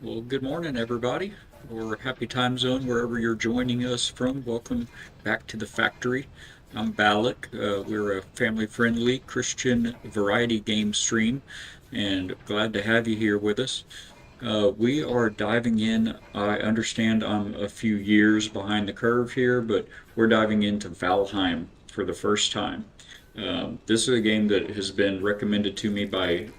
Well, good morning, everybody, or happy time zone wherever you're joining us from. Welcome back to the factory. I'm Balak. We're a family-friendly Christian variety game stream, and glad to have you here with us. We are diving in. I understand I'm a few years behind the curve here, but we're diving into Valheim for the first time. This is a game that has been recommended to me by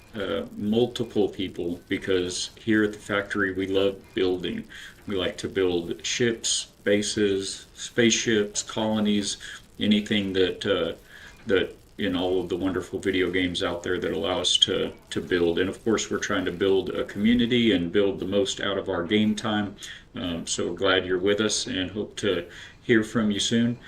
multiple people because here at the factory we love building. We like to build ships, bases, spaceships, colonies, anything that in all of the wonderful video games out there that allow us to build. And of course, we're trying to build a community and build the most out of our game time. So glad you're with us and hope to hear from you soon.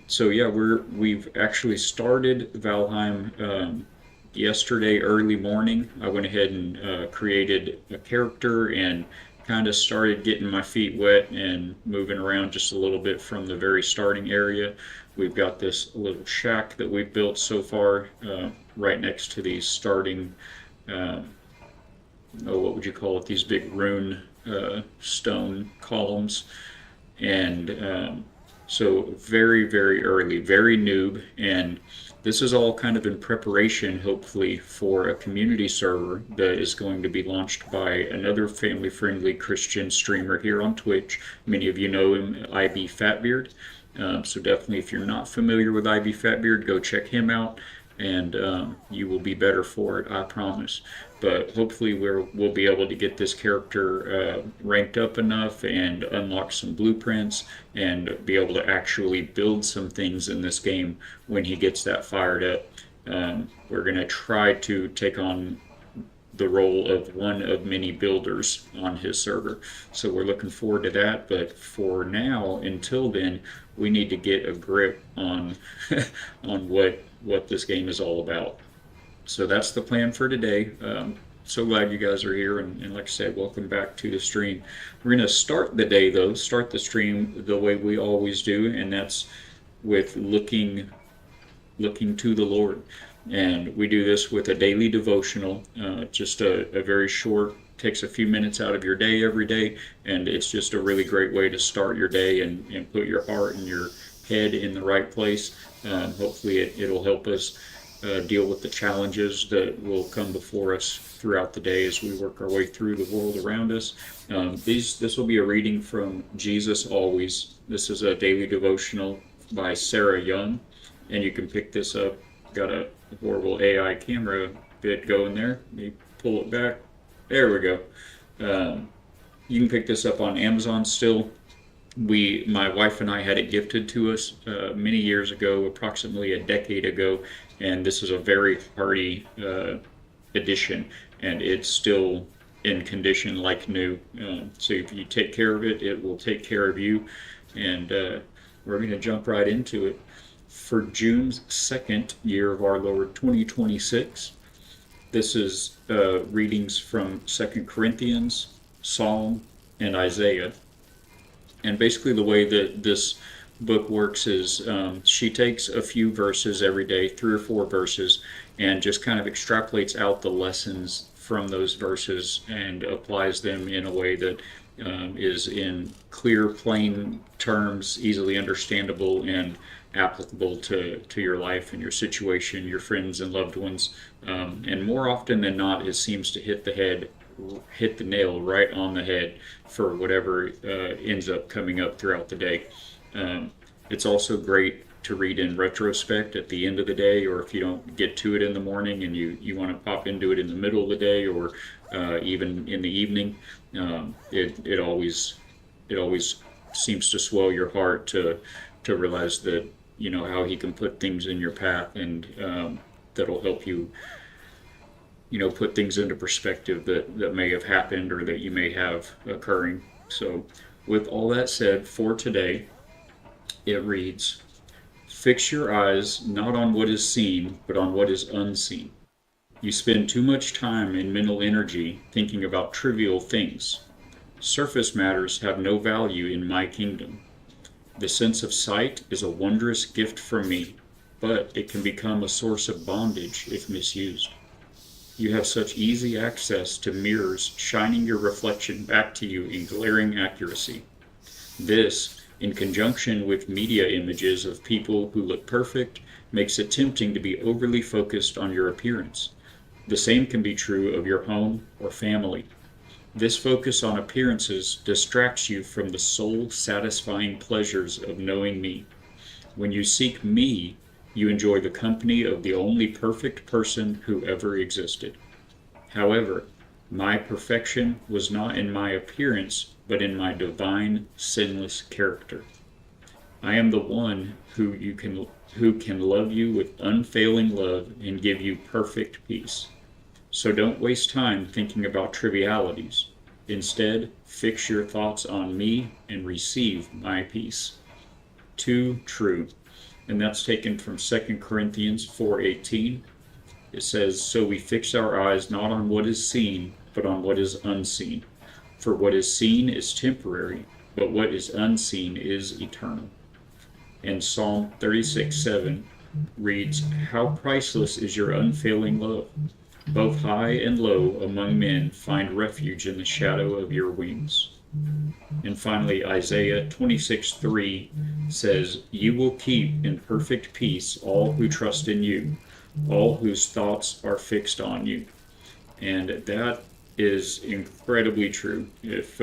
So yeah, we've actually started Valheim yesterday early morning. I went ahead and created a character and kind of started getting my feet wet and moving around just a little bit from the very starting area. We've got this little shack that we've built so far right next to these starting, uh, oh, what would you call it? These big rune stone columns. And so very, very early, very noob. And this is all kind of in preparation, hopefully, for a community server that is going to be launched by another family-friendly Christian streamer here on Twitch. Many of you know him, IB Fatbeard. So definitely, if you're not familiar with IB Fatbeard, go check him out, and you will be better for it, I promise. But hopefully, we'll be able to get this character ranked up enough and unlock some blueprints and be able to actually build some things in this game when he gets that fired up. We're going to try to take on the role of one of many builders on his server. So we're looking forward to that. But for now, until then, we need to get a grip on on what this game is all about. So that's the plan for today. So glad you guys are here, and like I said, welcome back to the stream. We're going to start the day though, start the stream the way we always do, and that's with looking to the Lord. And we do this with a daily devotional, just a very short, takes a few minutes out of your day every day, and it's just a really great way to start your day and put your heart and your head in the right place. Hopefully, it'll help us deal with the challenges that will come before us throughout the day as we work our way through the world around us. This will be a reading from Jesus Always. This is a daily devotional by Sarah Young, and you can pick this up. Got a horrible AI camera bit going there. Let me pull it back. There we go. You can pick this up on Amazon still. My wife and I had it gifted to us many years ago, approximately a decade ago, and this is a very hardy edition, and it's still in condition like new. So if you take care of it, it will take care of you, and we're going to jump right into it. For June 2nd, year of our Lord 2026, this is readings from 2nd Corinthians, Psalm, and Isaiah. And basically, the way that this book works is she takes a few verses every day, 3 or 4 verses, and just kind of extrapolates out the lessons from those verses and applies them in a way that is in clear, plain terms, easily understandable, and applicable to your life and your situation, your friends and loved ones. And more often than not, it seems to hit the nail right on the head for whatever ends up coming up throughout the day. It's also great to read in retrospect at the end of the day, or if you don't get to it in the morning and you want to pop into it in the middle of the day, or even in the evening. It always seems to swell your heart to realize that how he can put things in your path, and that'll help you put things into perspective that may have happened or that you may have occurring. So, with all that said, for today, it reads, "Fix your eyes not on what is seen, but on what is unseen. You spend too much time and mental energy thinking about trivial things. Surface matters have no value in my kingdom. The sense of sight is a wondrous gift from me, but it can become a source of bondage if misused. You have such easy access to mirrors shining your reflection back to you in glaring accuracy. This, in conjunction with media images of people who look perfect, makes it tempting to be overly focused on your appearance. The same can be true of your home or family. This focus on appearances distracts you from the soul-satisfying pleasures of knowing me. When you seek me, you enjoy the company of the only perfect person who ever existed. However, my perfection was not in my appearance, but in my divine, sinless character. I am the one who can love you with unfailing love and give you perfect peace. So don't waste time thinking about trivialities. Instead, fix your thoughts on me and receive my peace. Too true. And that's taken from 2 Corinthians 4:18. It says, "So we fix our eyes not on what is seen, but on what is unseen. For what is seen is temporary, but what is unseen is eternal." And Psalm 36:7 reads, "How priceless is your unfailing love! Both high and low among men find refuge in the shadow of your wings." And finally, Isaiah 26:3 says, "You will keep in perfect peace all who trust in you, all whose thoughts are fixed on you." And that is incredibly true. If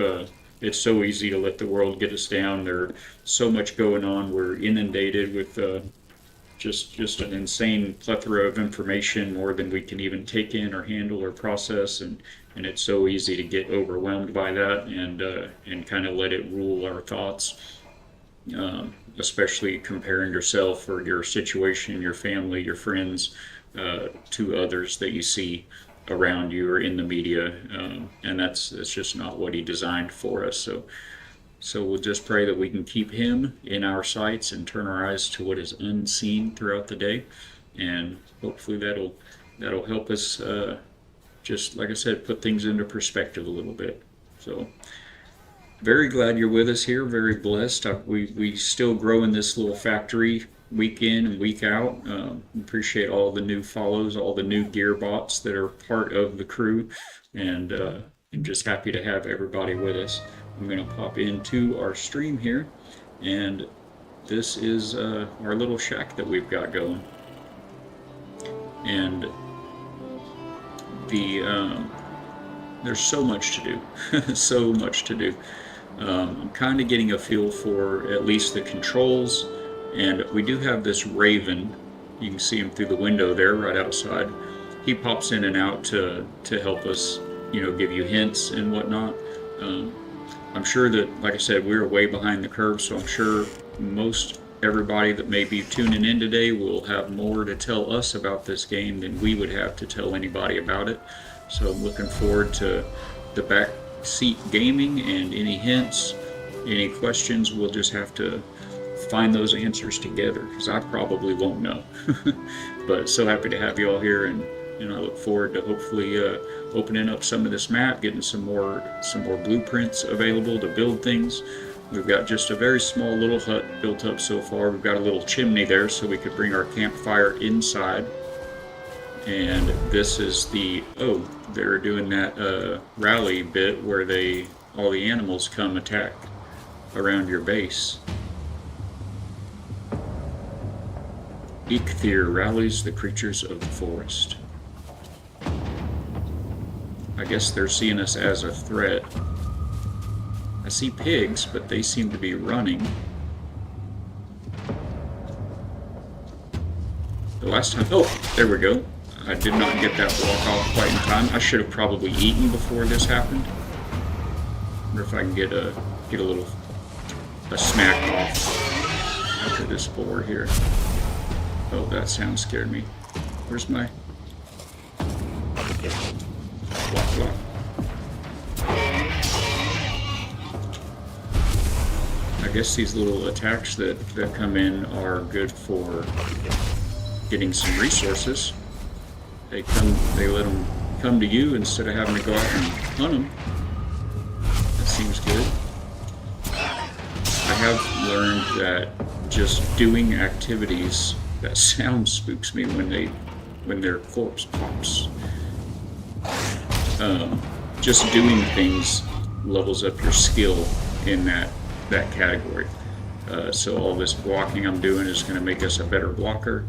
It's so easy to let the world get us down. There's so much going on. We're inundated with just an insane plethora of information, more than we can even take in or handle or process, and it's so easy to get overwhelmed by that and kind of let it rule our thoughts, especially comparing yourself or your situation, your family, your friends, to others that you see around you or in the media, and that's just not what he designed for us. So we'll just pray that we can keep him in our sights and turn our eyes to what is unseen throughout the day, and hopefully that'll help us, just like I said, put things into perspective a little bit. So very glad you're with us here. Very blessed. We still grow in this little factory week in and week out. Appreciate all the new follows, all the new gear bots that are part of the crew, and I'm just happy to have everybody with us. I'm going to pop into our stream here, and this is our little shack that we've got going. And there's so much to do, so much to do. I'm kind of getting a feel for at least the controls, and we do have this raven. You can see him through the window there, right outside. He pops in and out to help us, give you hints and whatnot. I'm sure that, like I said, we're way behind the curve, so I'm sure most everybody that may be tuning in today will have more to tell us about this game than we would have to tell anybody about it. So I'm looking forward to the backseat gaming, and any hints, any questions, we'll just have to find those answers together, because I probably won't know. But so happy to have you all here, and I look forward to hopefully opening up some of this map, getting some more blueprints available to build things. We've got just a very small little hut built up so far. We've got a little chimney there so we could bring our campfire inside. And this is they're doing that rally bit where all the animals come attack around your base. Eikthyr rallies the creatures of the forest. I guess they're seeing us as a threat. I see pigs, but they seem to be running. The last time, there we go. I did not get that block off quite in time. I should have probably eaten before this happened. Wonder if I can get a snack off after this boar here. Oh, that sound scared me. Where's my... Block, block. I guess these little attacks that come in are good for getting some resources. They let them come to you instead of having to go out and hunt them. That seems good. I have learned that just doing activities, that sound spooks me when their corpse pops. Just doing things levels up your skill in that category. So all this blocking I'm doing is going to make us a better blocker.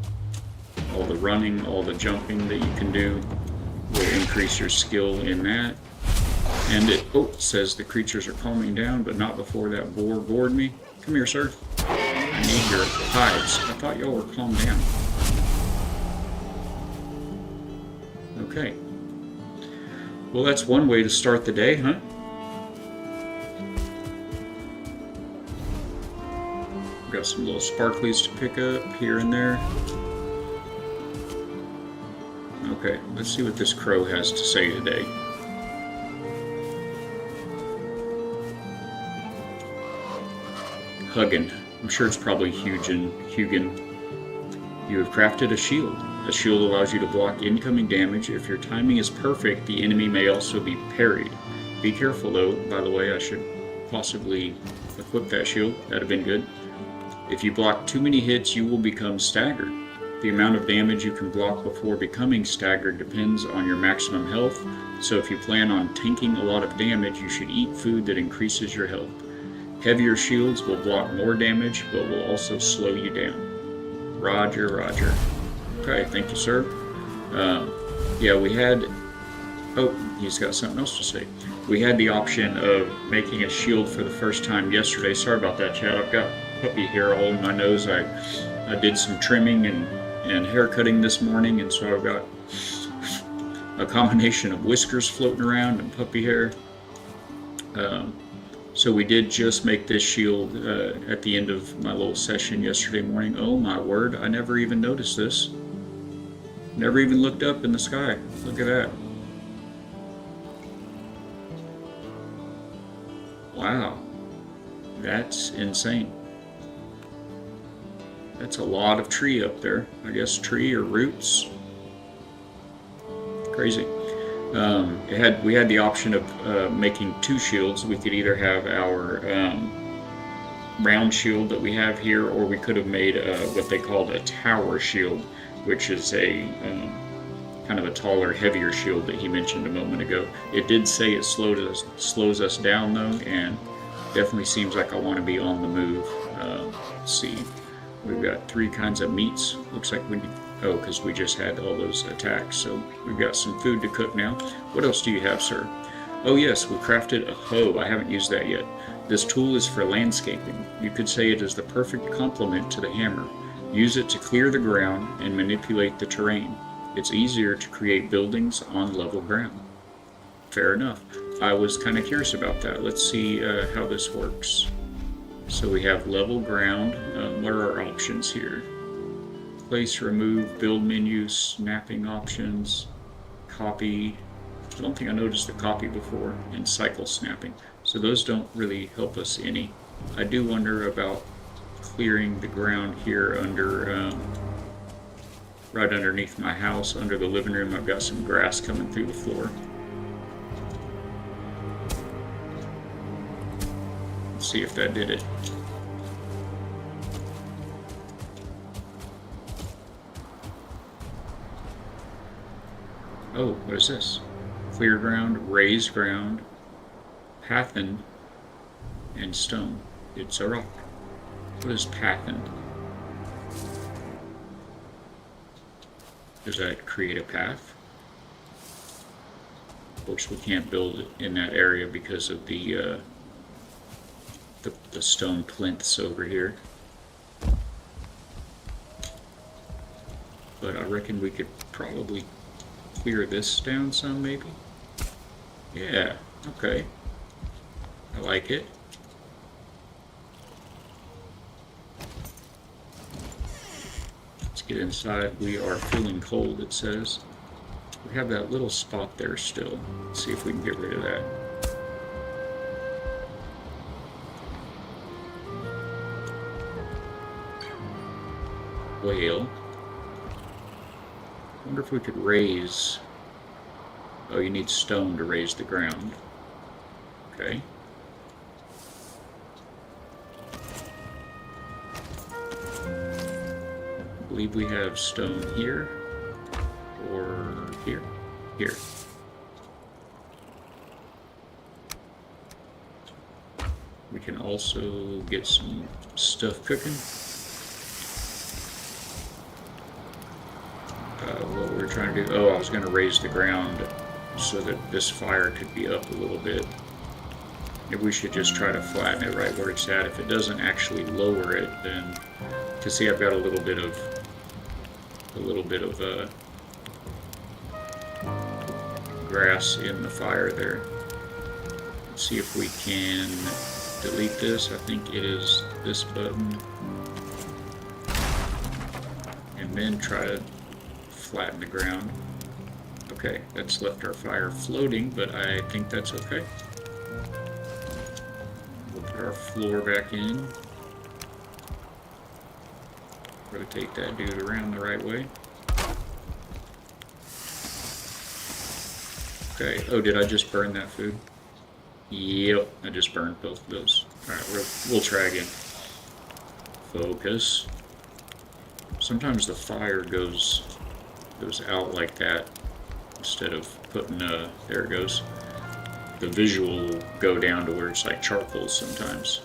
All the running, all the jumping that you can do will increase your skill in that. And it says the creatures are calming down, but not before that boar gored me. Come here, sir. I need your hides. I thought y'all were calmed down. Okay. Well, that's one way to start the day, huh? Got some little sparklies to pick up here and there. Okay, let's see what this crow has to say today. Huggin. I'm sure it's probably Hugin. You have crafted a shield. A shield allows you to block incoming damage. If your timing is perfect, the enemy may also be parried. Be careful though. By the way, I should possibly equip that shield. That'd have been good. If you block too many hits, you will become staggered. The amount of damage you can block before becoming staggered depends on your maximum health, so if you plan on tanking a lot of damage, you should eat food that increases your health. Heavier shields will block more damage, but will also slow you down. Roger, roger. Okay, thank you, sir. Yeah, we had... Oh, he's got something else to say. We had the option of making a shield for the first time yesterday. Sorry about that, Chad. I've got puppy hair all in my nose. I did some trimming and hair cutting this morning, and so I've got a combination of whiskers floating around and puppy hair. So we did just make this shield at the end of my little session yesterday morning. Oh my word, I never even noticed this. Never even looked up in the sky. Look at that. Wow, that's insane. That's a lot of tree up there. I guess tree or roots. Crazy. We had the option of making two shields. We could either have our round shield that we have here, or we could have made what they called a tower shield, which is a kind of a taller, heavier shield that he mentioned a moment ago. It did say it slows us down though, and definitely seems like I want to be on the move. Let's see. We've got 3 kinds of meats. Looks like we need, because we just had all those attacks. So we've got some food to cook now. What else do you have, sir? Oh yes, we crafted a hoe. I haven't used that yet. This tool is for landscaping. You could say it is the perfect complement to the hammer. Use it to clear the ground and manipulate the terrain. It's easier to create buildings on level ground. Fair enough. I was kind of curious about that. Let's see how this works. So we have level ground. What are our options here? Place, remove, build menu, snapping options, copy. I don't think I noticed the copy before, and cycle snapping. So those don't really help us any. I do wonder about clearing the ground here under, right underneath my house, under the living room. I've got some grass coming through the floor. Let's see if that did it. Oh, what is this? Clear ground, raised ground, pathened, and stone. It's a rock. What is pathened? Does that create a path? Of course, we can't build it in that area because of the stone plinths over here. But I reckon we could probably clear this down some, maybe? Yeah, okay. I like it. Let's get inside. We are feeling cold, it says. We have that little spot there still. Let's see if we can get rid of that. Whale. I wonder if we could raise... Oh, you need stone to raise the ground. Okay. I believe we have stone here. Or here. Here. can also get some stuff cooking. What we're trying to do, oh, I was going to raise the ground so that this fire could be up a little bit. Maybe we should just try to flatten it right where it's at. If it doesn't actually lower it, then to see I've got a little bit of grass in the fire there. Let's see if we can delete this. I think it is this button, and then try to flatten the ground. Okay, that's left our fire floating, but I think that's okay. We'll put our floor back in. Rotate that dude around the right way. Okay, oh, did I just burn that food? Yep, I just burned both of those. Alright, we'll try again. Focus. Sometimes the fire goes out like that instead of putting, there it goes. The visual will go down to where it's like charcoal sometimes.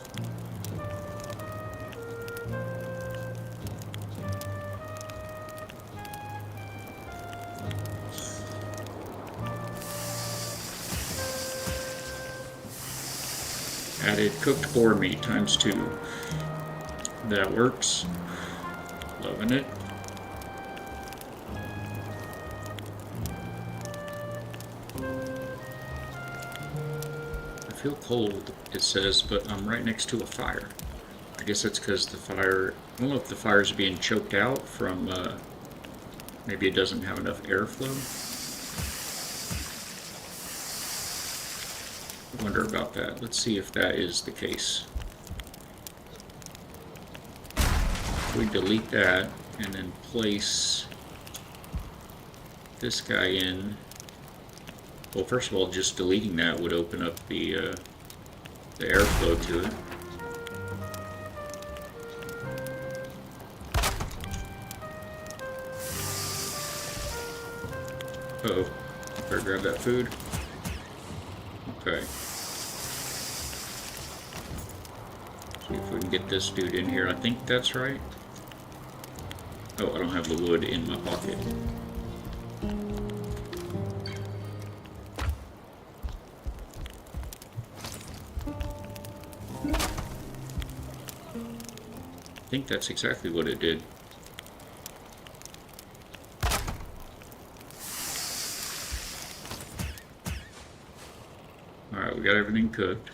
Added cooked boar meat ×2. That works. Loving it. I feel cold, it says, but I'm right next to a fire. I guess that's because the fire, I don't know if the fire is being choked out from, maybe it doesn't have enough airflow. I wonder about that. Let's see if that is the case. If we delete that and then place this guy in. Well, first of all, just deleting that would open up the airflow to it. Uh-oh, better grab that food. Okay. See if we can get this dude in here. I think that's right. Oh, I don't have the wood in my pocket. I think that's exactly what it did. Alright, we got everything cooked.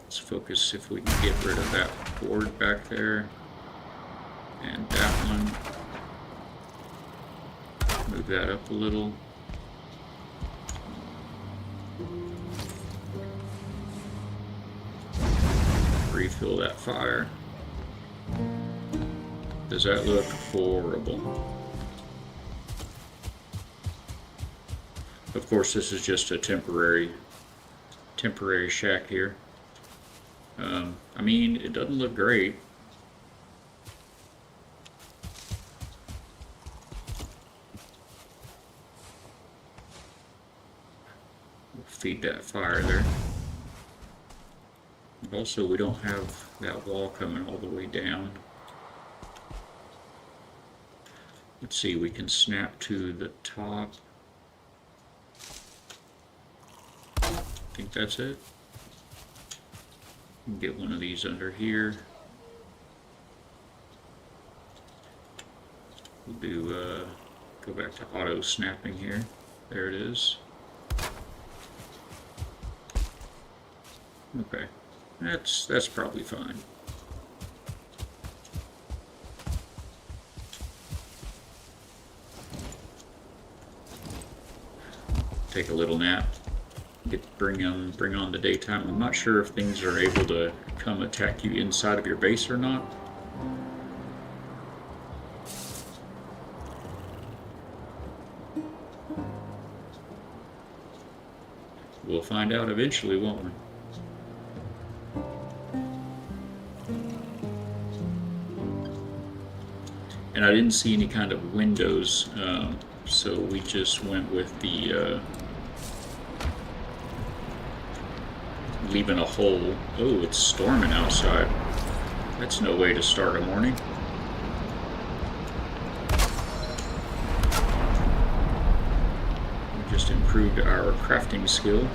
Let's focus if we can get rid of that board back there. And that one. Move that up a little. Refill that fire. Does that look horrible? Of course, this is just a temporary shack here. I mean, it doesn't look great. We'll feed that fire there. Also, we don't have that wall coming all the way down. Let's see, we can snap to the top. I think that's it. Get one of these under here. We'll do, go back to auto snapping here. There it is. Okay, that's probably fine. Take a little nap. Bring on the daytime. I'm not sure if things are able to come attack you inside of your base or not. We'll find out eventually, won't we? And I didn't see any kind of windows, so we just went with the leaving a hole. Oh, it's storming outside. That's no way to start a morning. We just improved our crafting skill.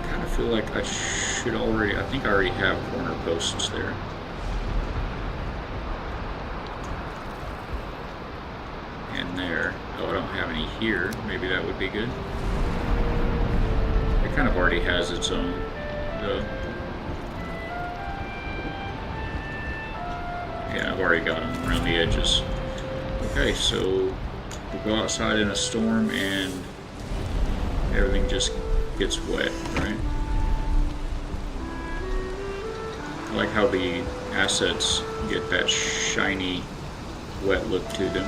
I feel like I should already, I think I already have corner posts there. And there. Oh, I don't have any here. Maybe that would be good. It kind of already has its own, though. Yeah, I've already got them around the edges. Okay, so we go outside in a storm and everything just gets wet, right? I like how the assets get that shiny, wet look to them.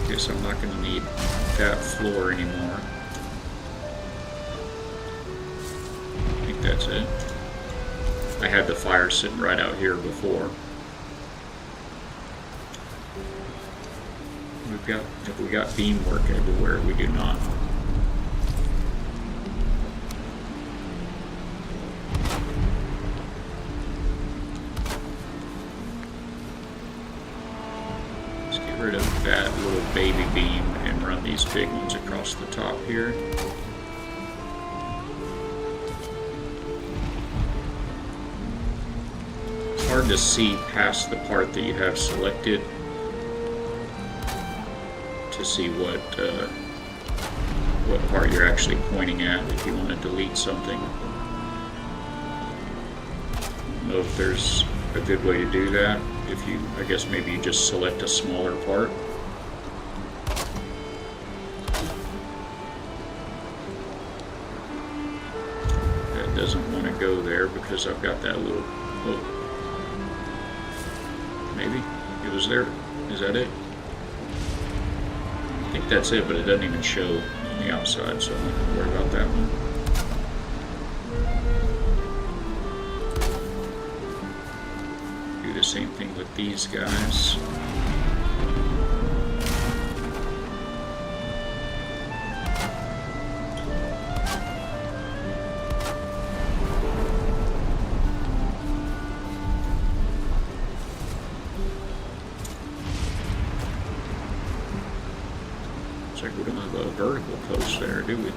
Guess I'm not going to need that floor anymore. I think that's it. I had the fire sitting right out here before. Have we got beam work everywhere? We do not. Rid of that little baby beam and run these big ones across the top here. It's hard to see past the part that you have selected to see what part you're actually pointing at if you want to delete something. I don't know if there's a good way to do that. If you, I guess maybe you just select a smaller part. That doesn't want to go there because I've got that little, oh, maybe it was there. Is that it? I think that's it, but it doesn't even show on the outside, so I'm not going to worry about that one. Same thing with these guys. Looks like we don't have a vertical post there, do we?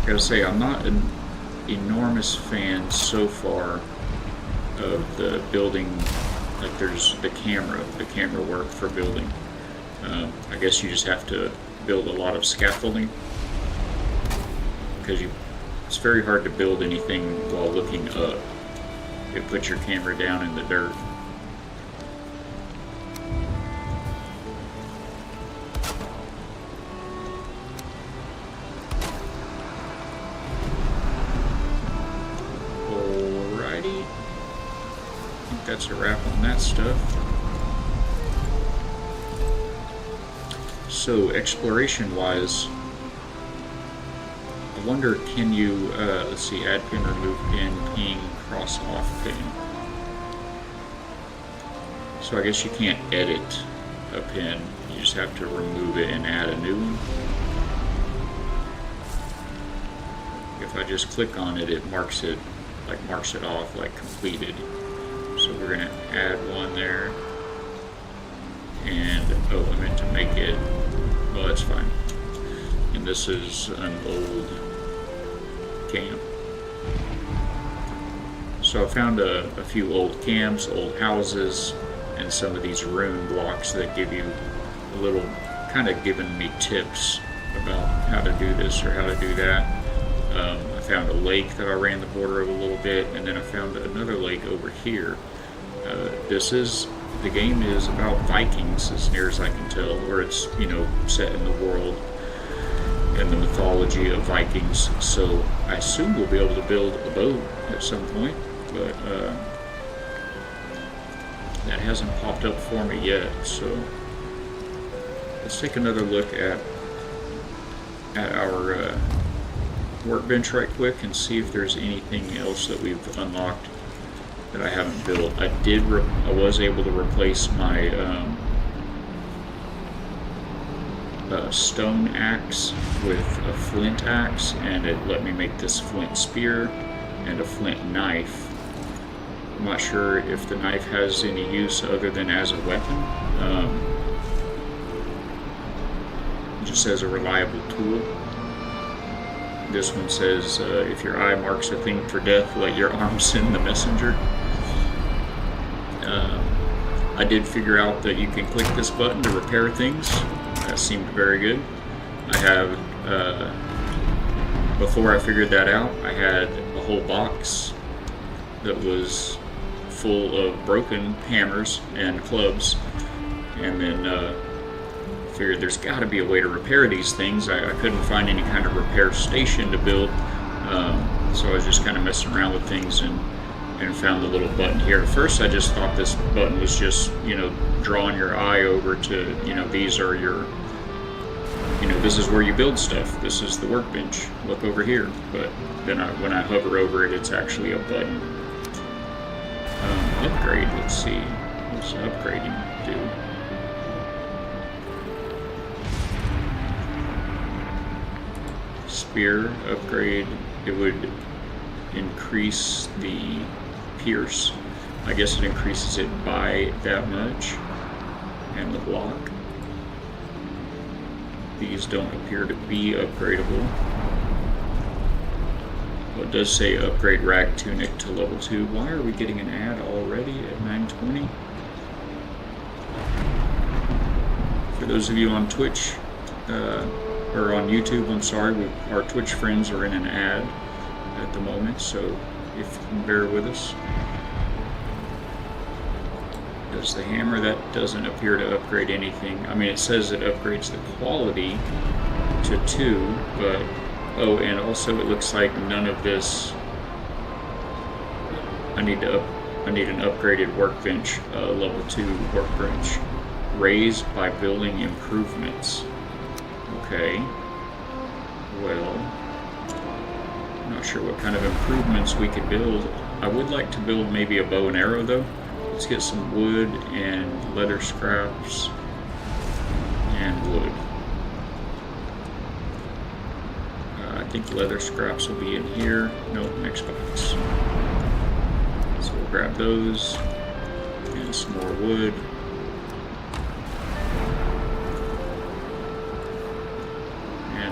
Gotta say, I'm not an enormous fan so far of the building. Like, there's the camera work for building. I guess you just have to build a lot of scaffolding because it's very hard to build anything while looking up. You put your camera down in the dirt. That's a wrap on that stuff. So exploration wise, I wonder, can you let's see, add pin, remove pin, ping, cross off pin. So I guess you can't edit a pin, you just have to remove it and add a new one. If I just click on it, it marks it off like completed. So we're going to add one there, and oh, I meant to make it, well, that's fine. And this is an old camp. So I found a few old camps, old houses, and some of these rune blocks that give you a little, kind of giving me tips about how to do this or how to do that. I found a lake that I ran the border of a little bit, and then I found another lake over here. The game is about Vikings, as near as I can tell, where it's, you know, set in the world and the mythology of Vikings. So I assume we'll be able to build a boat at some point, but that hasn't popped up for me yet. So let's take another look at our workbench right quick and see if there's anything else that we've unlocked that I haven't built. I was able to replace my stone axe with a flint axe, and it let me make this flint spear and a flint knife. I'm not sure if the knife has any use other than as a weapon. Just as a reliable tool. This one says, if your eye marks a thing for death, let your arm send the messenger. I did figure out that you can click this button to repair things. That seemed very good. I have, before I figured that out, I had a whole box that was full of broken hammers and clubs, and then figured there's got to be a way to repair these things. I couldn't find any kind of repair station to build, so I was just kind of messing around with things and found the little button here. At first I just thought this button was just, drawing your eye over to, these are your, this is where you build stuff. This is the workbench. Look over here. But then when I hover over it, it's actually a button. Upgrade, let's see. What's upgrading do? Spear upgrade, it would increase the pierce. I guess it increases it by that much. And the block. These don't appear to be upgradable. Well, it does say upgrade rag tunic to level 2. Why are we getting an ad already at 9:20? For those of you on Twitch, or on YouTube, I'm sorry, our Twitch friends are in an ad at the moment, so if you can bear with us. Does the hammer, that doesn't appear to upgrade anything. I mean, it says it upgrades the quality to 2, but, oh, and also it looks like none of this, I need an upgraded workbench, level 2 workbench, raised by building improvements. Okay, well, I'm not sure what kind of improvements we could build. I would like to build maybe a bow and arrow though. Let's get some wood and leather scraps and wood. I think leather scraps will be in here. Nope, next box. So we'll grab those and some more wood.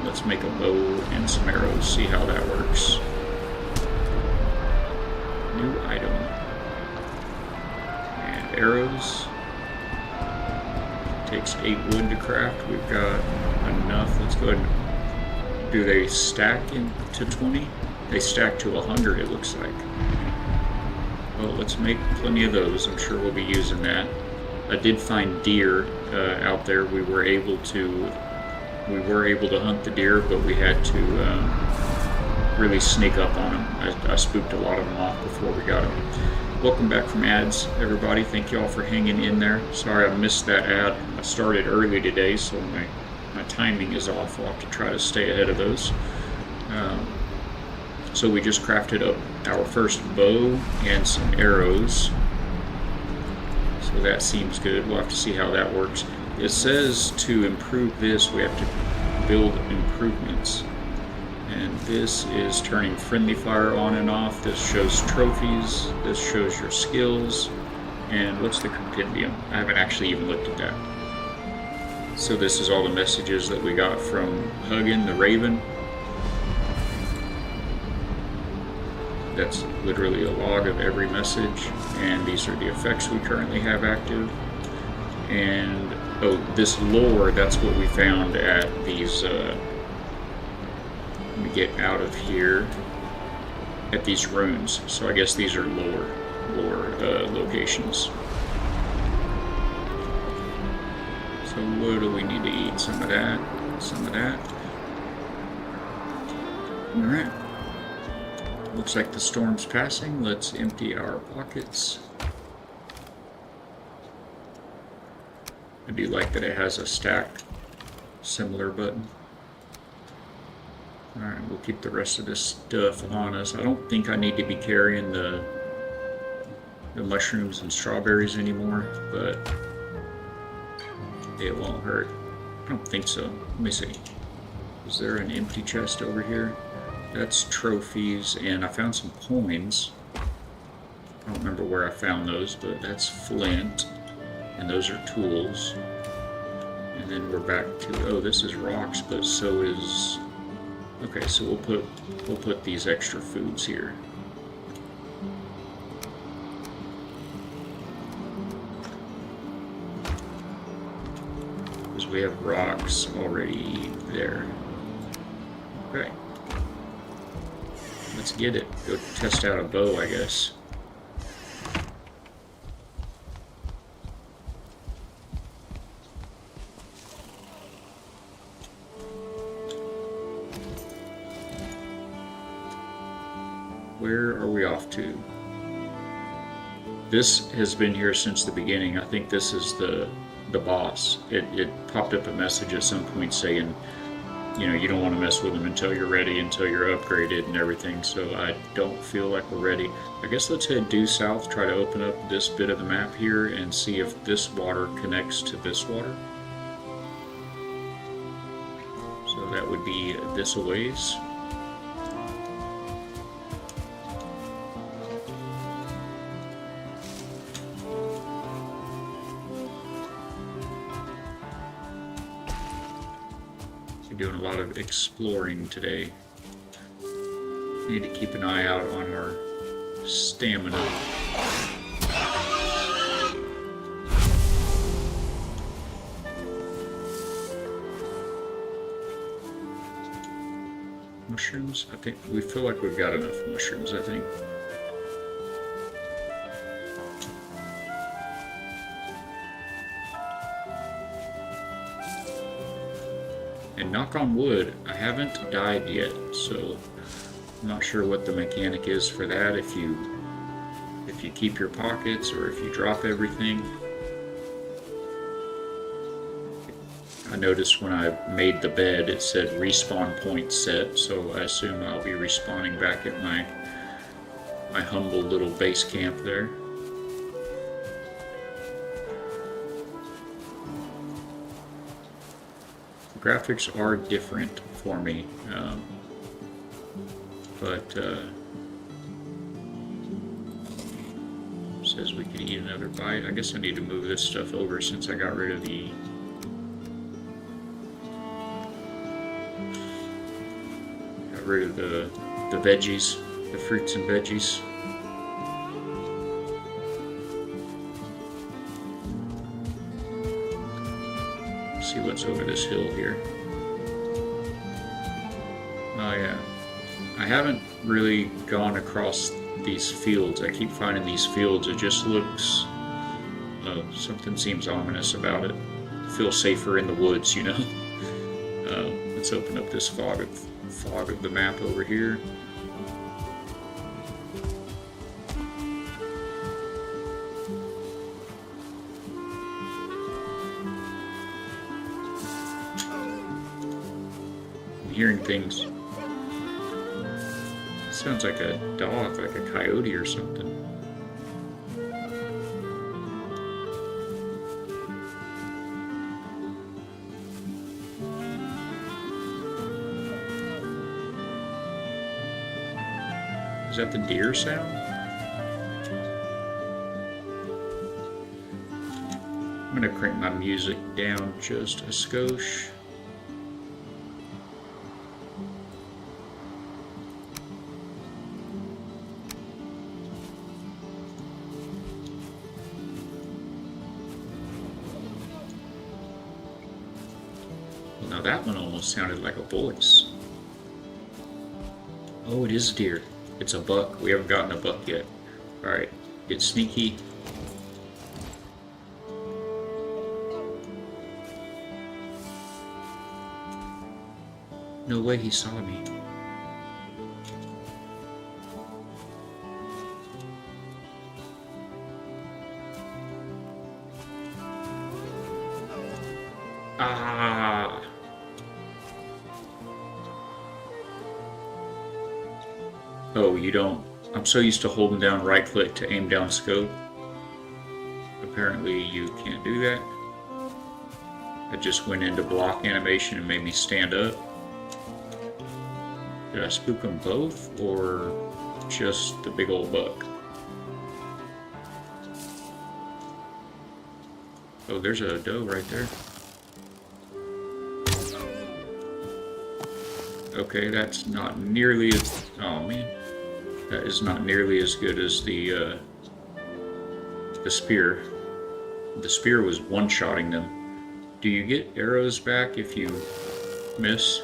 Let's make a bow and some arrows, see how that works. New item. And arrows. Takes 8 wood to craft. We've got enough. Let's go ahead and... Do they stack into 20? They stack to 100, it looks like. Well, let's make plenty of those. I'm sure we'll be using that. I did find deer out there. We were able to hunt the deer, but we had to really sneak up on them. I spooked a lot of them off before we got them. Welcome back from ads, everybody. Thank you all for hanging in there. Sorry I missed that ad. I started early today, so my timing is off. I'll have to try to stay ahead of those. So we just crafted up our first bow and some arrows. So that seems good. We'll have to see how that works. It says to improve this, we have to build improvements. And this is turning friendly fire on and off. This shows trophies. This shows your skills. And what's the compendium? I haven't actually even looked at that. So this is all the messages that we got from Huggin the Raven. That's literally a log of every message. And these are the effects we currently have active. And oh, this lore, that's what we found at these, let me get out of here, at these runes. So I guess these are lore locations. So what do we need to eat? Some of that, some of that. Alright. Looks like the storm's passing. Let's empty our pockets. I do like that it has a stack similar button. Alright, we'll keep the rest of this stuff on us. I don't think I need to be carrying the the mushrooms and strawberries anymore, but it won't hurt. I don't think so. Let me see. Is there an empty chest over here? That's trophies, and I found some coins. I don't remember where I found those, but that's flint, and those are tools. And then we're back to, oh, this is rocks, but so is, okay, so we'll put these extra foods here. Because we have rocks already there. Okay. Let's get it. Go test out a bow, I guess. Where are we off to? This has been here since the beginning. I think this is the boss. It popped up a message at some point saying, you know, you don't want to mess with them until you're ready, until you're upgraded and everything, so I don't feel like we're ready. I guess let's head due south, try to open up this bit of the map here and see if this water connects to this water. So that would be this a ways. Doing a lot of exploring today. Need to keep an eye out on our stamina. Mushrooms? I think we feel like we've got enough mushrooms, I think. And knock on wood, I haven't died yet, so I'm not sure what the mechanic is for that, if you keep your pockets or if you drop everything. I noticed when I made the bed it said respawn point set, so I assume I'll be respawning back at my humble little base camp there. Graphics are different for me, but says we could eat another bite. I guess I need to move this stuff over since I got rid of the veggies, the fruits and veggies. See what's over this hill here. Oh yeah, I haven't really gone across these fields. I keep finding these fields. It just looks, something seems ominous about it. I feel safer in the woods, you know. Let's open up this fog of the map over here. Hearing things. It sounds like a dog, like a coyote or something. Is that the deer sound? I'm gonna crank my music down just a skosh. Now that one almost sounded like a voice. Oh, it is a deer. It's a buck. We haven't gotten a buck yet. Alright, get sneaky. No way he saw me. Ah! Oh, you don't. I'm so used to holding down right click to aim down scope. Apparently you can't do that. I just went into block animation and made me stand up. Did I spook them both, or just the big old buck? Oh, there's a doe right there. Okay, that's not nearly as... oh man. That is not nearly as good as the spear. The spear was one-shotting them. Do you get arrows back if you miss?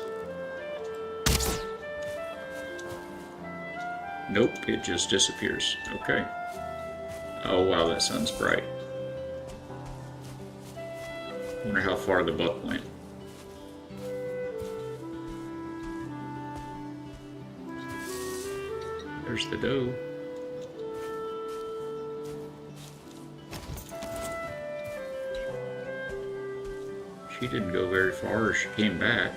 Nope, it just disappears. Okay. Oh wow, that sun's bright. Wonder how far the buck went. There's the doe. She didn't go very far, or she came back.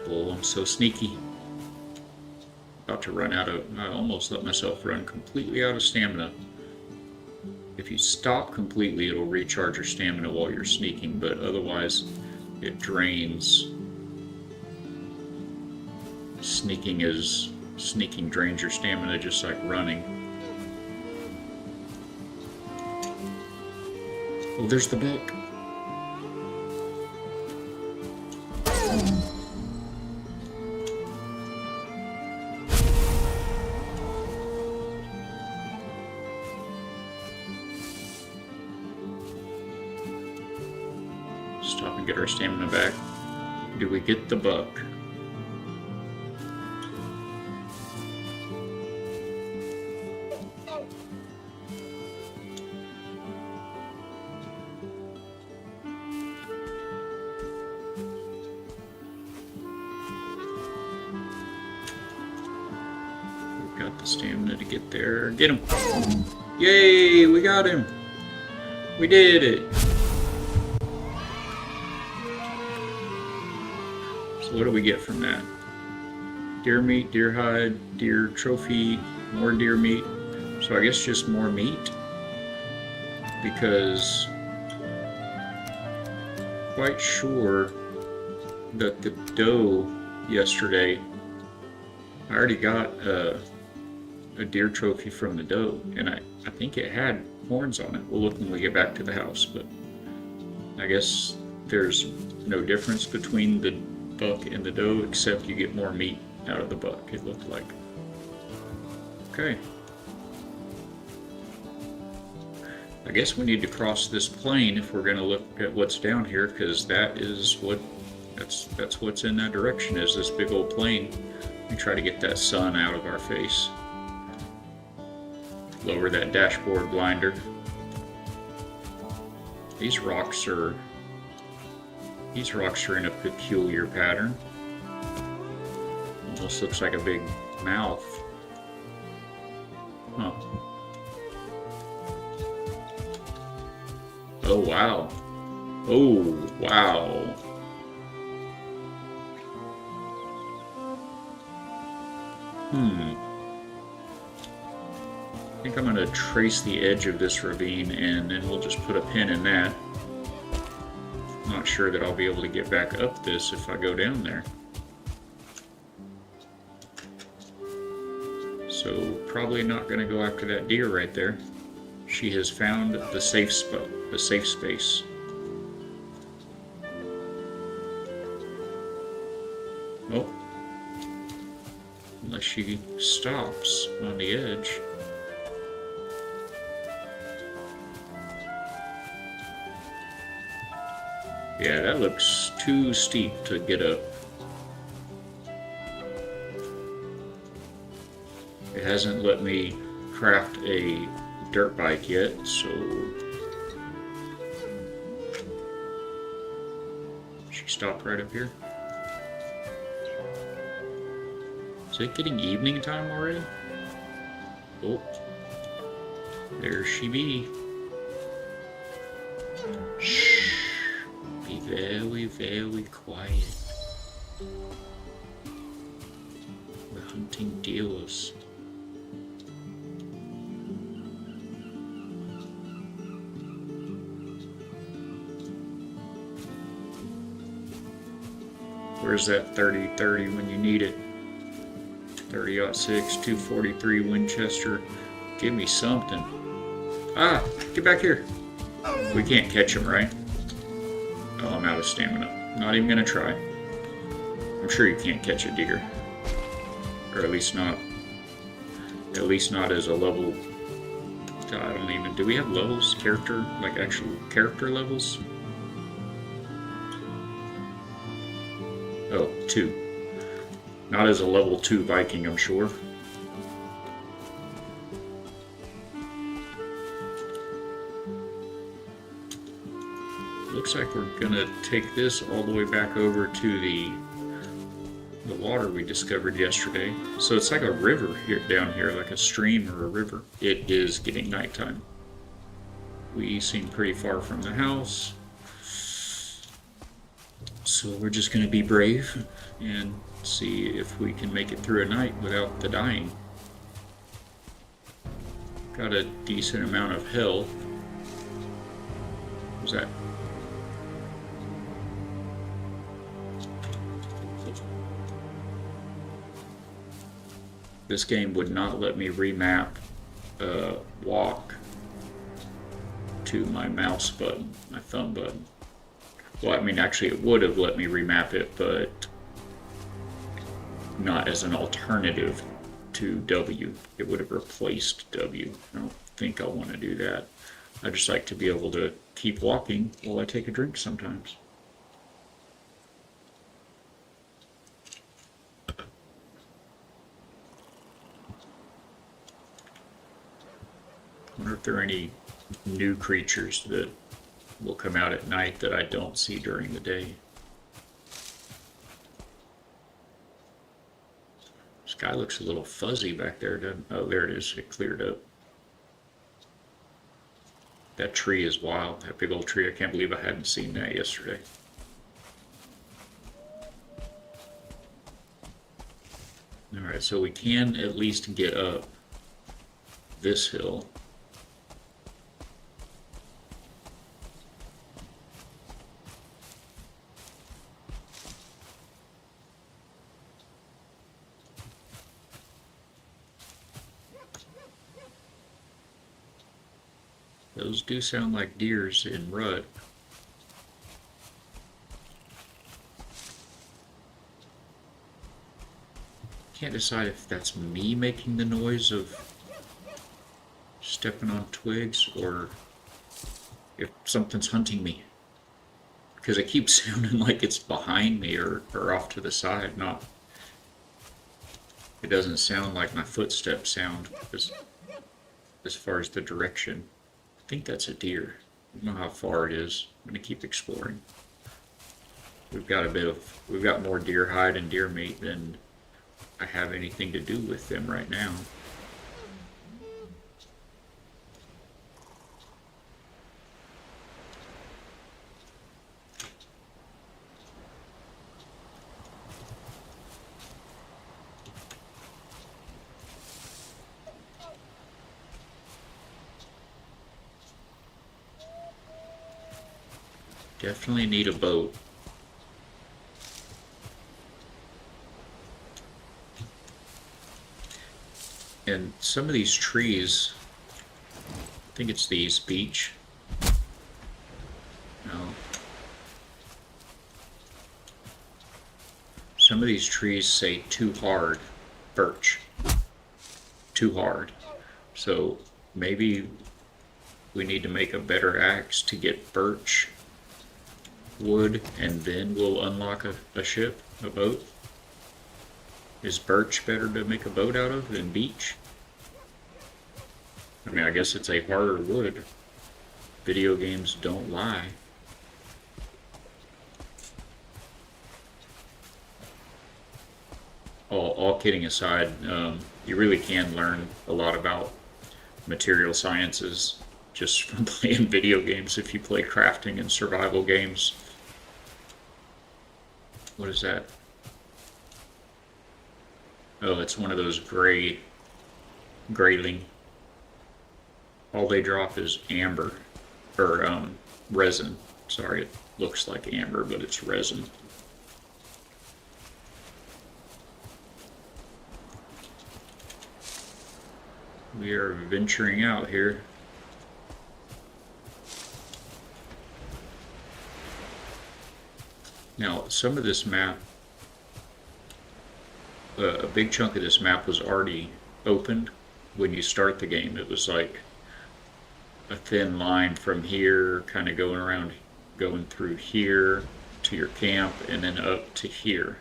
Oh, I'm so sneaky. About to run out of... I almost let myself run completely out of stamina. If you stop completely, it'll recharge your stamina while you're sneaking, but otherwise it drains. Sneaking drains your stamina just like running. Oh, there's the buck. Stop and get our stamina back. Do we get the buck? Got the stamina to get there. Get him! Yay! We got him! We did it! So what do we get from that? Deer meat, deer hide, deer trophy, more deer meat. So I guess just more meat. Because I'm quite sure that the doe yesterday, I already got a deer trophy from the doe, and I think it had horns on it. We'll look when we get back to the house, but I guess there's no difference between the buck and the doe except you get more meat out of the buck, it looked like. Okay. I guess we need to cross this plain if we're going to look at what's down here, because that is what that's what's in that direction, is this big old plain. We try to get that sun out of our face. Lower that dashboard blinder. These rocks are in a peculiar pattern. Almost looks like a big mouth. Huh. Oh wow. Oh wow. I think I'm going to trace the edge of this ravine and then we'll just put a pin in that. Not sure that I'll be able to get back up this if I go down there. So probably not going to go after that deer right there. She has found the safe spot, the safe space. Oh. Unless she stops on the edge. Yeah, that looks too steep to get up. It hasn't let me craft a dirt bike yet, so... She stopped right up here. Is it getting evening time already? Oh, there she be. Shh. Be very, very quiet. We're hunting deers. Where's that 30-30 when you need it? 30-06, 243 Winchester. Give me something. Ah, get back here. We can't catch him, right? Oh, I'm out of stamina. Not even gonna try. I'm sure you can't catch a deer. Or at least not as a level. I don't even, do we have levels? Character, like actual character levels? Oh, 2. Not as a level 2 Viking, I'm sure. Looks like we're gonna take this all the way back over to the water we discovered yesterday. So it's like a river here down here, like a stream or a river. It is getting nighttime. We seem pretty far from the house. So we're just gonna be brave and see if we can make it through a night without the dying. Got a decent amount of health. What was that? This game would not let me remap walk to my mouse button, my thumb button. Well, I mean, actually it would have let me remap it, but not as an alternative to W. It would have replaced W. I don't think I want to do that. I just like to be able to keep walking while I take a drink sometimes. I wonder if there are any new creatures that will come out at night that I don't see during the day. Sky looks a little fuzzy back there, doesn't it? Oh, there it is. It cleared up. That tree is wild. That big old tree. I can't believe I hadn't seen that yesterday. Alright, so we can at least get up this hill. Those do sound like deers in rut. Can't decide if that's me making the noise of stepping on twigs or if something's hunting me. Because it keeps sounding like it's behind me or off to the side, not... It doesn't sound like my footsteps sound as far as the direction. I think that's a deer. I don't know how far it is. I'm going to keep exploring. We've got more deer hide and deer meat than I have anything to do with them right now. Definitely need a boat. And some of these trees, I think it's these beech. No. Some of these trees say too hard, birch. Too hard. So maybe we need to make a better axe to get birch wood, and then we'll unlock a ship, a boat. Is birch better to make a boat out of than beech? I mean, I guess it's a harder wood. Video games don't lie. All kidding aside, you really can learn a lot about material sciences just from playing video games if you play crafting and survival games. What is that? Oh, it's one of those grayling. All they drop is amber, or resin. Sorry, it looks like amber, but it's resin. We are venturing out here. Now, some of this map, a big chunk of this map was already opened when you start the game. It was like a thin line from here, kind of going around, going through here to your camp, and then up to here.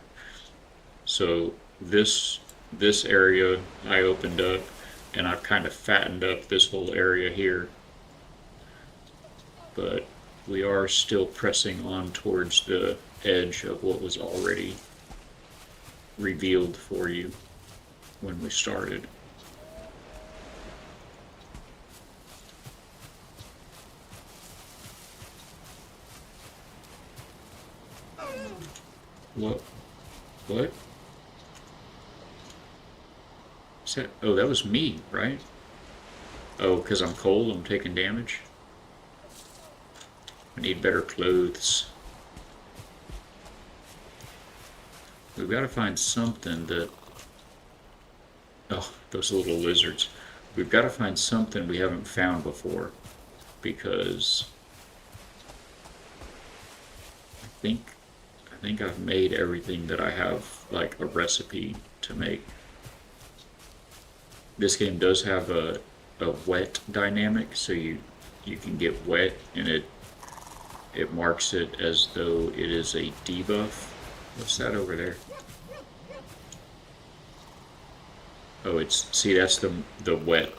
So this area I opened up, and I've kind of fattened up this whole area here. But we are still pressing on towards the edge of what was already revealed for you when we started. What? What? Is that? Oh, that was me, right? Oh, because I'm cold, I'm taking damage. I need better clothes. We've got to find something that... Oh, those little lizards. We've got to find something we haven't found before, because I think I've made everything that I have, like, a recipe to make. This game does have a wet dynamic, so you can get wet, and it marks it as though it is a debuff. What's that over there? Oh, it's, see, that's the wet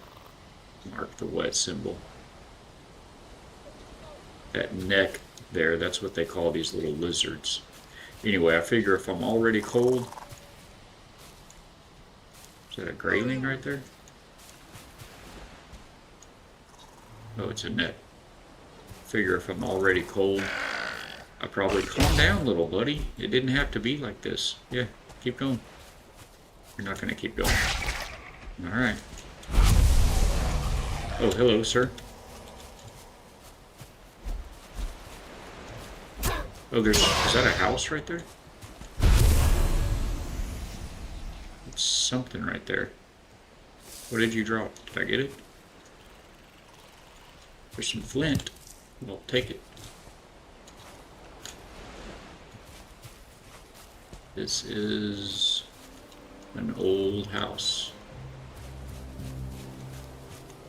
mark, the wet symbol. That neck there, that's what they call these little lizards. Anyway, I figure if I'm already cold... Is that a grayling right there? Oh, it's a neck. Figure if I'm already cold, I probably... Calm down, little buddy. It didn't have to be like this. Yeah, keep going. You're not going to keep going. Alright. Oh, hello, sir. Oh, is that a house right there? It's something right there. What did you drop? Did I get it? There's some flint. I'll take it. This is an old house.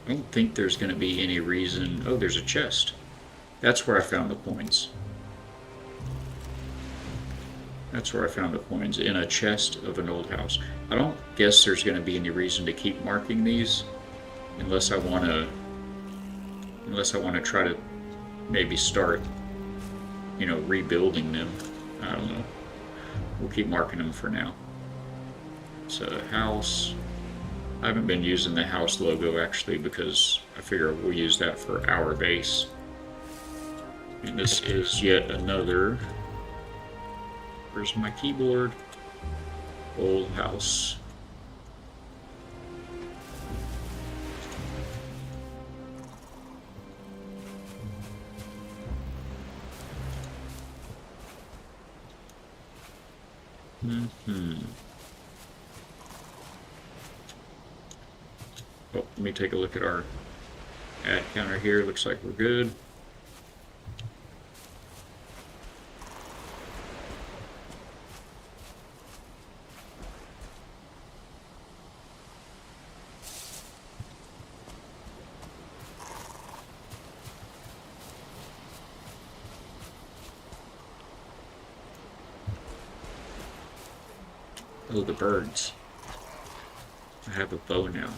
I don't think there's going to be any reason... Oh, there's a chest. That's where I found the coins. That's where I found the coins, in a chest of an old house. I don't guess there's going to be any reason to keep marking these, unless I want to try to maybe start, you know, rebuilding them. I don't know. We'll keep marking them for now. It's a house. I haven't been using the house logo actually, because I figure we'll use that for our base. And this is yet another... Where's my keyboard? Old house. Oh, let me take a look at our ad counter here. Looks like we're good. Oh, the birds. I have a bow now.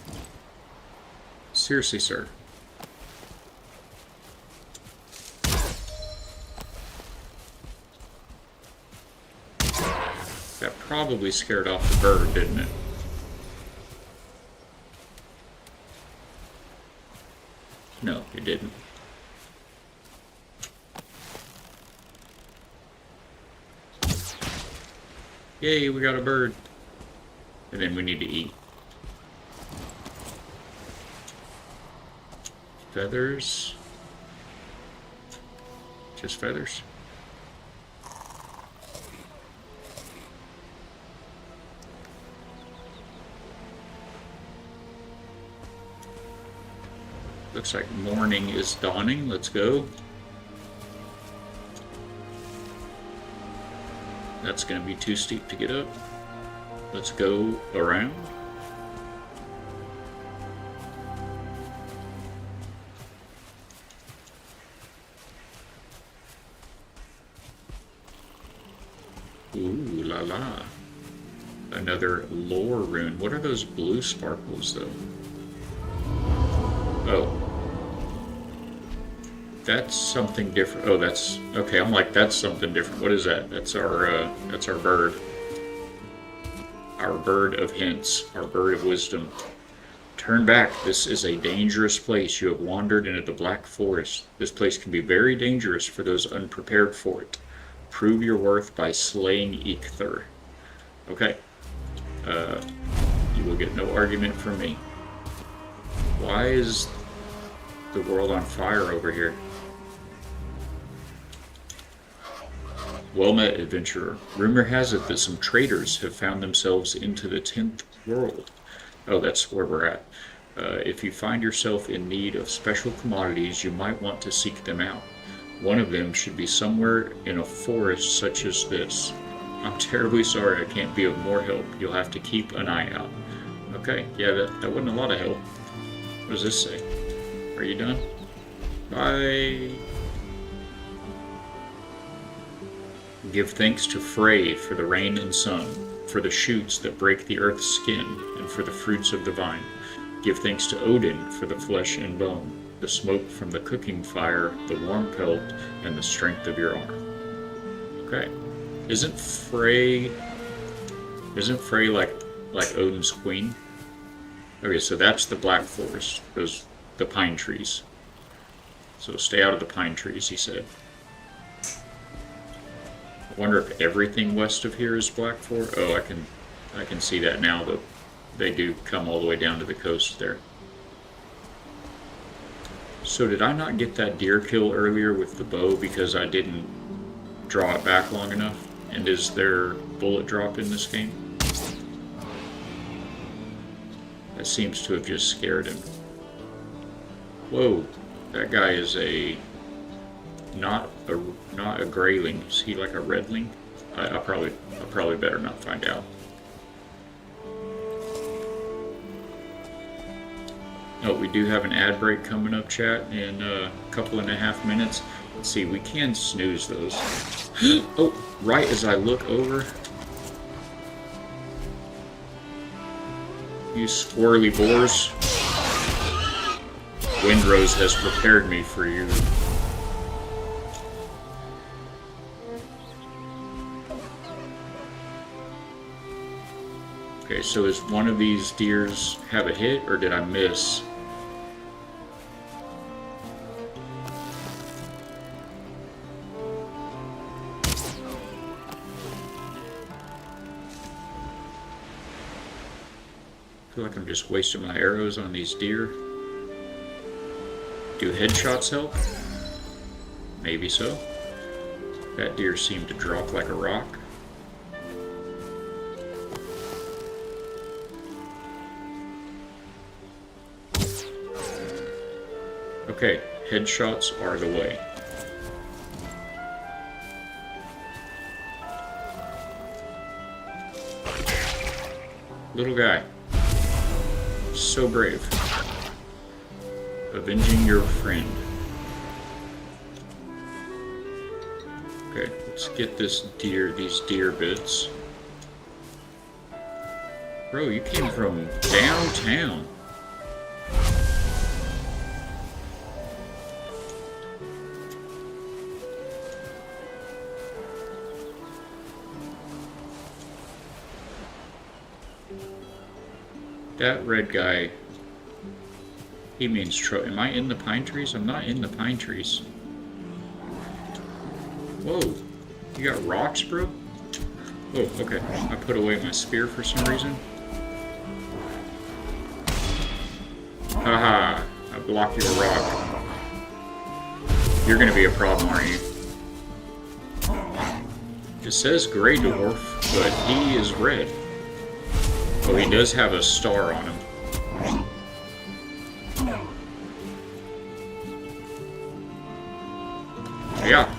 Seriously, sir. That probably scared off the bird, didn't it? No, it didn't. Yay, we got a bird. And then we need to eat. Feathers. Just feathers. Looks like morning is dawning. Let's go. That's going to be too steep to get up. Let's go around. Ooh la la. Another lore rune. What are those blue sparkles though? Oh. That's something different. Oh, that's okay. I'm like, that's something different. What is that? That's our bird. Our bird of hints. Our bird of wisdom. Turn back. This is a dangerous place. You have wandered into the Black Forest. This place can be very dangerous for those unprepared for it. Prove your worth by slaying Eikthyr. Okay. You will get no argument from me. Why is the world on fire over here? Well met, adventurer. Rumor has it that some traders have found themselves into the 10th world. Oh, that's where we're at. If you find yourself in need of special commodities, you might want to seek them out. One of them should be somewhere in a forest such as this. I'm terribly sorry I can't be of more help. You'll have to keep an eye out. Okay, yeah, that wasn't a lot of help. What does this say? Are you done? Bye. Give thanks to Frey for the rain and sun, for the shoots that break the earth's skin, and for the fruits of the vine. Give thanks to Odin for the flesh and bone, the smoke from the cooking fire, the warm pelt, and the strength of your arm. Okay. Isn't Frey like Odin's queen? Okay, so that's the Black Forest. The pine trees. So stay out of the pine trees, he said. I wonder if everything west of here is Black Forest. Oh, I can see that now that they do come all the way down to the coast there. So did I not get that deer kill earlier with the bow because I didn't draw it back long enough? And is there bullet drop in this game? That seems to have just scared him. Whoa, that guy is not a grayling. Is he like a redling? I probably better not find out. Oh, we do have an ad break coming up, chat, in a couple and a half minutes. Let's see, we can snooze those. Oh, right as I look over. You squirrely boars. Windrose has prepared me for you. Okay, so is one of these deers have a hit, or did I miss? I feel like I'm just wasting my arrows on these deer. Do headshots help? Maybe so. That deer seemed to drop like a rock. Okay, headshots are the way. Little guy. So brave. Avenging your friend. Okay, let's get these deer bits. Bro, you came from downtown. That red guy, he means trouble. Am I in the pine trees? I'm not in the pine trees. Whoa, you got rocks, bro? Oh, okay. I put away my spear for some reason. Haha, I blocked your rock. You're gonna be a problem, aren't you? It says gray dwarf, but he is red. Oh, he does have a star on him. Yeah.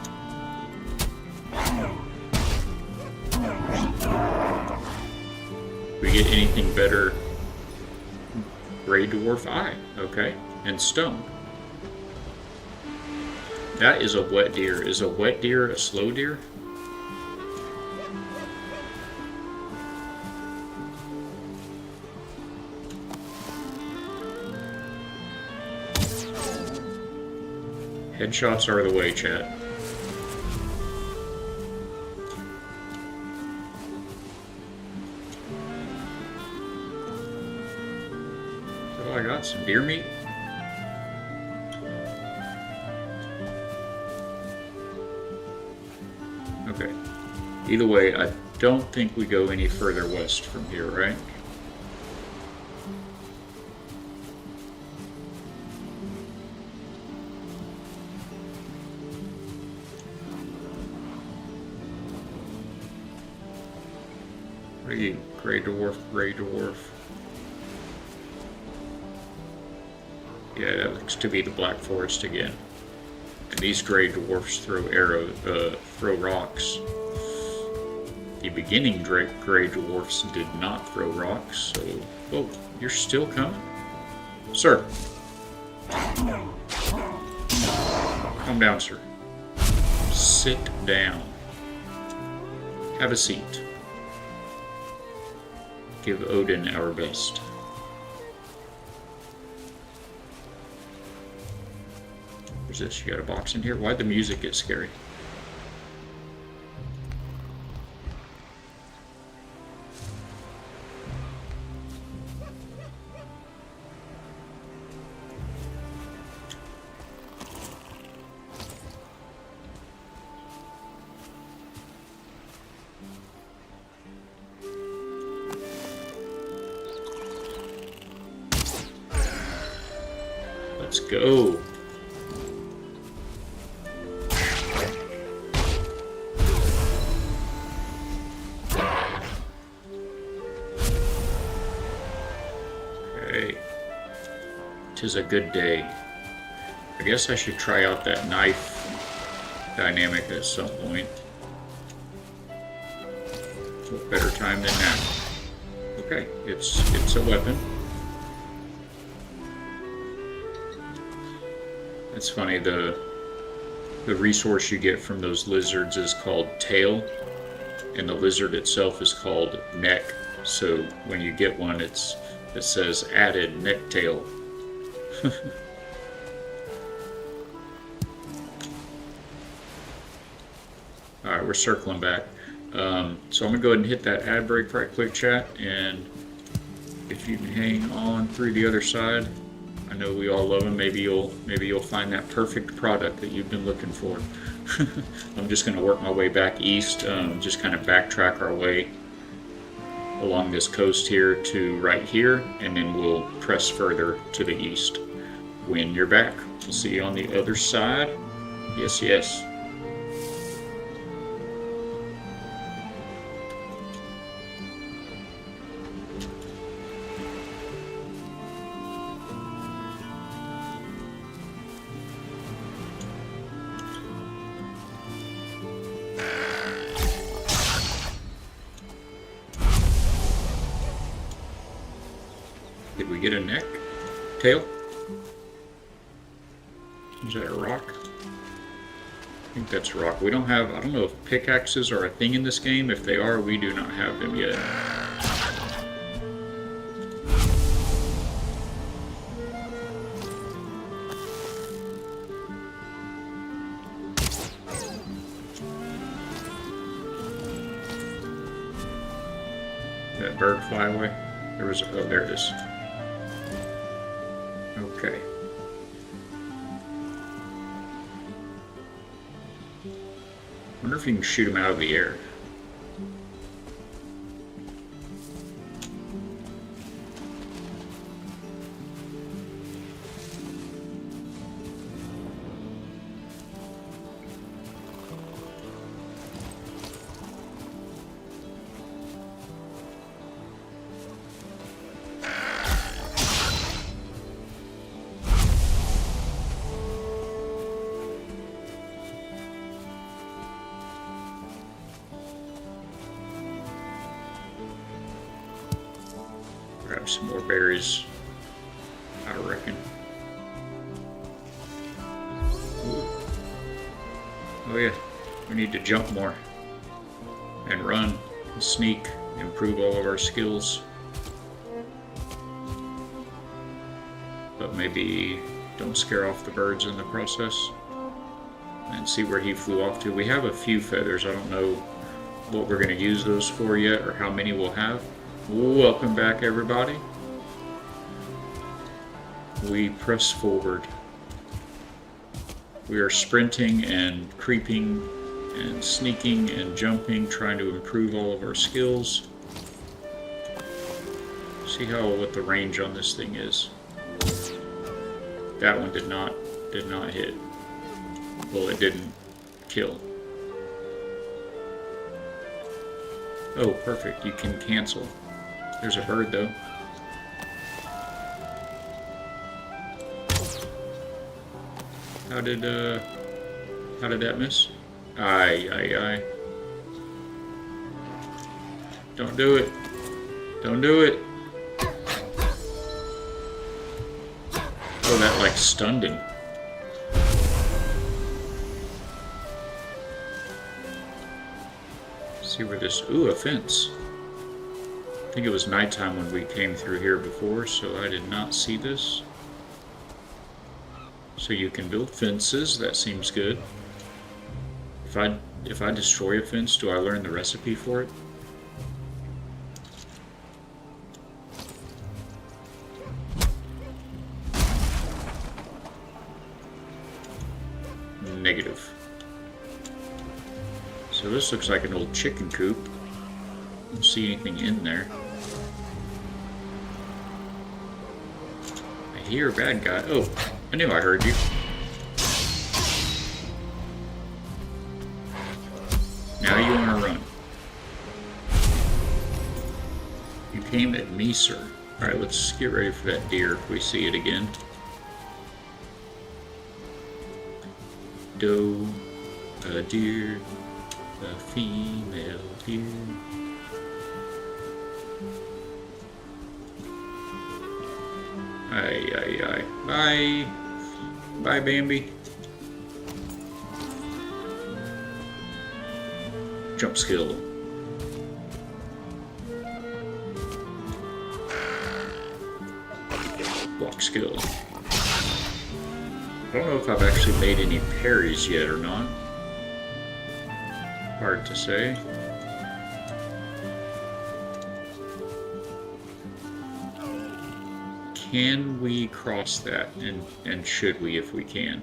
We get anything better? Gray dwarf eye. Okay. And stone. That is a wet deer. Is a wet deer a slow deer? Headshots are the way, chat. Oh, I got some deer meat. Okay. Either way, I don't think we go any further west from here, right? What are you? Gray dwarf, gray dwarf. Yeah, that looks to be the Black Forest again. And these gray dwarfs throw throw rocks. The beginning gray dwarfs did not throw rocks, so... Oh, you're still coming? Sir. Calm down, sir. Sit down. Have a seat. Give Odin our best. What's this? You got a box in here? Why'd the music get scary? Let's go. Okay. 'Tis a good day. I guess I should try out that knife dynamic at some point. What better time than now? Okay, it's a weapon. It's funny, the resource you get from those lizards is called tail, and the lizard itself is called neck. So when you get one, it says added neck tail. Alright, we're circling back. So I'm gonna go ahead and hit that ad break right quick, chat, and if you can hang on through the other side. I know we all love them. Maybe you'll find that perfect product that you've been looking for. I'm just going to work my way back east, just kind of backtrack our way along this coast here to right here, and then we'll press further to the east. When you're back, we'll see you on the other side. Yes, yes. Did we get a neck? Tail? Is that a rock? I think that's a rock. We don't have, I don't know if pickaxes are a thing in this game. If they are, we do not have them yet. That bird fly away? There was, oh, there it is. Okay. Wonder if you can shoot him out of the air. grab some more berries, I reckon. Ooh. Oh yeah, we need to jump more and run and sneak, improve all of our skills. But maybe don't scare off the birds in the process. And see where he flew off to. We have a few feathers. I don't know what we're going to use those for yet, or how many we'll have. Welcome back, everybody. We press forward. We are sprinting and creeping and sneaking and jumping, trying to improve all of our skills. See what the range on this thing is. That one did not hit. Well, it didn't kill. Oh, perfect. You can cancel. There's a bird, though. How did that miss? Aye. Don't do it. Don't do it. Oh, that like stunned him. See where this... Ooh, a fence. I think it was nighttime when we came through here before, so I did not see this. So you can build fences, that seems good. If I destroy a fence, do I learn the recipe for it? Negative. So this looks like an old chicken coop. I don't see anything in there. I hear a bad guy. Oh, I knew I heard you. Now you want to run. You came at me, sir. Alright, let's get ready for that deer if we see it again. Doe, a deer, a female deer. Aye. Bye. Bye, Bambi. Jump skill. Block skill. I don't know if I've actually made any parries yet or not. Hard to say. Can we cross that? And should we if we can?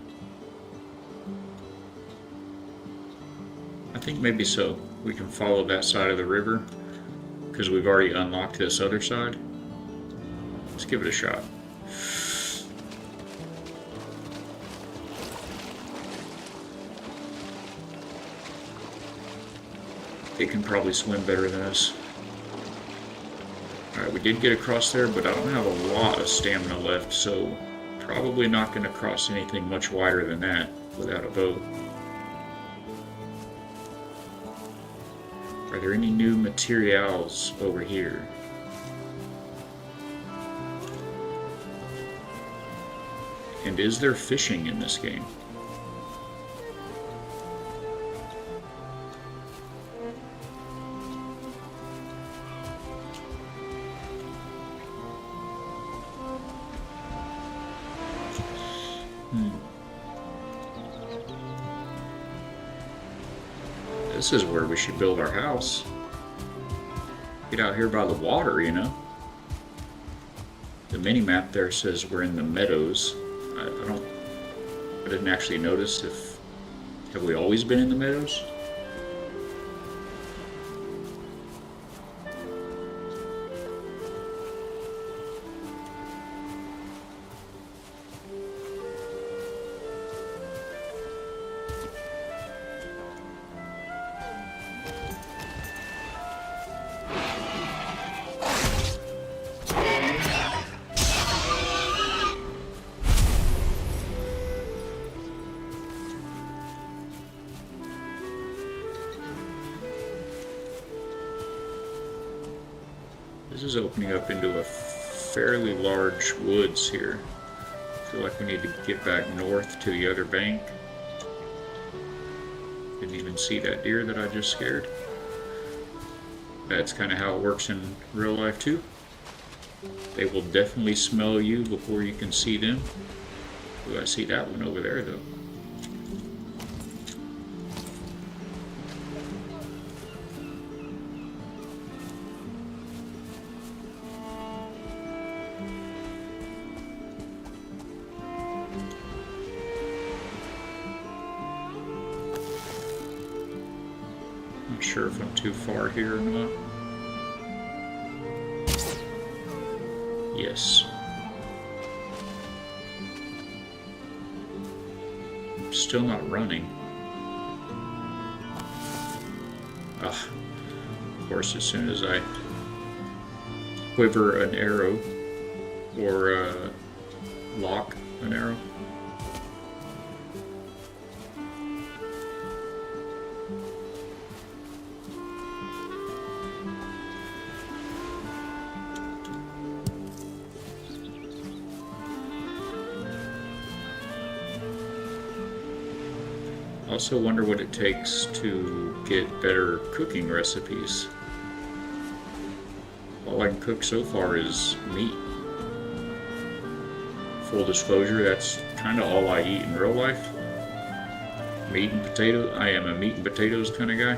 I think maybe so. We can follow that side of the river because we've already unlocked this other side. Let's give it a shot. It can probably swim better than us. Alright, we did get across there, but I don't have a lot of stamina left, so probably not going to cross anything much wider than that without a boat. Are there any new materials over here? And is there fishing in this game? This is where we should build our house. Get out here by the water, you know. The mini-map there says we're in the meadows. I didn't actually notice have we always been in the meadows? This is opening up into a fairly large woods here. I feel like we need to get back north to the other bank. Didn't even see that deer that I just scared. That's kind of how it works in real life too. They will definitely smell you before you can see them. Ooh, I see that one over there though. Not sure if I'm too far here or not. Yes. I'm still not running. Ah, of course, as soon as I quiver an arrow or lock an arrow. I also wonder what it takes to get better cooking recipes. All I can cook so far is meat. Full disclosure, that's kind of all I eat in real life. Meat and potato. I am a meat and potatoes kind of guy.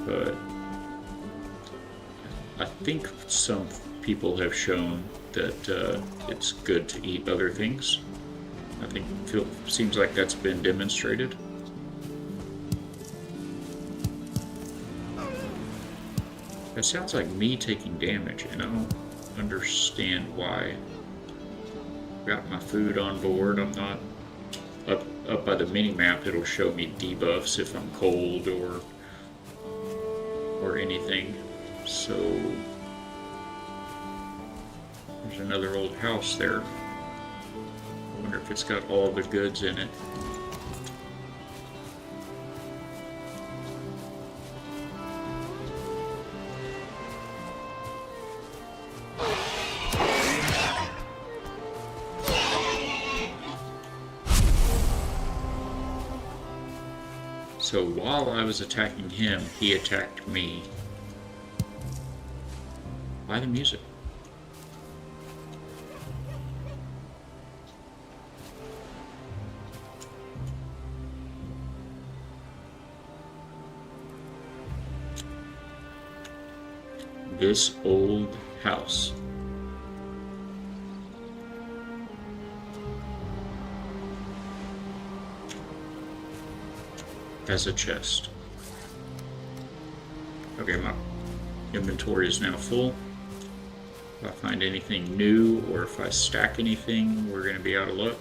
But I think some people have shown that it's good to eat other things. I think seems like that's been demonstrated. That sounds like me taking damage, and I don't understand why. Got my food on board. I'm not up by the mini map. It'll show me debuffs if I'm cold or anything. So there's another old house there. I wonder if it's got all the goods in it. So while I was attacking him, he attacked me. Why the music? This old house. Has a chest. Okay, my inventory is now full. If I find anything new or if I stack anything, we're going to be out of luck.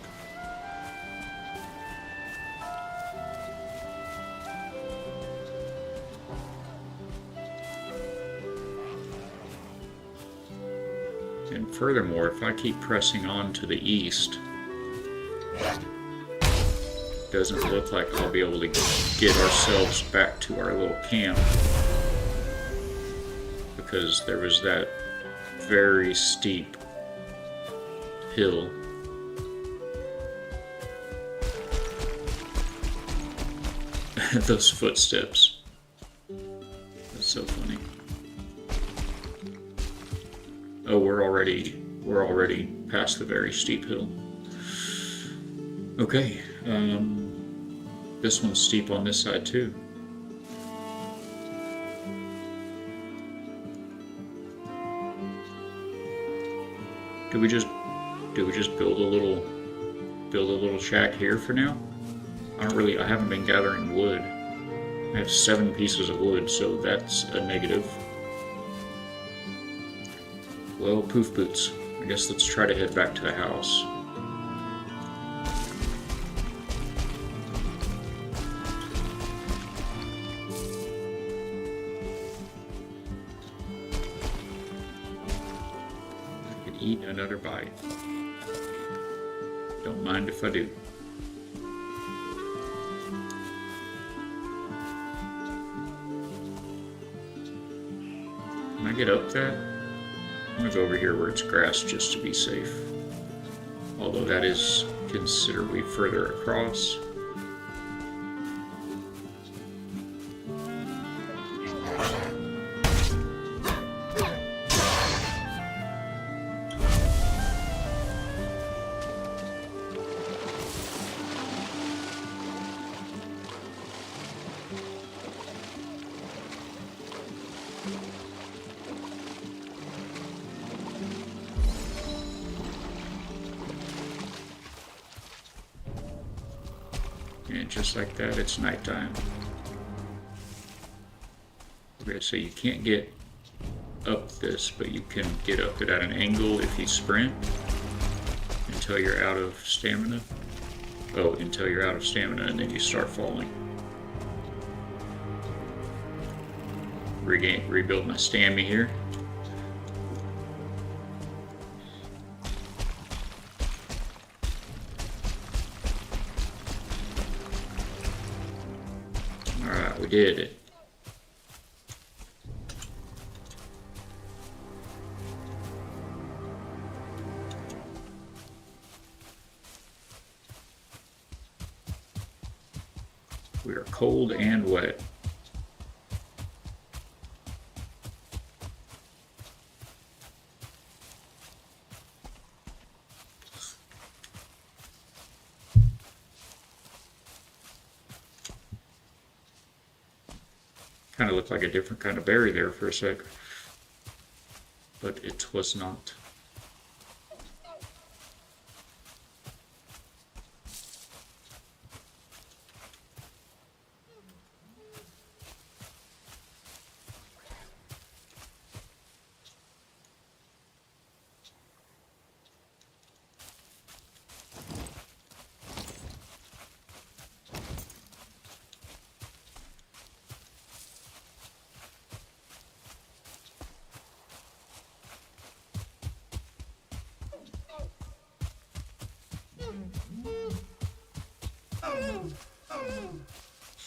And furthermore, if I keep pressing on to the east, it doesn't look like I'll be able to get ourselves back to our little camp, because there was that very steep hill. Those footsteps. That's so funny. Oh, we're already past the very steep hill. Okay, this one's steep on this side too. Do we just build a little shack here for now? I haven't been gathering wood. I have 7 pieces of wood, so that's a negative. Well, poof boots. I guess let's try to head back to the house. I could eat another bite. Don't mind if I do. Can I get up that? I'm gonna go over here where it's grass just to be safe. Although that is considerably further across. And just like that, it's nighttime. Okay, so you can't get up this, but you can get up it at an angle if you sprint until you're out of stamina. Oh, until you're out of stamina, and then you start falling. Rebuild my stamina here. Alright, we did it. We are cold and wet. Kind of looked like a different kind of berry there for a sec, but it was not.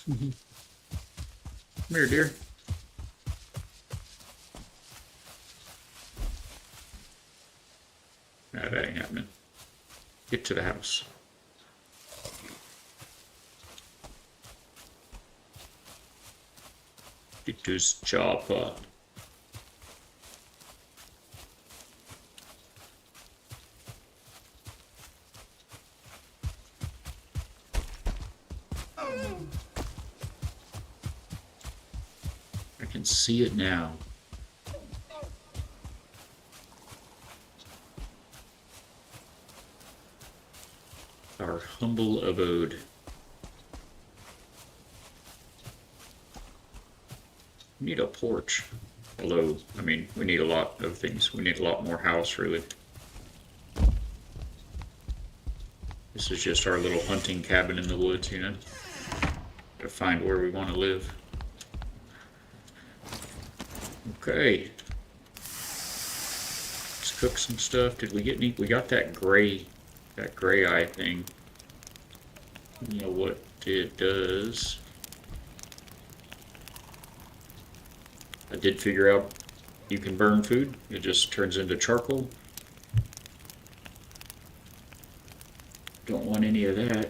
Come here, dear. No, that ain't happening. Get to the house. Get to his chopper. I can see it now. Our humble abode. We need a porch. Although, I mean, we need a lot of things. We need a lot more house, really. This is just our little hunting cabin in the woods, you know? To find where we want to live. Okay. Let's cook some stuff. Did we get any? We got that gray eye thing. You know what it does. I did figure out you can burn food. It just turns into charcoal. Don't want any of that.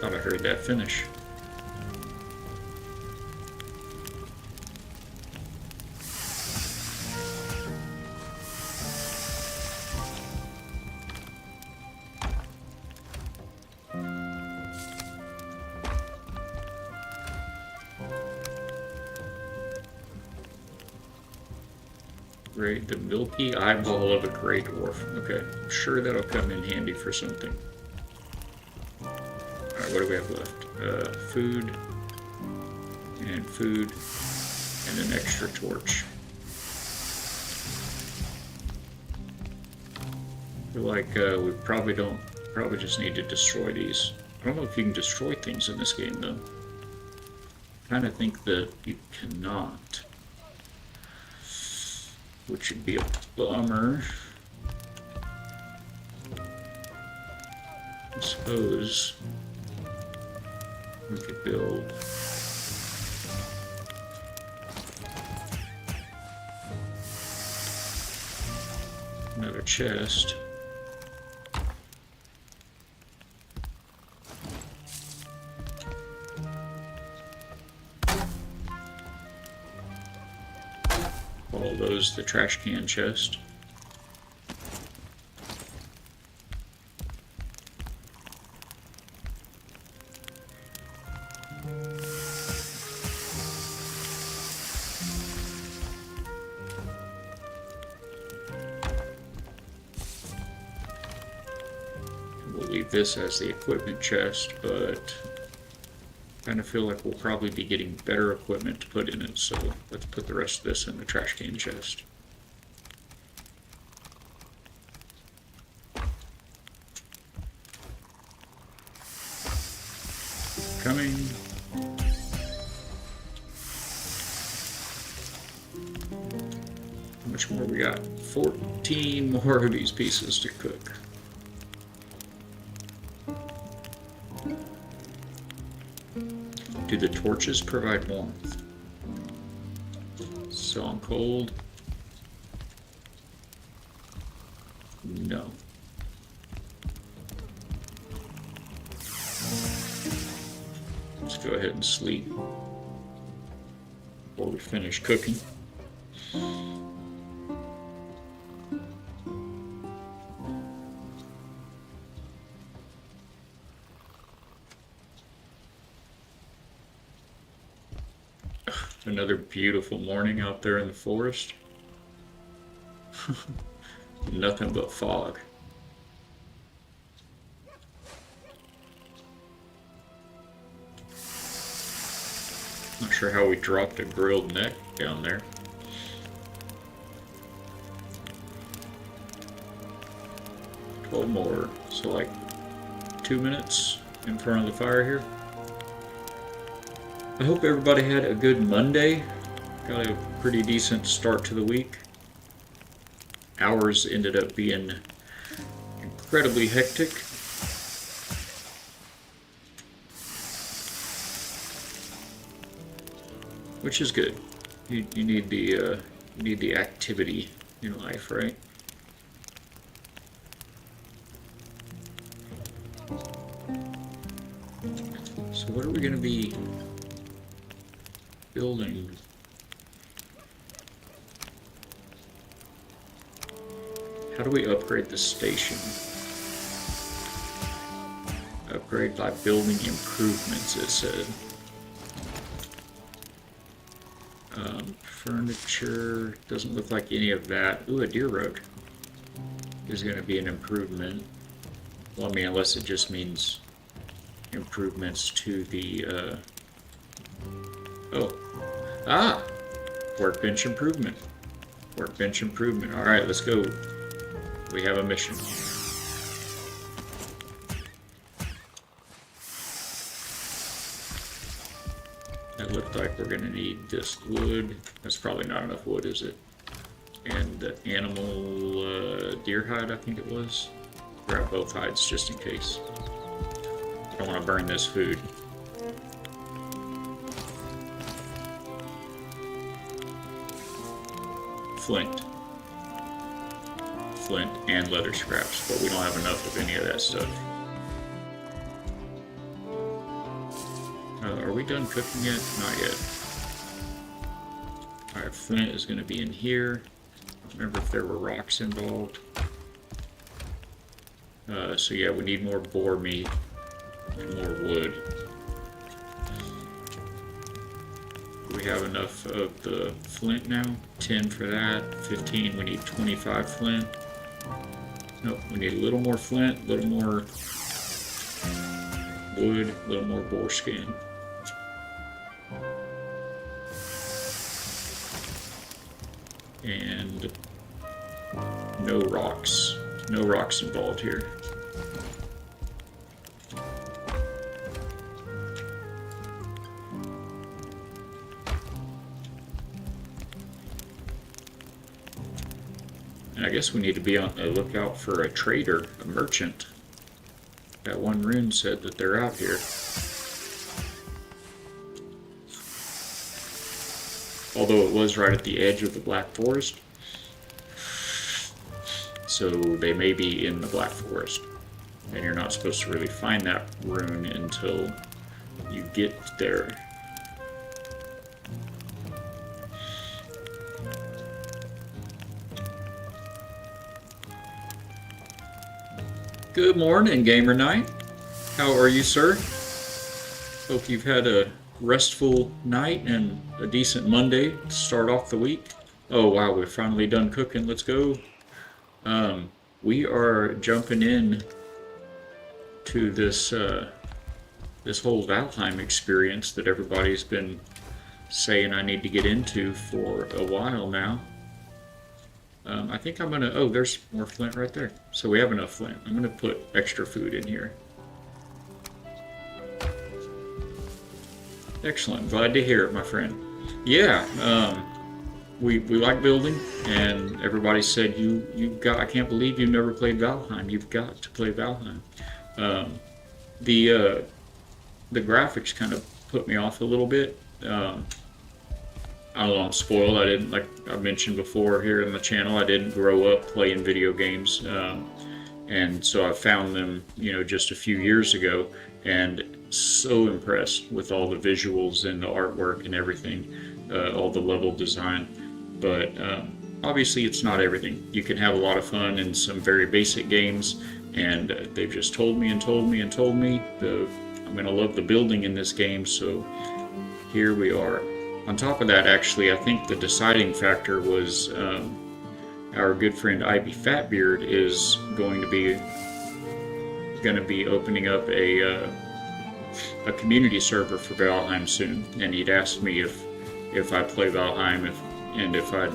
Thought I heard that finish. Great, the milky eyeball of a gray dwarf. Okay, I'm sure that'll come in handy for something. Alright, what do we have left? Food, and an extra torch. I feel like we probably don't Probably just need to destroy these. I don't know if you can destroy things in this game, though. I kind of think that you cannot. Which would be a bummer. I suppose we could build another chest. Call those the trash can chest. We'll leave this as the equipment chest, but I kind of feel like we'll probably be getting better equipment to put in it, so let's put the rest of this in the trash can chest. Coming. How much more we got? 14 more of these pieces to cook. Do the torches provide warmth? So on cold? No. Let's go ahead and sleep before we finish cooking. Another beautiful morning out there in the forest. Nothing but fog. Not sure how we dropped a grilled neck down there. More, so like 2 minutes in front of the fire here. I hope everybody had a good Monday. Got a pretty decent start to the week. Ours ended up being incredibly hectic. Which is good. You need the activity in life, right? So what are we going to be building? How do we upgrade the station? Upgrade by building improvements, it said. Furniture, doesn't look like any of that. Ooh, a deer road is going to be an improvement. Well, I mean, unless it just means improvements to the, workbench improvement. Workbench improvement. Alright, let's go. We have a mission. It looked like we're going to need this wood. That's probably not enough wood, is it? And the animal deer hide, I think it was. Grab both hides just in case. I don't want to burn this food. Flint. Flint and leather scraps, but we don't have enough of any of that stuff. Are we done cooking yet? Not yet. Alright, flint is going to be in here. I don't remember if there were rocks involved. So yeah, we need more boar meat and more wood. We have enough of the flint now. 10 for that. 15. We need 25 flint. Nope, we need a little more flint, a little more wood, a little more boar skin. And no rocks. No rocks involved here. And I guess we need to be on the lookout for a trader, a merchant. That one rune said that they're out here. Although it was right at the edge of the Black Forest. So they may be in the Black Forest. And you're not supposed to really find that rune until you get there. Good morning, Gamer Knight. How are you, sir? Hope you've had a restful night and a decent Monday to start off the week. Oh wow, we're finally done cooking. Let's go. We are jumping in to this whole Valheim experience that everybody's been saying I need to get into for a while now. I think I'm gonna, oh, there's more flint right there. So we have enough flint. I'm gonna put extra food in here. Excellent, glad to hear it, my friend. Yeah, we like building, and everybody said you've got, I can't believe you've never played Valheim. You've got to play Valheim. The graphics kind of put me off a little bit. I don't know, I'm spoiled. I didn't, like I mentioned before here in the channel, I didn't grow up playing video games. And so I found them, just a few years ago, and so impressed with all the visuals and the artwork and everything, all the level design. But obviously it's not everything. You can have a lot of fun in some very basic games, and they've just told me and told me and told me I'm going to love the building in this game, so here we are. On top of that, actually, I think the deciding factor was our good friend Ivy Fatbeard is going to be opening up a community server for Valheim soon, and he'd asked me if I play Valheim and if I'd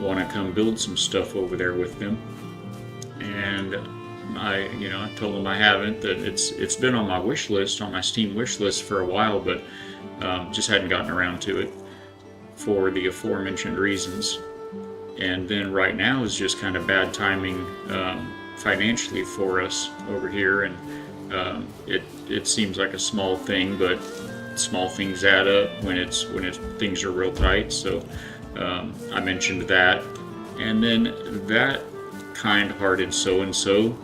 want to come build some stuff over there with them. And I told him I haven't, that it's been on my wish list, on my Steam wish list for a while, but just hadn't gotten around to it for the aforementioned reasons. And then right now is just kind of bad timing financially for us over here, and it seems like a small thing, but small things add up when things are real tight. So I mentioned that, and then that kind-hearted so-and-so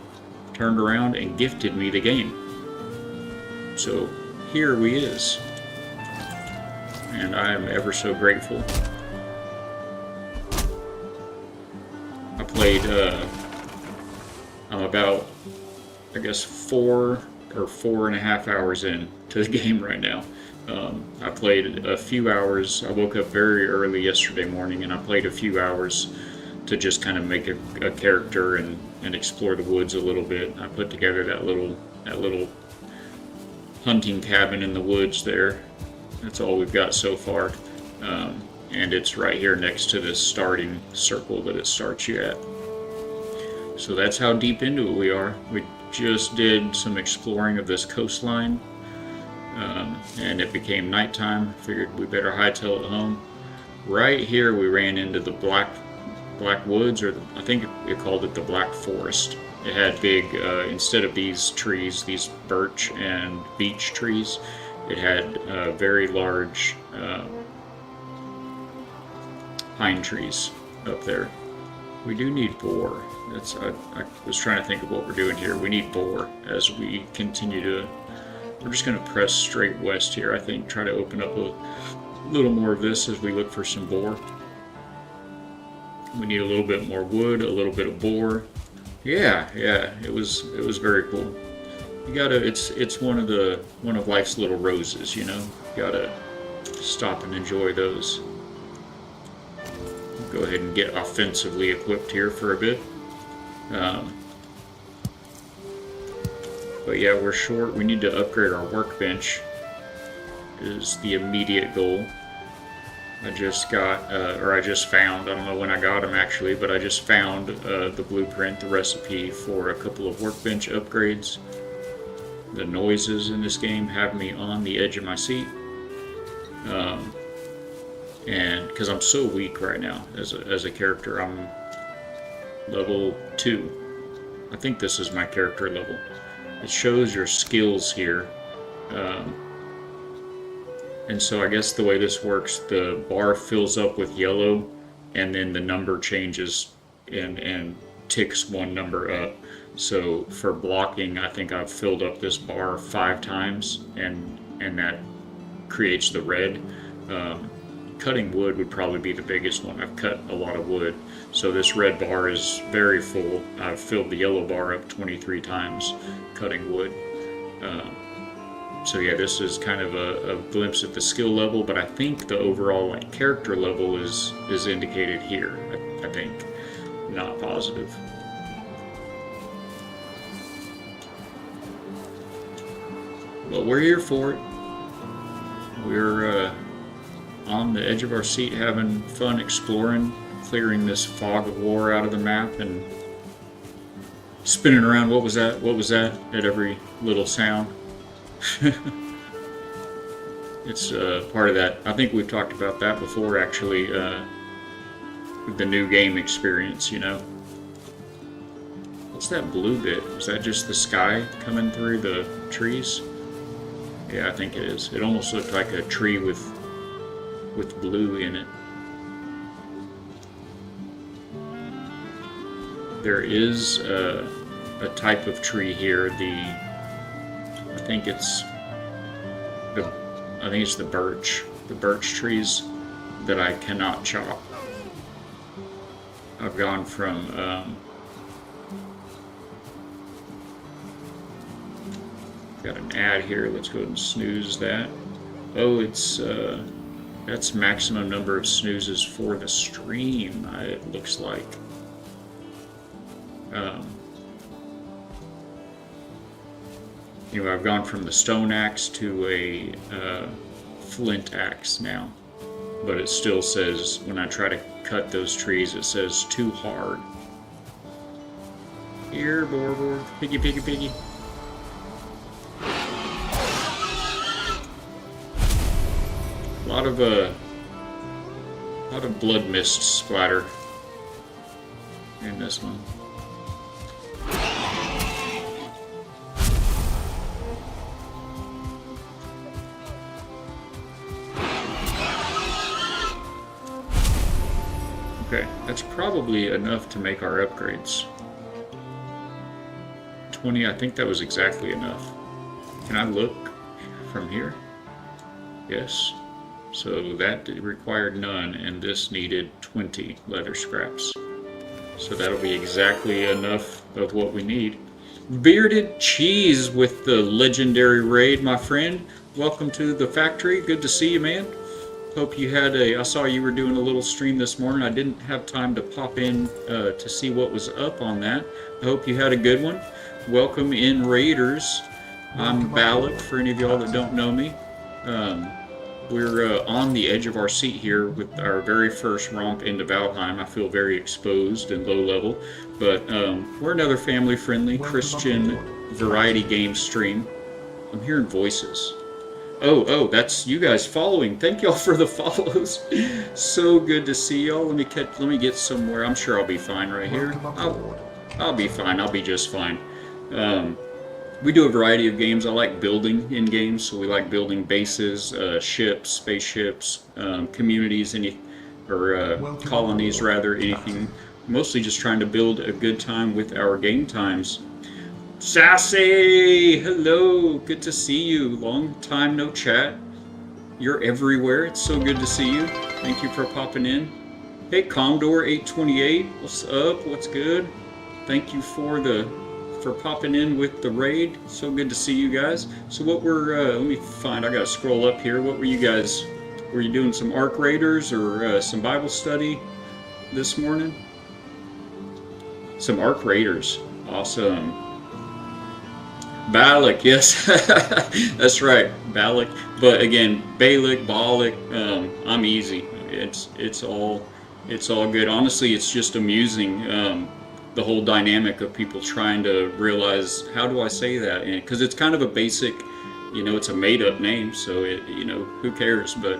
turned around and gifted me the game. So here we is, and I am ever so grateful. I played, I'm about, I guess, 4 or 4.5 hours in to the game right now. I played a few hours. I woke up very early yesterday morning, and I played a few hours to just kind of make a character and explore the woods a little bit. I put together that little hunting cabin in the woods there. That's all we've got so far, and it's right here next to this starting circle that it starts you at. So that's how deep into it we are. We just did some exploring of this coastline, and it became nighttime. Figured we better hightail it home. Right here we ran into the Black Woods, or I think it called it the Black Forest. It had big, instead of these trees, these birch and beech trees, it had very large pine trees up there. We do need boar. I was trying to think of what we're doing here. We need boar as we continue to. We're just going to press straight west here, I think. Try to open up a little more of this as we look for some boar. We need a little bit more wood, a little bit of boar. Yeah, it was very cool. You gotta, it's one of life's little roses, You gotta stop and enjoy those. Go ahead and get offensively equipped here for a bit. But yeah, we're short. We need to upgrade our workbench is the immediate goal. I just got, or I just found, I don't know when I got them actually, but I just found the blueprint, the recipe for a couple of workbench upgrades. The noises in this game have me on the edge of my seat. And because I'm so weak right now as a character, level 2. I think this is my character level. It shows your skills here. Um, and so I guess the way this works, the bar fills up with yellow, and then the number changes and ticks one number up. So for blocking, I think I've filled up this bar 5 times, and that creates the red. Um, Cutting wood would probably be the biggest one. I've cut a lot of wood, so this red bar is very full. I've filled the yellow bar up 23 times cutting wood. So yeah, this is kind of a glimpse at the skill level, but I think the overall like character level is indicated here. I think, not positive. But we're here for it. We're on the edge of our seat having fun exploring, clearing this fog of war out of the map, and spinning around. What was that? What was that? At every little sound. It's part of that. I think we've talked about that before, actually, with the new game experience, you know. What's that blue bit? Is that just the sky coming through the trees? Yeah, I think it is. It almost looked like a tree with blue in it. There is a type of tree here. I think it's the birch. The birch trees that I cannot chop. I've gone from got an ad here. Let's go ahead and snooze that. Oh, it's that's maximum number of snoozes for the stream, it looks like. Anyway, I've gone from the stone axe to a flint axe now. But it still says, when I try to cut those trees, it says too hard. Here, boar, piggy, piggy, piggy. A lot of blood mist splatter in this one. Okay, that's probably enough to make our upgrades. 20, I think that was exactly enough. Can I look from here? Yes. So that required none, and this needed 20 leather scraps. So that'll be exactly enough of what we need. Bearded Cheese with the legendary raid, my friend. Welcome to the factory. Good to see you, man. Hope you had I saw you were doing a little stream this morning. I didn't have time to pop in to see what was up on that. I hope you had a good one. Welcome in, Raiders. I'm Balak, for any of y'all that don't know me. We're on the edge of our seat here with our very first romp into Valheim. I feel very exposed and low level, but we're another family-friendly Christian variety game stream. I'm hearing voices. Oh, that's you guys following. Thank y'all for the follows. So good to see y'all. Let me get somewhere. I'm sure I'll be fine right here. I'll be fine. I'll be just fine. We do a variety of games. I like building in games, so we like building bases, ships, spaceships, communities, colonies rather, anything. Mostly just trying to build a good time with our game times. Sassy! Hello! Good to see you. Long time no chat. You're everywhere. It's so good to see you. Thank you for popping in. Hey, Condor 828. What's up? What's good? Thank you for popping in with the raid. So good to see you guys. So what let me find, I gotta scroll up here. What were you doing some Ark Raiders or some Bible study this morning? Some Ark Raiders. Awesome. Balak, yes. That's right, Balak. But again, Balak, I'm easy. It's all good. Honestly, it's just amusing. The whole dynamic of people trying to realize, how do I say that? Because it's kind of a basic, it's a made-up name, so who cares? But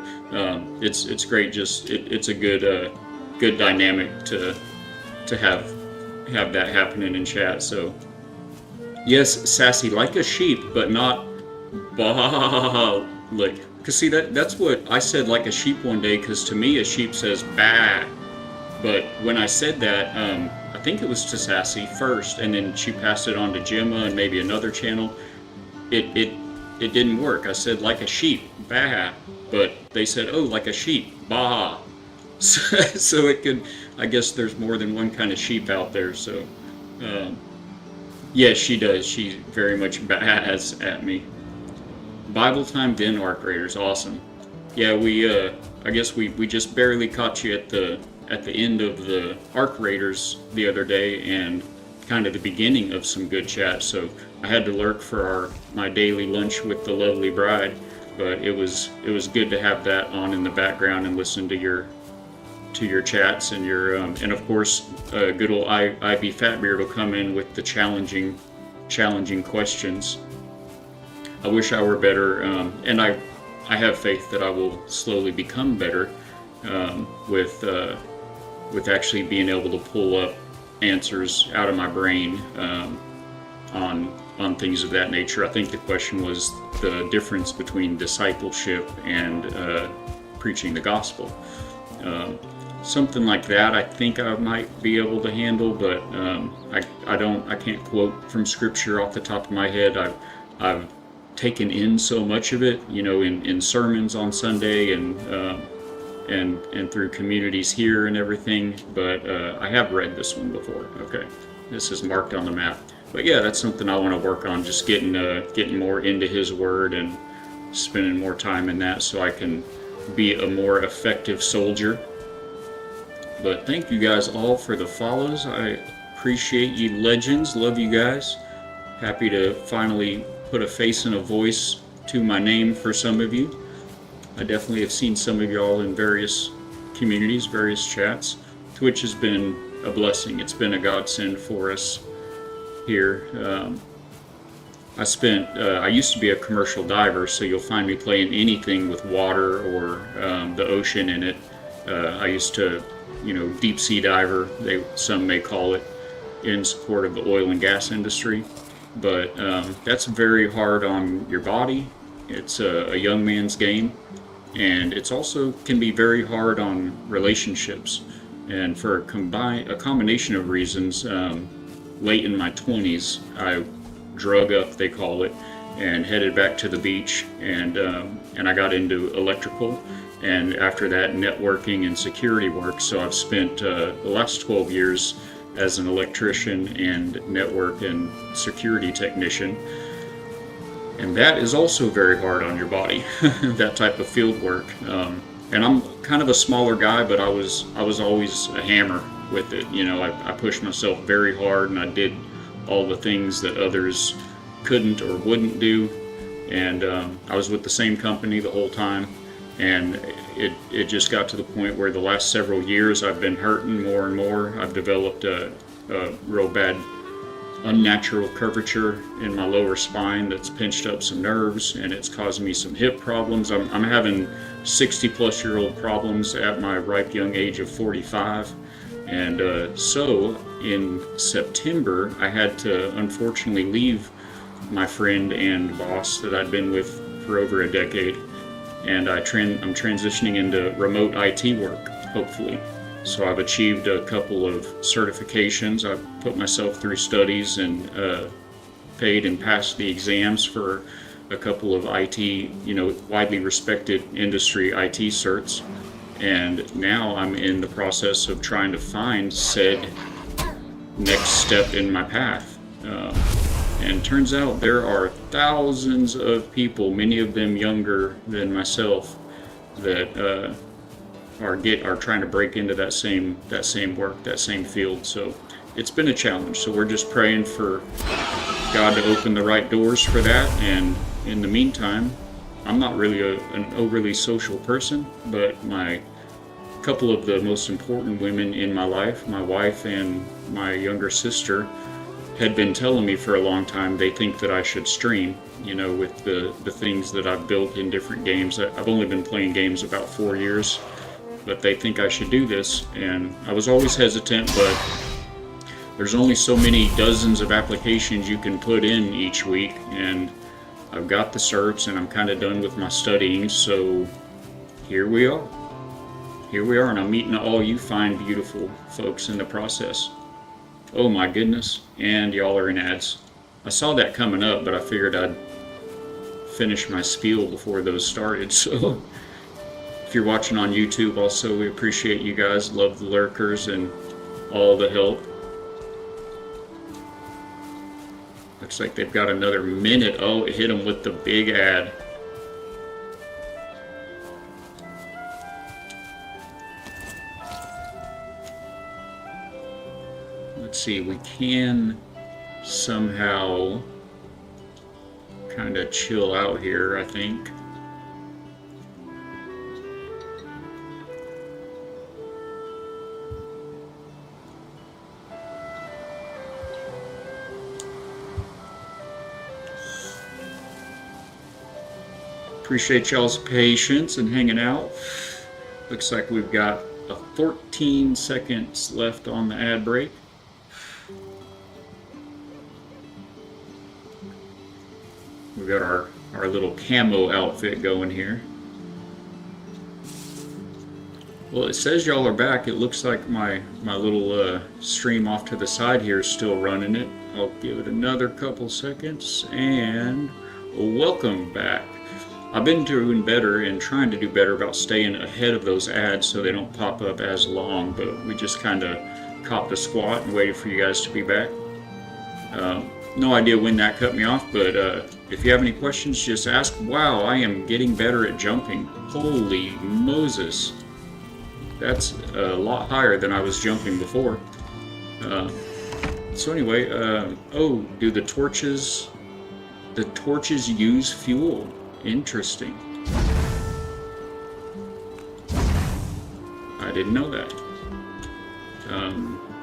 it's great. Just it's a good dynamic to have that happening in chat. So yes, sassy like a sheep, but not bah. Like, cause see that's what I said, like a sheep one day. Cause to me a sheep says bah, but when I said that, I think it was to Sassy first, and then she passed it on to Gemma and maybe another channel. It didn't work. I said like a sheep, bah, but they said, oh, like a sheep, bah. So it could. I guess there's more than one kind of sheep out there. So um, yes, she does. She very much bahs at me. Bible time, then Arc Raiders, awesome. Yeah, I guess we just barely caught you at the end of the Arc Raiders the other day, and kind of the beginning of some good chat. So I had to lurk for my daily lunch with the lovely bride, but it was good to have that on in the background and listen to your chats and your and of course good old IB Fatbeard will come in with the challenging questions. I wish I were better, and I have faith that I will slowly become better with actually being able to pull up answers out of my brain on things of that nature. I think the question was the difference between discipleship and preaching the gospel. Something like that I think I might be able to handle, but I can't quote from scripture off the top of my head. I've taken in so much of it, in sermons on Sunday and through communities here and everything, but I have read this one before. Okay, this is marked on the map. But yeah, that's something I want to work on, just getting more into His Word and spending more time in that so I can be a more effective soldier. But thank you guys all for the follows. I appreciate you legends. Love you guys. Happy to finally put a face and a voice to my name for some of you. I definitely have seen some of y'all in various communities, various chats. Twitch has been a blessing. It's been a godsend for us here. I used to be a commercial diver, so you'll find me playing anything with water or the ocean in it. I used to, deep sea diver, some may call it, in support of the oil and gas industry. But that's very hard on your body. It's a young man's game, and it's also can be very hard on relationships. And for a combination of reasons, late in my 20s, I drug up, they call it, and headed back to the beach, and I got into electrical, and after that, networking and security work. So I've spent the last 12 years as an electrician and network and security technician, and that is also very hard on your body. That type of field work, and I'm kind of a smaller guy, but I was always a hammer with it. I pushed myself very hard, and I did all the things that others couldn't or wouldn't do, and I was with the same company the whole time, and it just got to the point where the last several years I've been hurting more and more. I've developed a real bad unnatural curvature in my lower spine that's pinched up some nerves, and it's causing me some hip problems. I'm having 60-plus-year-old problems at my ripe young age of 45, and so in September I had to unfortunately leave my friend and boss that I'd been with for over a decade, and I'm transitioning into remote IT work, hopefully. So I've achieved a couple of certifications. I've put myself through studies and paid and passed the exams for a couple of IT, widely respected industry IT certs. And now I'm in the process of trying to find said next step in my path. And turns out there are thousands of people, many of them younger than myself, that are trying to break into that same work, that same field. So it's been a challenge. So we're just praying for God to open the right doors for that. And in the meantime, I'm not really an overly social person, but my couple of the most important women in my life, my wife and my younger sister, had been telling me for a long time they think that I should stream, with the things that I've built in different games. I've only been playing games about 4 years, but they think I should do this, and I was always hesitant, but there's only so many dozens of applications you can put in each week, and I've got the certs and I'm kind of done with my studying, so here we are. Here we are, and I'm meeting all you fine, beautiful folks in the process. Oh my goodness, and y'all are in ads. I saw that coming up, but I figured I'd finish my spiel before those started, so if you're watching on YouTube also, we appreciate you guys, love the lurkers and all the help. Looks like they've got another minute. Oh, it hit them with the big ad. Let's see, we can somehow kind of chill out here, I think. Appreciate y'all's patience and hanging out. Looks like we've got 14 seconds left on the ad break. We've got our little camo outfit going here. Well, it says y'all are back. It looks like my little stream off to the side here is still running it. I'll give it another couple seconds, and welcome back. I've been doing better and trying to do better about staying ahead of those ads so they don't pop up as long, but we just kind of copped a squat and waited for you guys to be back. No idea when that cut me off, but if you have any questions, just ask. Wow, I am getting better at jumping. Holy Moses. That's a lot higher than I was jumping before. So anyway, oh, do the torches use fuel? Interesting. I didn't know that.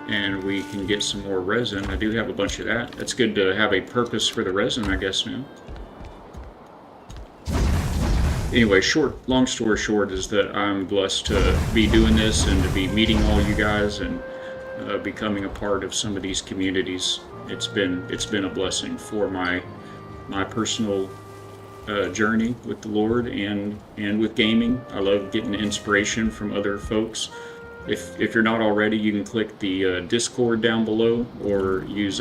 And we can get some more resin. I do have a bunch of that. That's good to have a purpose for the resin, I guess, now. Anyway, long story short is that I'm blessed to be doing this and to be meeting all you guys and becoming a part of some of these communities. It's been a blessing for my personal journey with the Lord and with gaming. I love getting inspiration from other folks. If you're not already, you can click the Discord down below or use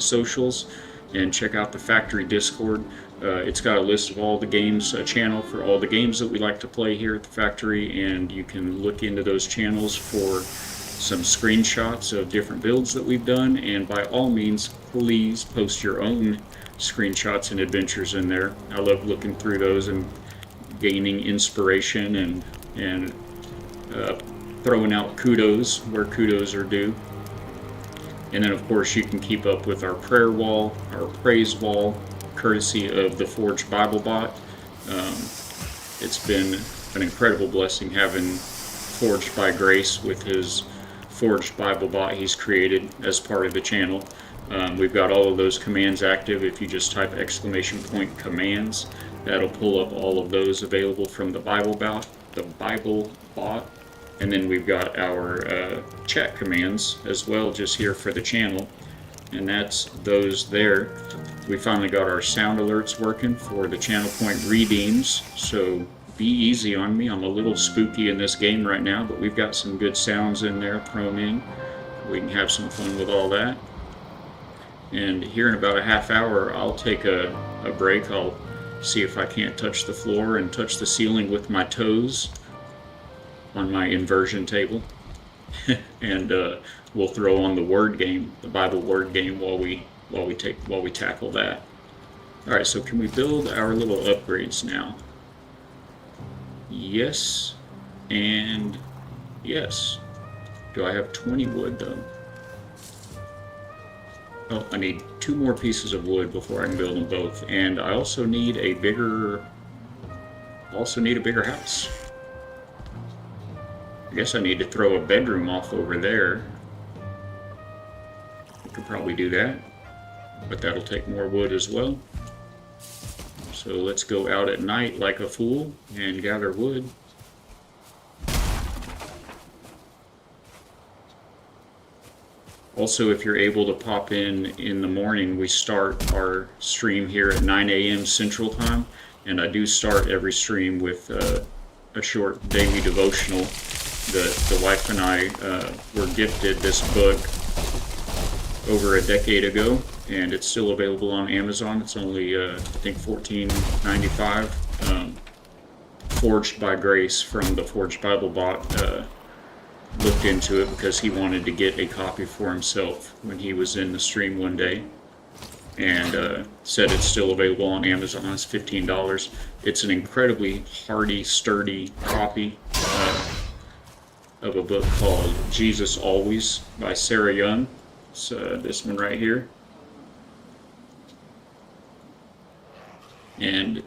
!socials and check out the factory Discord. It's got a list of all the games, a channel for all the games that we like to play here at the factory, and you can look into those channels for some screenshots of different builds that we've done, and by all means, please post your own screenshots and adventures in there. I love looking through those and gaining inspiration and throwing out kudos where kudos are due. And then of course you can keep up with our prayer wall, our praise wall, courtesy of the Forged Bible Bot. It's been an incredible blessing having Forged by Grace with his Forged Bible Bot he's created as part of the channel. We've got all of those commands active. If you just type !commands, that'll pull up all of those available from the Bible Bot. And then we've got our chat commands as well, just here for the channel, and that's those there. We finally got our sound alerts working for the channel point redeems, so be easy on me. I'm a little spooky in this game right now, but we've got some good sounds in there thrown in. We can have some fun with all that. And here in about a half hour, I'll take a break. I'll see if I can't touch the floor and touch the ceiling with my toes on my inversion table, and we'll throw on the word game, the Bible word game, while we tackle that. All right, so can we build our little upgrades now? Yes, and yes. Do I have 20 wood though? Oh, I need 2 more pieces of wood before I can build them both, and I also need a bigger house. I guess I need to throw a bedroom off over there. I could probably do that, but that'll take more wood as well. So let's go out at night like a fool and gather wood. Also, if you're able to pop in the morning, we start our stream here at 9 a.m. Central Time, and I do start every stream with a short daily devotional. The wife and I were gifted this book over a decade ago, and it's still available on Amazon. It's only I think $14.95. Forged by Grace from the Forged Bible Bot looked into it because he wanted to get a copy for himself when he was in the stream one day, and said it's still available on Amazon. It's $15. It's an incredibly hardy, sturdy copy of a book called Jesus Always by Sarah Young. It's this one right here. And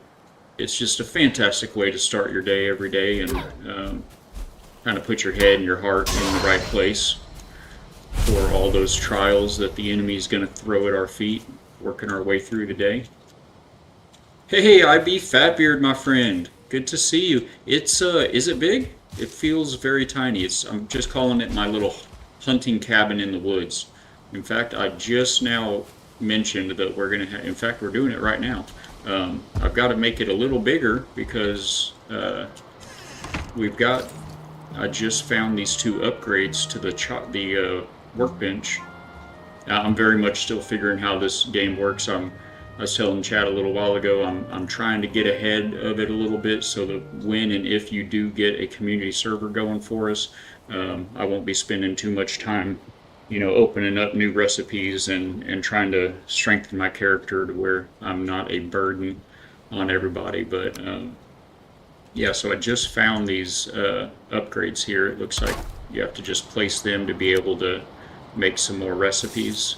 it's just a fantastic way to start your day every day, and kind of put your head and your heart in the right place for all those trials that the enemy is going to throw at our feet, working our way through today. Hey, IB Fatbeard, my friend. Good to see you. It's is it big? It feels very tiny. I'm just calling it my little hunting cabin in the woods. In fact, I just now mentioned that we're gonna in fact, we're doing it right now. I've got to make it a little bigger because I just found these two upgrades to the workbench. I'm very much still figuring how this game works. I was telling Chad a little while ago, I'm trying to get ahead of it a little bit so that when and if you do get a community server going for us, I won't be spending too much time, opening up new recipes and trying to strengthen my character to where I'm not a burden on everybody. But yeah, so I just found these upgrades here. It looks like you have to just place them to be able to make some more recipes.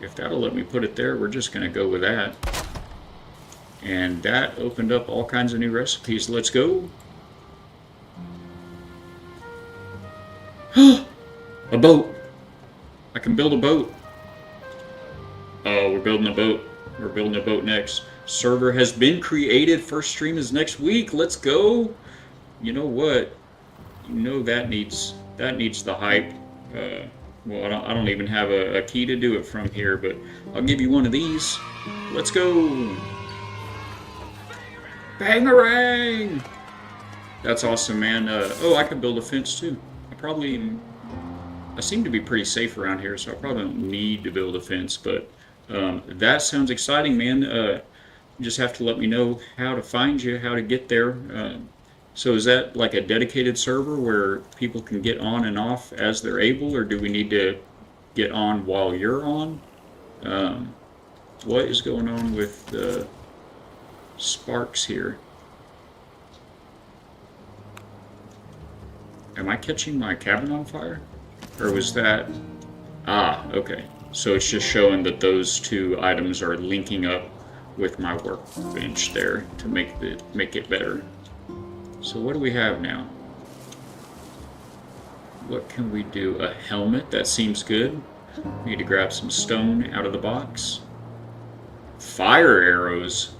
If that'll let me put it there, we're just going to go with that. And that opened up all kinds of new recipes. Let's go. A boat. I can build a boat. Oh, we're building a boat. We're building a boat next. Server has been created. First stream is next week. Let's go. You know what? That needs the hype. Well, I don't even have a key to do it from here, but I'll give you one of these. Let's go. Bangarang! That's awesome, man. Oh, I can build a fence too. I seem to be pretty safe around here, so I probably don't need to build a fence, but that sounds exciting, man. You just have to let me know how to find you, how to get there. So is that like a dedicated server where people can get on and off as they're able, or do we need to get on while you're on? What is going on with the sparks here? Am I catching my cabin on fire? Or was that... Ah, okay. So it's just showing that those two items are linking up with my workbench there to make it better. So what do we have now? What can we do? A helmet? That seems good. We need to grab some stone out of the box. Fire arrows.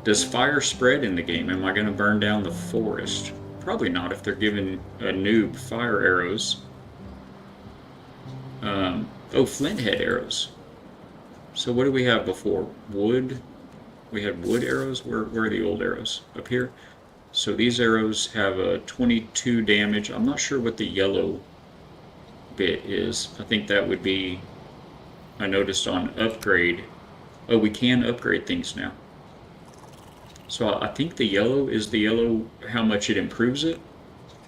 Does fire spread in the game? Am I going to burn down the forest? Probably not if they're giving a noob fire arrows. Oh, flint head arrows. So what do we have before? Wood? We had wood arrows? Where are the old arrows? Up here? So these arrows have a 22 damage. I'm not sure what the yellow bit is. I think that would be, I noticed on upgrade. Oh, we can upgrade things now. So I think the yellow is the yellow, how much it improves it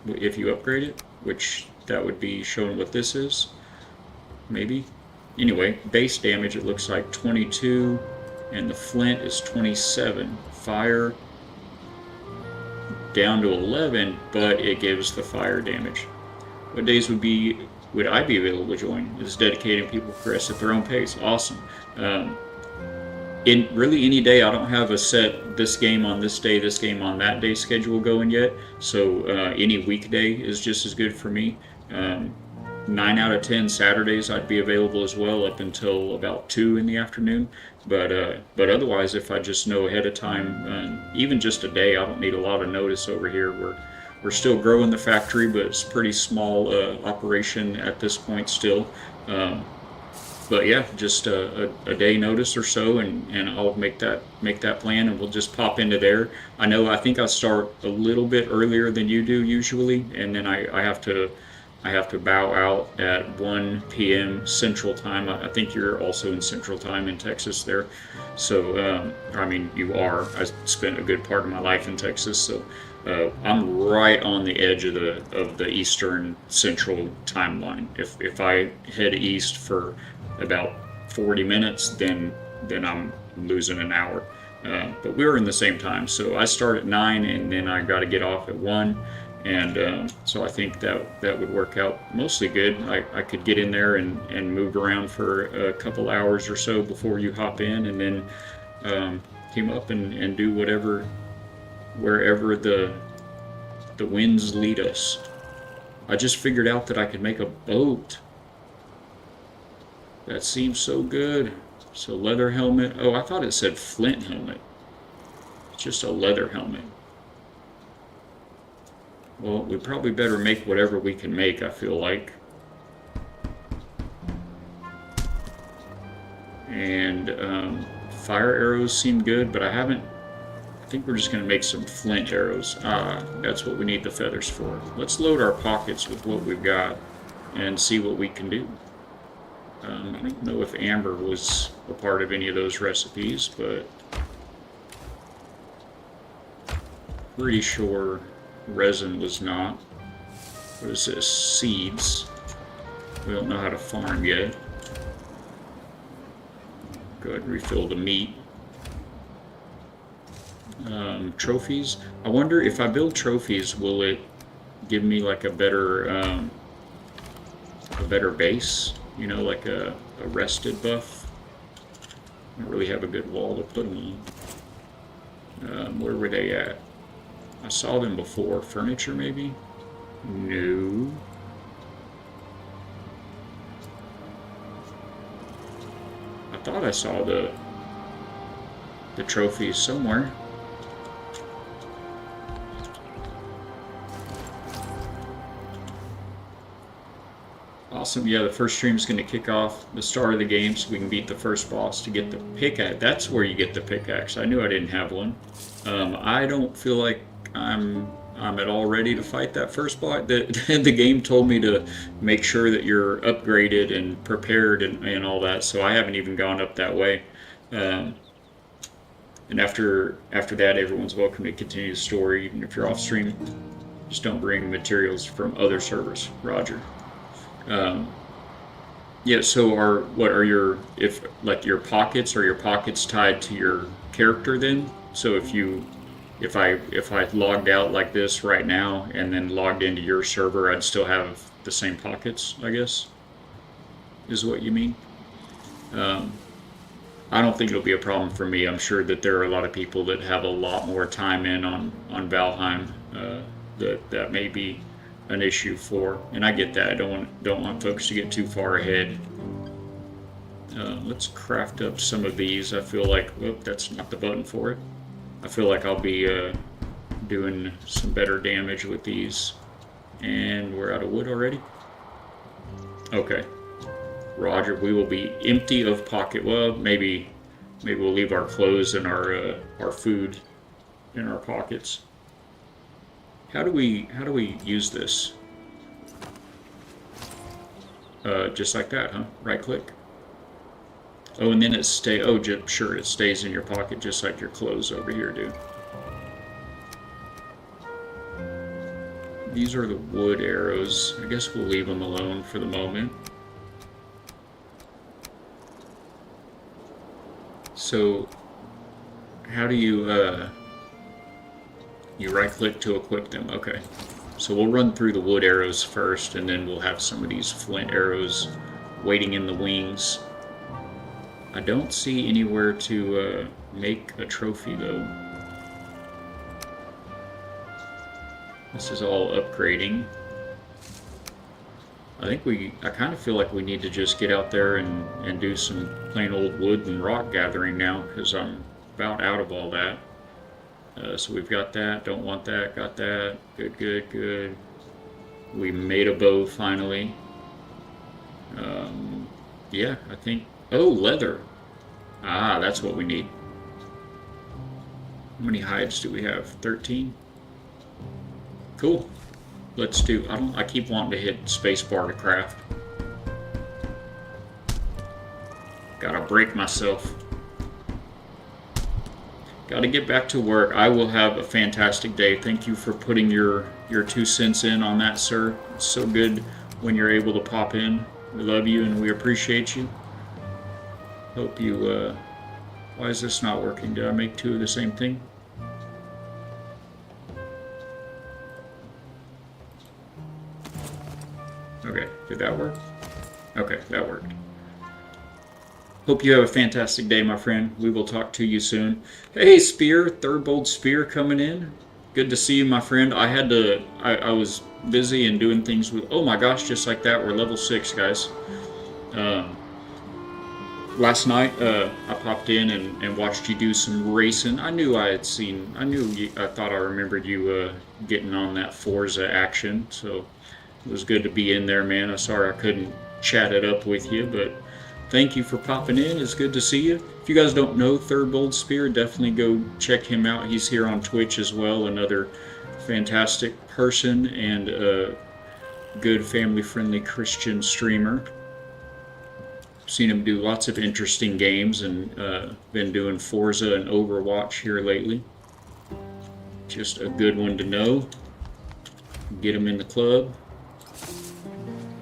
if you upgrade it, which that would be showing what this is. Maybe. Anyway, base damage, it looks like 22, and the flint is 27. Fire down to 11, but it gives the fire damage. What days would I be available to join? Is dedicating people progress at their own pace. Awesome. In really any day, I don't have a set this game on this day, this game on that day schedule going yet, so any weekday is just as good for me. 9 out of 10 Saturdays I'd be available as well up until about 2 in the afternoon. But otherwise, if I just know ahead of time, even just a day, I don't need a lot of notice over here. we're still growing the factory, but it's a pretty small operation at this point still. Um, but yeah, just a day notice or so, and I'll make that plan, and we'll just pop into there. I think I start a little bit earlier than you do usually, and then I have to bow out at 1 p.m. Central Time. I think you're also in Central Time in Texas there. So, I mean, you are. I spent a good part of my life in Texas, so I'm right on the edge of the Eastern Central timeline. If I head east for about 40 minutes, then I'm losing an hour. But we were in the same time, so I start at 9, and then I got to get off at 1, and so I think that would work out mostly good. I could get in there and move around for a couple hours or so before you hop in, and then team up and do whatever wherever the winds lead us. I just figured out that I could make a boat. That seems so good. So leather helmet. Oh, I thought it said flint helmet. It's just a leather helmet. Well, we probably better make whatever we can make, I feel like. And fire arrows seem good, but I think we're just going to make some flint arrows. That's what we need the feathers for. Let's load our pockets with what we've got and see what we can do. I don't know if amber was a part of any of those recipes, but pretty sure resin was not. What is this? Seeds. We don't know how to farm yet. Go ahead and refill the meat. Trophies. I wonder if I build trophies, will it give me like a better base? You know, like a rested buff. I don't really have a good wall to put them on. Where were they at? I saw them before. Furniture, maybe? No. I thought I saw the trophies somewhere. Awesome. Yeah, the first stream is going to kick off the start of the game so we can beat the first boss to get the pickaxe. That's where you get the pickaxe. I knew I didn't have one. I don't feel like I'm at all ready to fight that first boss. The game told me to make sure that you're upgraded and prepared and all that, so I haven't even gone up that way. And after that, everyone's welcome to continue the story, even if you're off stream. Just don't bring materials from other servers. Roger. Yeah, so your pockets tied to your character then? So if I logged out like this right now and then logged into your server, I'd still have the same pockets, I guess, is what you mean? I don't think it'll be a problem for me. I'm sure that there are a lot of people that have a lot more time in on Valheim that may be an issue for, and I get that. I don't want folks to get too far ahead. Let's craft up some of these. I feel like, whoop, that's not the button for it. I feel like I'll be doing some better damage with these. And we're out of wood already? Okay. Roger, we will be empty of pocket. Well, maybe we'll leave our clothes and our food in our pockets. How do we use this? Just like that, huh? Right click. Oh, and then it sure, it stays in your pocket just like your clothes over here do. These are the wood arrows. I guess we'll leave them alone for the moment. So, how do you right click to equip them? Okay. So we'll run through the wood arrows first, and then we'll have some of these flint arrows waiting in the wings. I don't see anywhere to make a trophy though. This is all upgrading. I kind of feel like we need to just get out there and do some plain old wood and rock gathering now, because I'm about out of all that. So we've got that. Don't want that. Got that. Good, good, good. We made a bow finally. Yeah, I think. Oh, leather. Ah, that's what we need. How many hides do we have? 13? Cool. Let's do. I keep wanting to hit spacebar to craft. Gotta break myself. Gotta get back to work. I will have a fantastic day. Thank you for putting your 2 cents in on that, sir. It's so good when you're able to pop in. We love you and we appreciate you. Hope you. Why is this not working? Did I make two of the same thing? Okay, did that work? Okay, that worked. Hope you have a fantastic day, my friend. We will talk to you soon. Hey, Spear, Third Bold Spear coming in. Good to see you, my friend. I was busy and doing things with, oh my gosh, just like that. We're level 6, guys. Last night, I popped in and watched you do some racing. I thought I remembered you getting on that Forza action. So it was good to be in there, man. I'm sorry I couldn't chat it up with you, but thank you for popping in. It's good to see you. If you guys don't know Third Bold Spear, definitely go check him out. He's here on Twitch as well. Another fantastic person and a good family-friendly Christian streamer. Seen him do lots of interesting games and been doing Forza and Overwatch here lately. Just a good one to know. Get him in the club.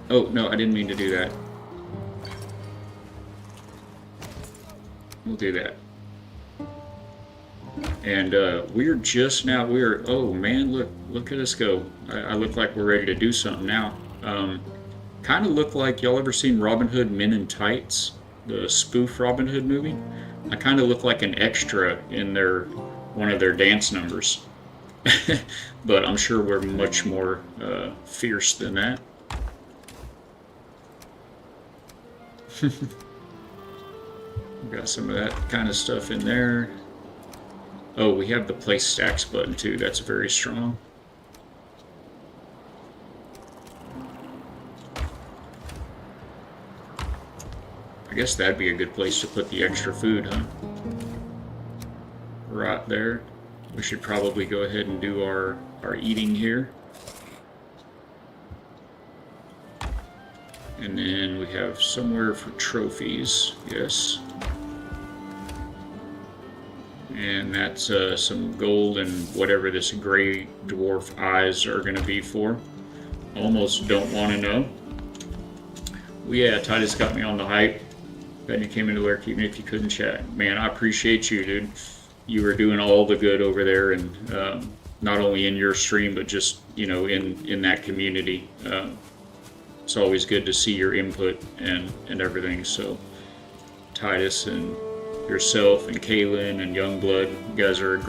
Oh, no, I didn't mean to do that. We'll do that. And we're just now, oh man, look at us go. I look like we're ready to do something now. Kind of look like, y'all ever seen Robin Hood Men in Tights? The spoof Robin Hood movie? I kind of look like an extra in one of their dance numbers. But I'm sure we're much more fierce than that. Got some of that kind of stuff in there. Oh, we have the place stacks button too. That's very strong. I guess that'd be a good place to put the extra food, huh? Right there. We should probably go ahead and do our eating here. And then we have somewhere for trophies, yes. And that's some gold and whatever this gray dwarf eyes are going to be for. Almost don't want to know. Well, yeah, Titus got me on the hype. Glad you came into work even if you couldn't chat. Man, I appreciate you, dude. You were doing all the good over there, and not only in your stream, but just, in that community. It's always good to see your input and everything. So Titus and yourself and Kaylin and Youngblood, you guys are a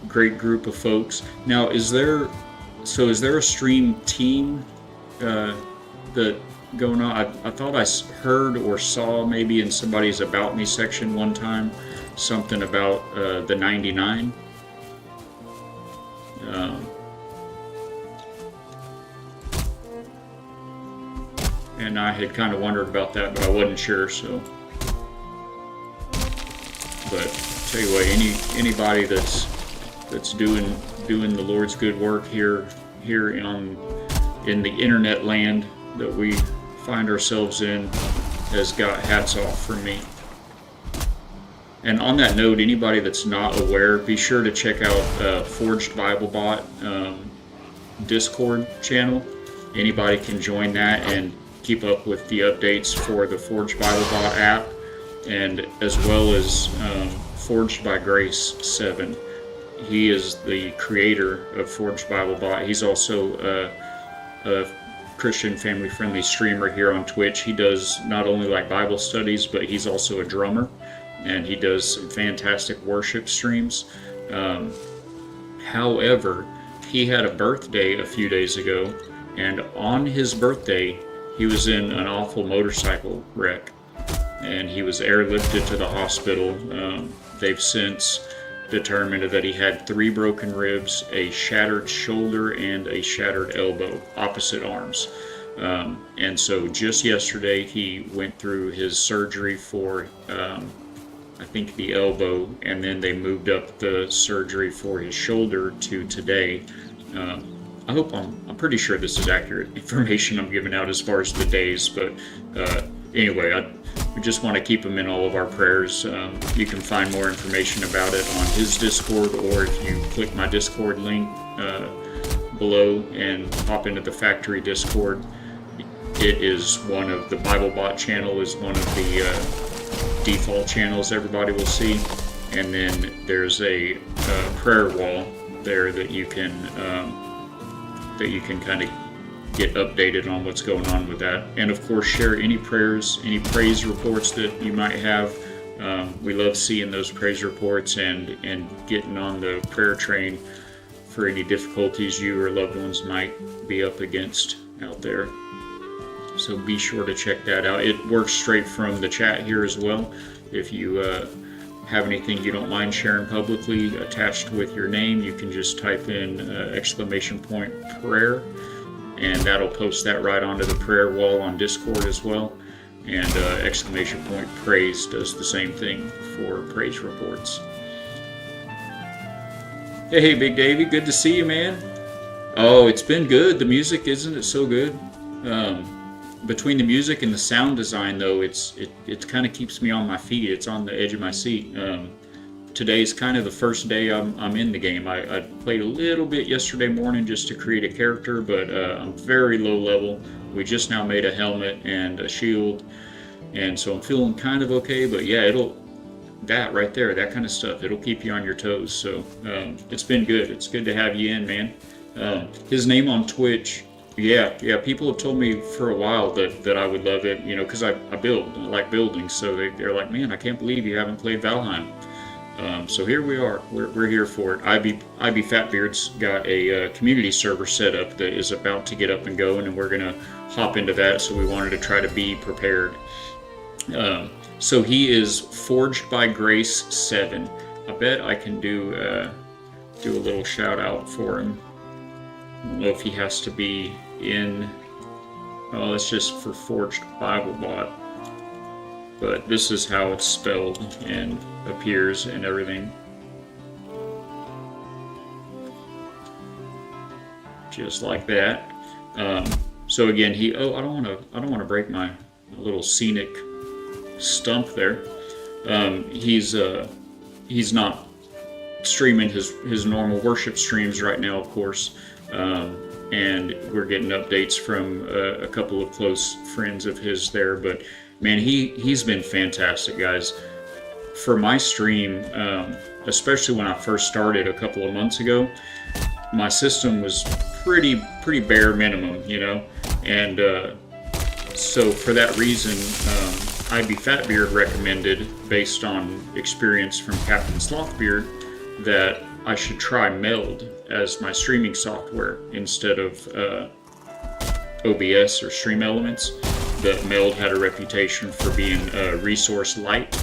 great group of folks. Now, is there a stream team that going on? I thought I heard or saw maybe in somebody's About Me section one time something about the 99. And I had kind of wondered about that, but I wasn't sure. So, but tell you what, anybody that's doing the Lord's good work here in the internet land that we find ourselves in has got hats off from me. And on that note, anybody that's not aware, be sure to check out Forged Bible Bot Discord channel. Anybody can join that and keep up with the updates for the Forged Bible Bot app, and as well as Forged by Grace 7. He is the creator of Forged Bible Bot. He's also a Christian family-friendly streamer here on Twitch. He does not only like Bible studies, but he's also a drummer, and he does some fantastic worship streams. However, he had a birthday a few days ago, and on his birthday, he was in an awful motorcycle wreck, and he was airlifted to the hospital. They've since determined that he had 3 broken ribs, a shattered shoulder, and a shattered elbow, opposite arms. And so just yesterday he went through his surgery for I think the elbow, and then they moved up the surgery for his shoulder to today. I'm pretty sure this is accurate information I'm giving out as far as the days, but anyway, we just want to keep him in all of our prayers. You can find more information about it on his Discord, or if you click my Discord link below and hop into the factory Discord. It is one of the BibleBot channel is one of the default channels everybody will see, and then there's a prayer wall there that you can kind of get updated on what's going on with that. And of course, share any prayers, any praise reports that you might have. We love seeing those praise reports and getting on the prayer train for any difficulties you or loved ones might be up against out there. So be sure to check that out. It works straight from the chat here as well. If you have anything you don't mind sharing publicly attached with your name, you can just type in !prayer, and that'll post that right onto the prayer wall on Discord as well. And !praise does the same thing for praise reports. Hey, Big Davey, good to see you, man. Oh, it's been good. The music, isn't it so good? Between the music and the sound design, though, it kind of keeps me on my feet. It's on the edge of my seat. Today's kind of the first day I'm in the game. I played a little bit yesterday morning just to create a character, but I'm very low level. We just now made a helmet and a shield, and so I'm feeling kind of okay. But yeah, that right there, that kind of stuff, it'll keep you on your toes. So it's been good. It's good to have you in, man. His name on Twitch. Yeah, people have told me for a while that I would love it, because I like building, so they're like, man, I can't believe you haven't played Valheim. So here we are, we're here for it. IB Fatbeard's got a community server set up that is about to get up and going, and we're going to hop into that, so we wanted to try to be prepared. So he is Forged by Grace 7. I bet I can do a little shout out for him. I don't know if he has to be in. Oh, that's just for Forged BibleBot. But this is how it's spelled and appears and everything. Just like that. So again, I don't want to break my little scenic stump there. He's not streaming his normal worship streams right now, of course. And we're getting updates from a couple of close friends of his there, but man, he's been fantastic, guys. For my stream, especially when I first started a couple of months ago, my system was pretty bare minimum, and so for that reason, IB Fatbeard recommended, based on experience from Captain Slothbeard, that I should try Meld as my streaming software instead of OBS or Stream Elements. That Meld had a reputation for being resource light.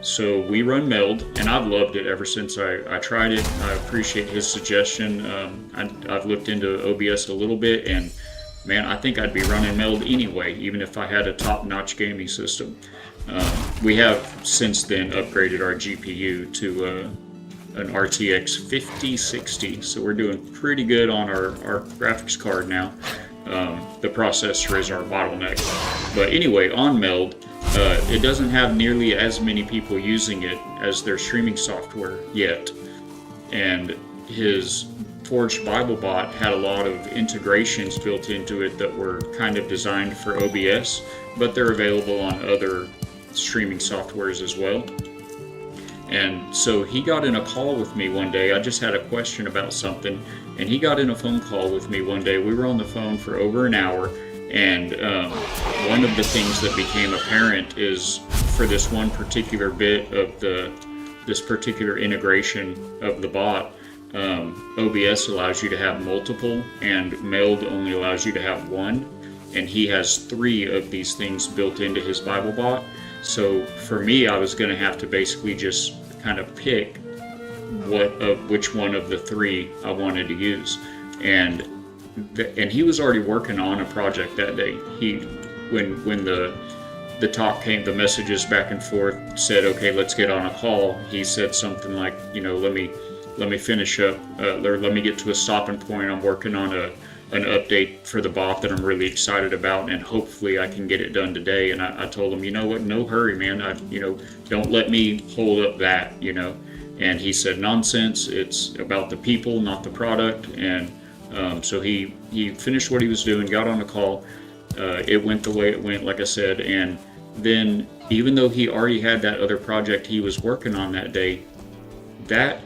So we run Meld, and I've loved it ever since I tried it. I appreciate his suggestion. I've looked into OBS a little bit, and man, I think I'd be running Meld anyway, even if I had a top-notch gaming system. We have since then upgraded our GPU to an RTX 5060, so we're doing pretty good on our graphics card now. The processor is our bottleneck. But anyway, on Meld, it doesn't have nearly as many people using it as their streaming software yet. And his Forged BibleBot had a lot of integrations built into it that were kind of designed for OBS, but they're available on other streaming softwares as well. And so he got in a call with me one day. I just had a question about something, and he got in a phone call with me one day. We were on the phone for over an hour, and one of the things that became apparent is for this one particular bit of this particular integration of the bot, OBS allows you to have multiple, and Meld only allows you to have one, and he has 3 of these things built into his BibleBot. So for me, I was going to have to basically just kind of pick which one of the three I wanted to use, and and he was already working on a project that day. When the talk came, the messages back and forth said, okay, let's get on a call. He said something like, let me finish up, or let me get to a stopping point. I'm working on an update for the bot that I'm really excited about, and hopefully I can get it done today. And I told him, you know what, no hurry, man. Don't let me hold up that. And he said, nonsense. It's about the people, not the product. And so he finished what he was doing, got on a call. It went the way it went, like I said. And then, even though he already had that other project he was working on that day, I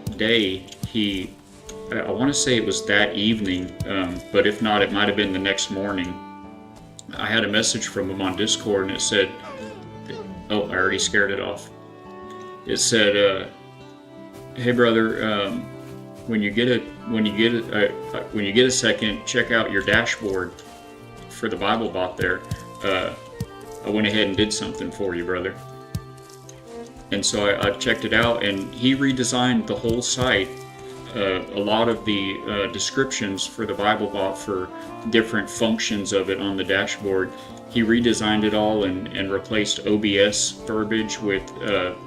want to say it was that evening, but if not, it might have been the next morning. I had a message from him on Discord, and it said, oh, I already scared it off. It said, hey brother, when you get a second, check out your dashboard for the Bible bot there. I went ahead and did something for you, brother. And so I checked it out, and he redesigned the whole site. A lot of the descriptions for the Bible bot for different functions of it on the dashboard, he redesigned it all and replaced OBS verbiage with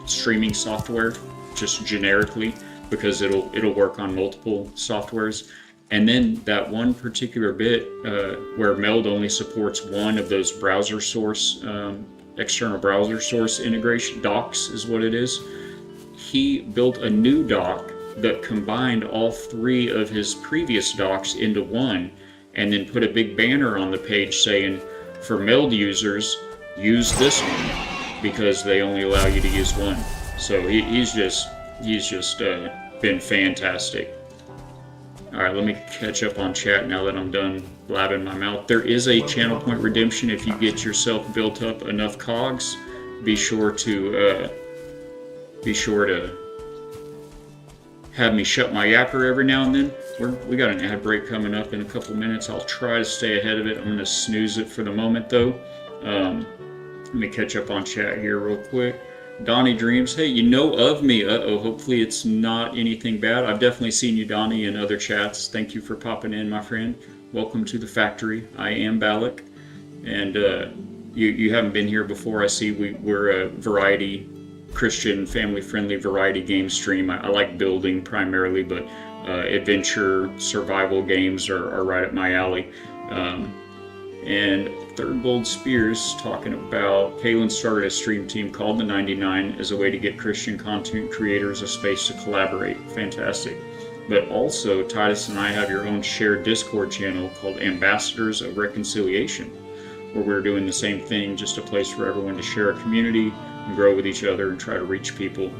streaming software, just generically, because it'll work on multiple softwares. And then that one particular bit where Meld only supports one of those browser source, external browser source integration, docs is what it is. He built a new doc that combined all three of his previous docs into one, and then put a big banner on the page saying, for Meld users, use this one, because they only allow you to use one. So he's just been fantastic. All right, let me catch up on chat now that I'm done blabbing my mouth. There is a channel point redemption if you get yourself built up enough cogs. Be sure to have me shut my yapper every now and then. We got an ad break coming up in a couple minutes. I'll try to stay ahead of it. I'm gonna snooze it for the moment though. Let me catch up on chat here real quick. Donnie Dreams, hey, you know of me. Hopefully it's not anything bad. I've definitely seen you, Donnie, in other chats. Thank you for popping in, my friend. Welcome to the factory. I am Balak, and you haven't been here before. I see we're a variety, Christian, family-friendly variety game stream. I like building primarily, but adventure, survival games are right up my alley. And Third Bold Spears talking about Kalen started a stream team called the 99 as a way to get Christian content creators a space to collaborate. Fantastic. But also, Titus and I have your own shared Discord channel called Ambassadors of Reconciliation, where we're doing the same thing, just a place for everyone to share a community and grow with each other and try to reach people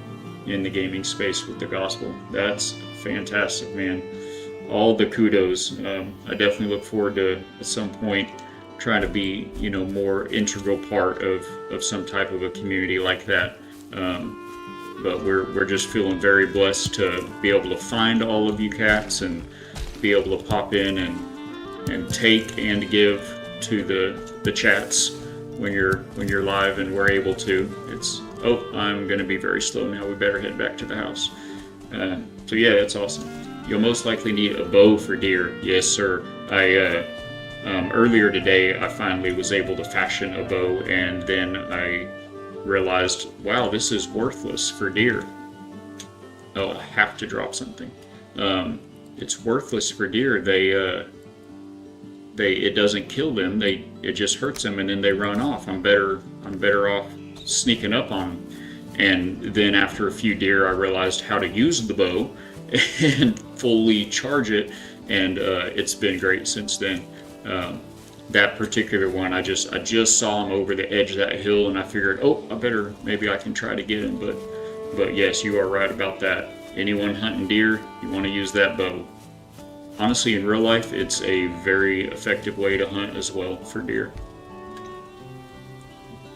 in the gaming space with the gospel. That's fantastic, man. All the kudos. I definitely look forward to, at some point, trying to be, more integral part of some type of a community like that. But we're just feeling very blessed to be able to find all of you cats and be able to pop in and take and give to the chats when you're live and we're able to. I'm gonna be very slow now. We better head back to the house. So yeah, that's awesome. You'll most likely need a bow for deer. Yes, sir. Earlier today, I finally was able to fashion a bow, and then I realized, wow, this is worthless for deer. Oh, I have to drop something. It's worthless for deer. It doesn't kill them. It just hurts them, and then they run off. I'm better off sneaking up on them. And then after a few deer, I realized how to use the bow and fully charge it, and it's been great since then. That particular one, I just saw him over the edge of that hill, and I figured, maybe I can try to get him. But yes, you are right about that. Anyone hunting deer, you want to use that bow. Honestly, in real life, it's a very effective way to hunt as well for deer.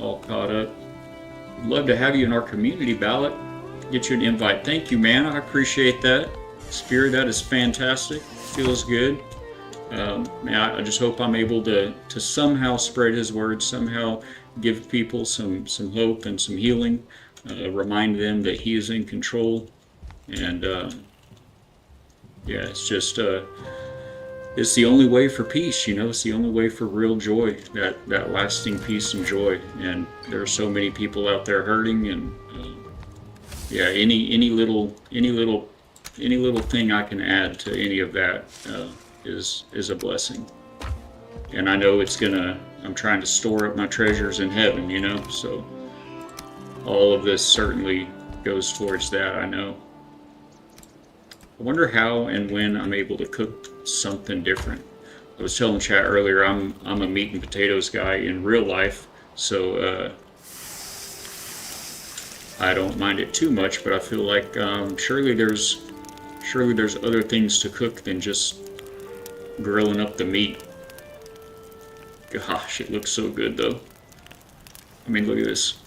All caught up. Love to have you in our community, Ballot. Get you an invite. Thank you, man. I appreciate that. Spirit, that is fantastic. Feels good. I just hope I'm able to somehow spread his word, somehow give people some hope and some healing, remind them that he is in control, And yeah, it's just it's the only way for peace. You know, it's the only way for real joy, that lasting peace and joy. And there are so many people out there hurting, and yeah, any little thing I can add to any of that is a blessing. And I know it's gonna. I'm trying to store up my treasures in heaven, you know. So all of this certainly goes towards that. I know. I wonder how and when I'm able to cook something different. I was telling chat earlier, I'm a meat and potatoes guy in real life, so I don't mind it too much. But I feel like surely there's other things to cook than just grilling up the meat. Gosh, it looks so good though. I mean, look at this.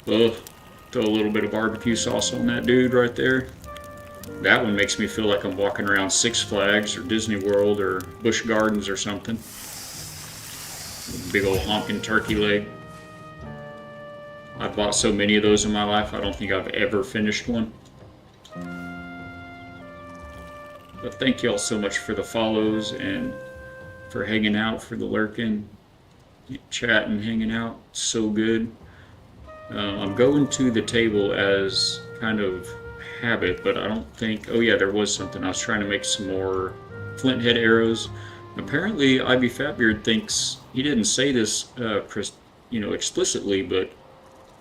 Ugh. Throw a little bit of barbecue sauce on that dude right there. That one makes me feel like I'm walking around Six Flags or Disney World or Busch Gardens or something. Big old honking turkey leg. I've bought so many of those in my life, I don't think I've ever finished one. But thank you all so much for the follows and for hanging out, for the lurking, chatting, hanging out. So good. I'm going to the table as kind of habit, but I don't think. Oh yeah, there was something. I was trying to make some more flint head arrows. Apparently, Ivy Fatbeard thinks he didn't say this, explicitly, but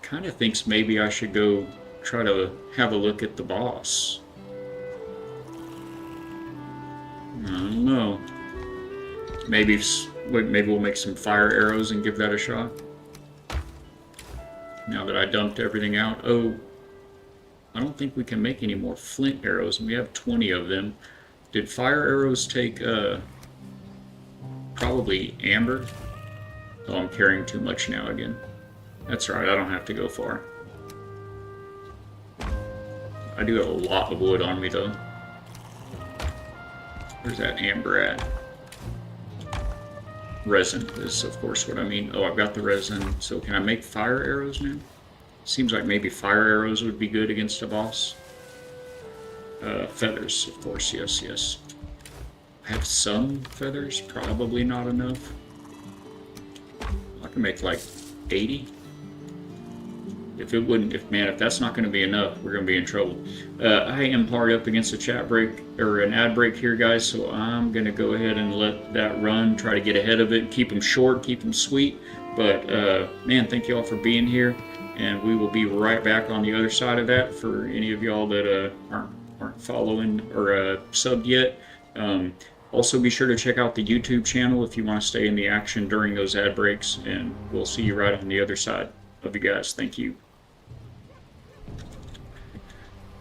kind of thinks maybe I should go try to have a look at the boss. I don't know. Maybe we'll make some fire arrows and give that a shot. Now that I dumped everything out. Oh, I don't think we can make any more flint arrows. We have 20 of them. Did fire arrows take, probably amber? Oh, I'm carrying too much now again. That's right, I don't have to go far. I do have a lot of wood on me though. Where's that amber at? Resin is of course what I mean. Oh, I've got the resin. So can I make fire arrows now? Seems like maybe fire arrows would be good against a boss. Feathers, of course, yes. I have some feathers, probably not enough. I can make like 80. If that's not going to be enough, we're going to be in trouble. I am hard up against a chat break, or an ad break here, guys, so I'm going to go ahead and let that run, try to get ahead of it, keep them short, keep them sweet. But, man, thank you all for being here, and we will be right back on the other side of that for any of y'all that aren't following or subbed yet. Also, be sure to check out the YouTube channel if you want to stay in the action during those ad breaks, and we'll see you right on the other side. Love you guys. Thank you.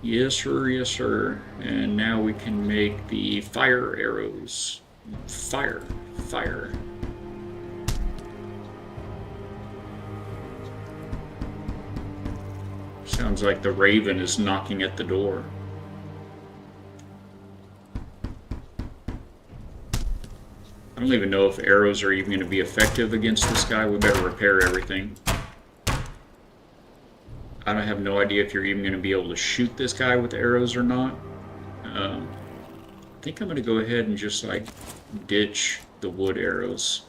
Yes, sir. And now we can make the fire arrows. Fire. Sounds like the raven is knocking at the door. I don't even know if arrows are even going to be effective against this guy. We better repair everything. I have no idea if you're even going to be able to shoot this guy with arrows or not. I think I'm going to go ahead and just like ditch the wood arrows.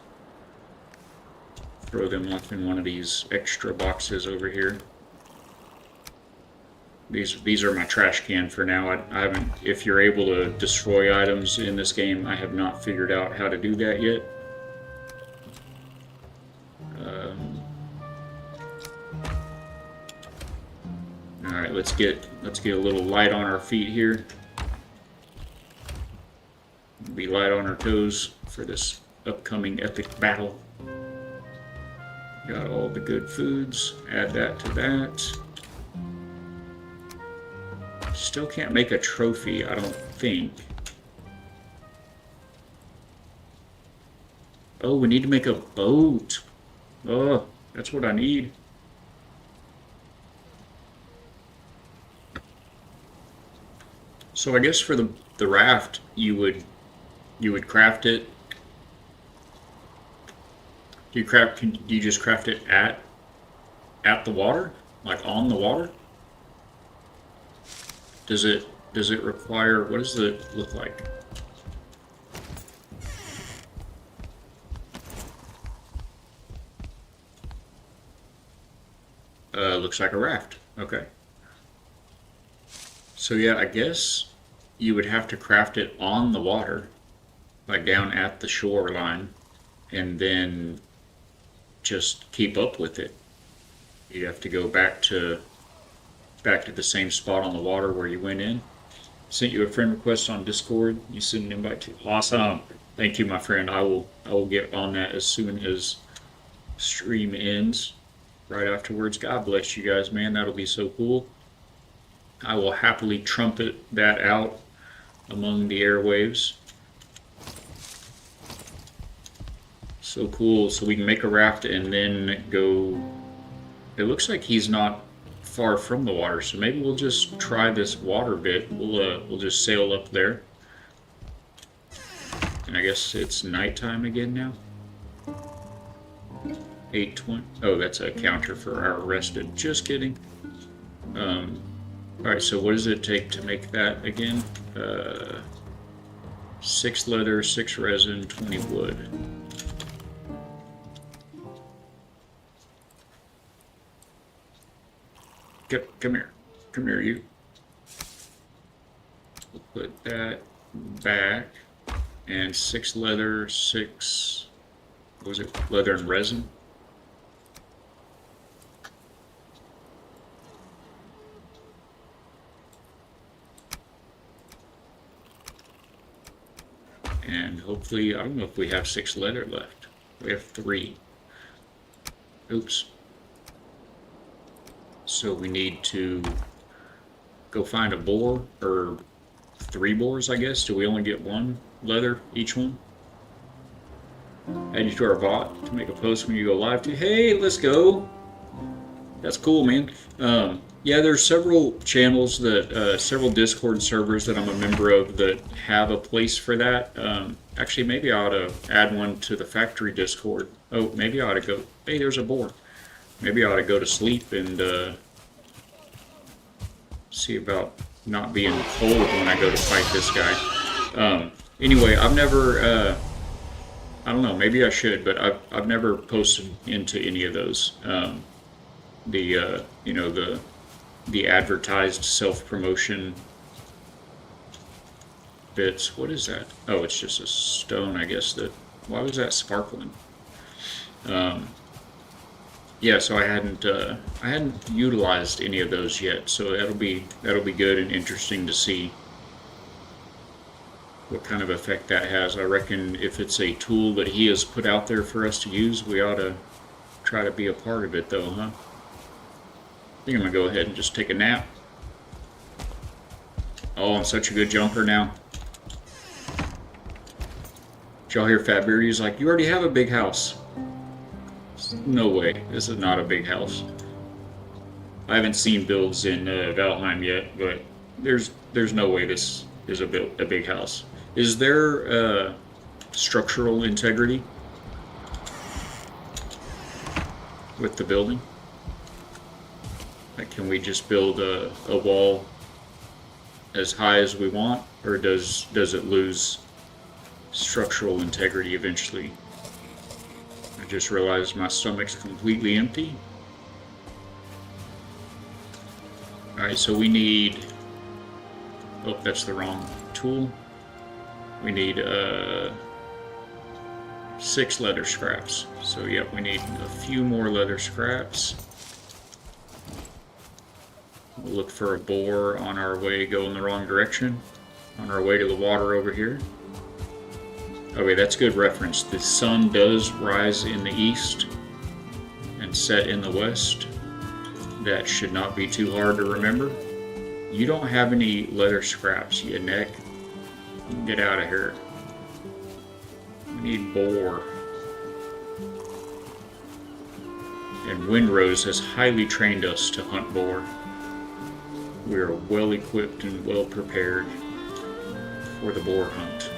Throw them off in one of these extra boxes over here. These are my trash can for now. I haven't. If you're able to destroy items in this game, I have not figured out how to do that yet. All right, let's get a little light on our feet here. Be light on our toes for this upcoming epic battle. Got all the good foods. Add that to that. Still can't make a trophy, I don't think. Oh, we need to make a boat. Oh, that's what I need. So I guess for the raft, you would craft it. Do you just craft it at the water, like on the water? Does it Does it require, what does it look like? Looks like a raft. Okay. So yeah, I guess you would have to craft it on the water, like down at the shoreline, and then just keep up with it. You have to go back to the same spot on the water where you went in. Sent you a friend request on Discord. You sent an invite to. Awesome. Thank you, my friend. I will get on that as soon as stream ends. Right afterwards. God bless you guys, man. That'll be so cool. I will happily trumpet that out among the airwaves. So cool. So we can make a raft and then go. It looks like he's not far from the water, so maybe we'll just try this water bit. We'll just sail up there. And I guess it's nighttime again now. 8:20. Oh, that's a counter for our arrested. Just kidding. Alright, so what does it take to make that again? 6 leather, 6 resin, 20 wood. Come here. Come here, you. We'll put that back. And 6 leather, 6... What was it? Leather and resin? And hopefully, I don't know if we have 6 leather left. We have 3. Oops. So we need to go find a boar, or 3 boars, I guess. Do we only get 1 leather each one? Add you to our bot to make a post when you go live too. Hey, let's go. That's cool, man. Yeah, there's several channels that, several Discord servers that I'm a member of that have a place for that. Actually, maybe I ought to add one to the factory Discord. Oh, maybe I ought to go. Hey, there's a boar. Maybe I ought to go to sleep and see about not being cold when I go to fight this guy. Anyway, I've never. I don't know. Maybe I should, but I've never posted into any of those. You know, the advertised self-promotion bits. What is that? Oh, it's just a stone, I guess. That. Why was that sparkling? Yeah, so I hadn't utilized any of those yet. So that'll be good and interesting to see what kind of effect that has. I reckon if it's a tool that he has put out there for us to use, we ought to try to be a part of it, though, huh? I think I'm gonna go ahead and just take a nap. Oh, I'm such a good jumper now. Did y'all hear Fatberry? He's like, you already have a big house. No way. This is not a big house. I haven't seen builds in Valheim yet, but there's no way this is a big house. Is there structural integrity with the building? Like, can we just build a wall as high as we want, or does it lose structural integrity eventually? I just realized my stomach's completely empty. Alright, so we need... Oh, that's the wrong tool. We need 6 leather scraps. So yep, we need a few more leather scraps. We'll look for a boar on our way going the wrong direction. On our way to the water over here. Okay, that's good reference. The sun does rise in the east and set in the west. That should not be too hard to remember. You don't have any leather scraps, you neck. Get out of here. We need boar. And Windrose has highly trained us to hunt boar. We are well equipped and well prepared for the boar hunt.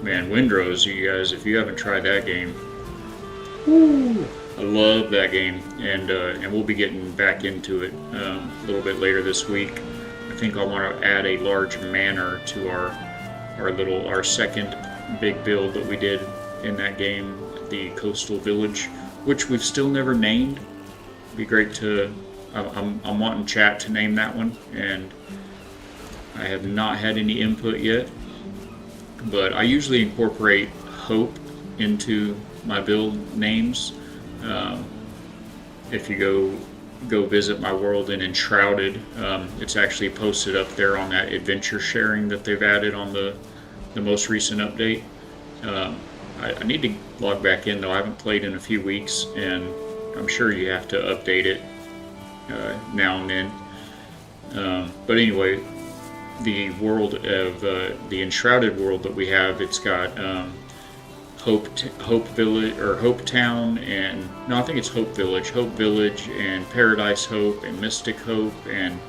Man, Windrose, you guys, if you haven't tried that game, woo, I love that game, and we'll be getting back into it a little bit later this week. I think I want to add a large manor to our second big build that we did in that game, the coastal village, which we've still never named. It'd be great to. I'm wanting chat to name that one, and I have not had any input yet. But I usually incorporate hope into my build names. Um, if you go visit my world in Enshrouded, it's actually posted up there on that adventure sharing that they've added on the most recent update. Um, I need to log back in though. I haven't played in a few weeks, and I'm sure you have to update it now and then. But anyway, the world of the Enshrouded world that we have, it's got Hope Village or Hope Town, and no, I think it's Hope Village, and Paradise Hope, and Mystic Hope, and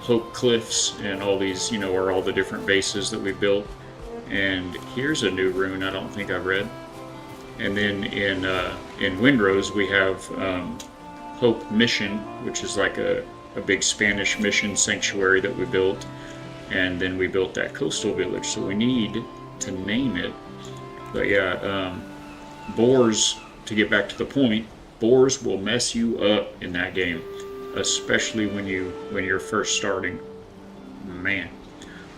Hope Cliffs, and all these, are all the different bases that we built. And here's a new rune I don't think I've read. And then in Windrose we have Hope Mission, which is like a big Spanish mission sanctuary that we built. And then we built that coastal village, so we need to name it. But yeah, boars, to get back to the point, boars will mess you up in that game, especially when you're first starting. Man.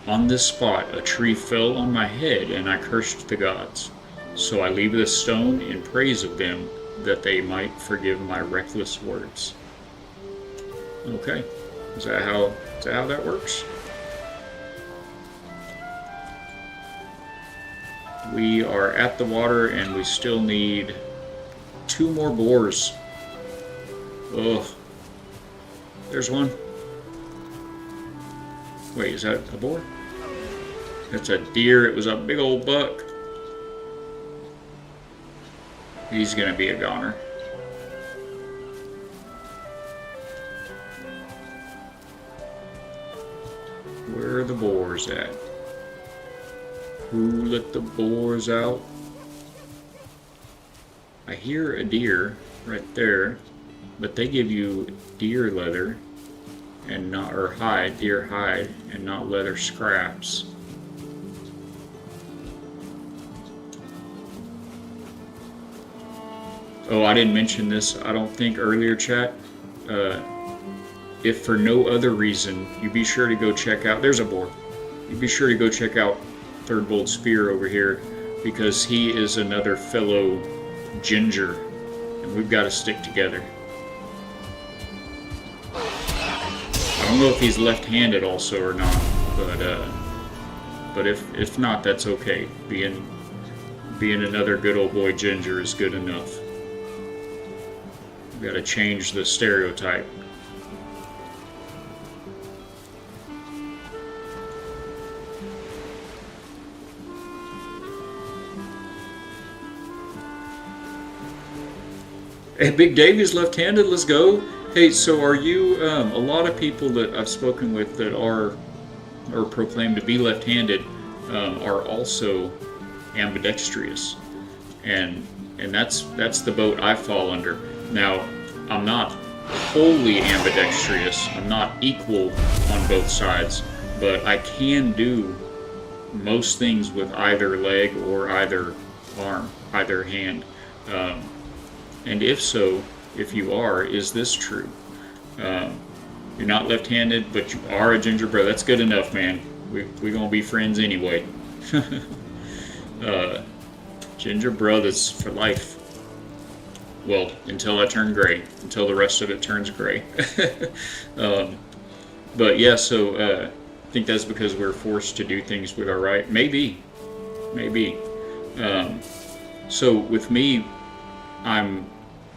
On this spot, a tree fell on my head, and I cursed the gods. So I leave this stone in praise of them, that they might forgive my reckless words. Okay, is that how that works? We are at the water, and we still need 2 more boars. Ugh. There's one. Wait, is that a boar? That's a deer. It was a big old buck. He's gonna be a goner. Where are the boars at? Who let the boars out? I hear a deer right there, but they give you deer leather and not, or hide, deer hide, and not leather scraps. Oh, I didn't mention this, I don't think, earlier, chat. If for no other reason, you be sure to go check out, there's a boar. You be sure to go check out Third Bolt Spear over here, because he is another fellow ginger, and we've got to stick together. I don't know if he's left-handed also or not, but if not, that's okay. Being another good old boy ginger is good enough. We've got to change the stereotype. Hey, Big Davey's left-handed. Let's go. Hey, so are you? A lot of people that I've spoken with that are proclaimed to be left-handed are also ambidextrous, and that's the boat I fall under. Now, I'm not wholly ambidextrous. I'm not equal on both sides, but I can do most things with either leg or either arm, either hand. And if so, if you are, is this true? You're not left-handed, but you are a ginger brother. That's good enough, man. We're gonna be friends anyway. Ginger brothers for life. Well, until I turn gray. Until the rest of it turns gray. But yeah, so I think that's because we're forced to do things with our right. Maybe. So with me, I'm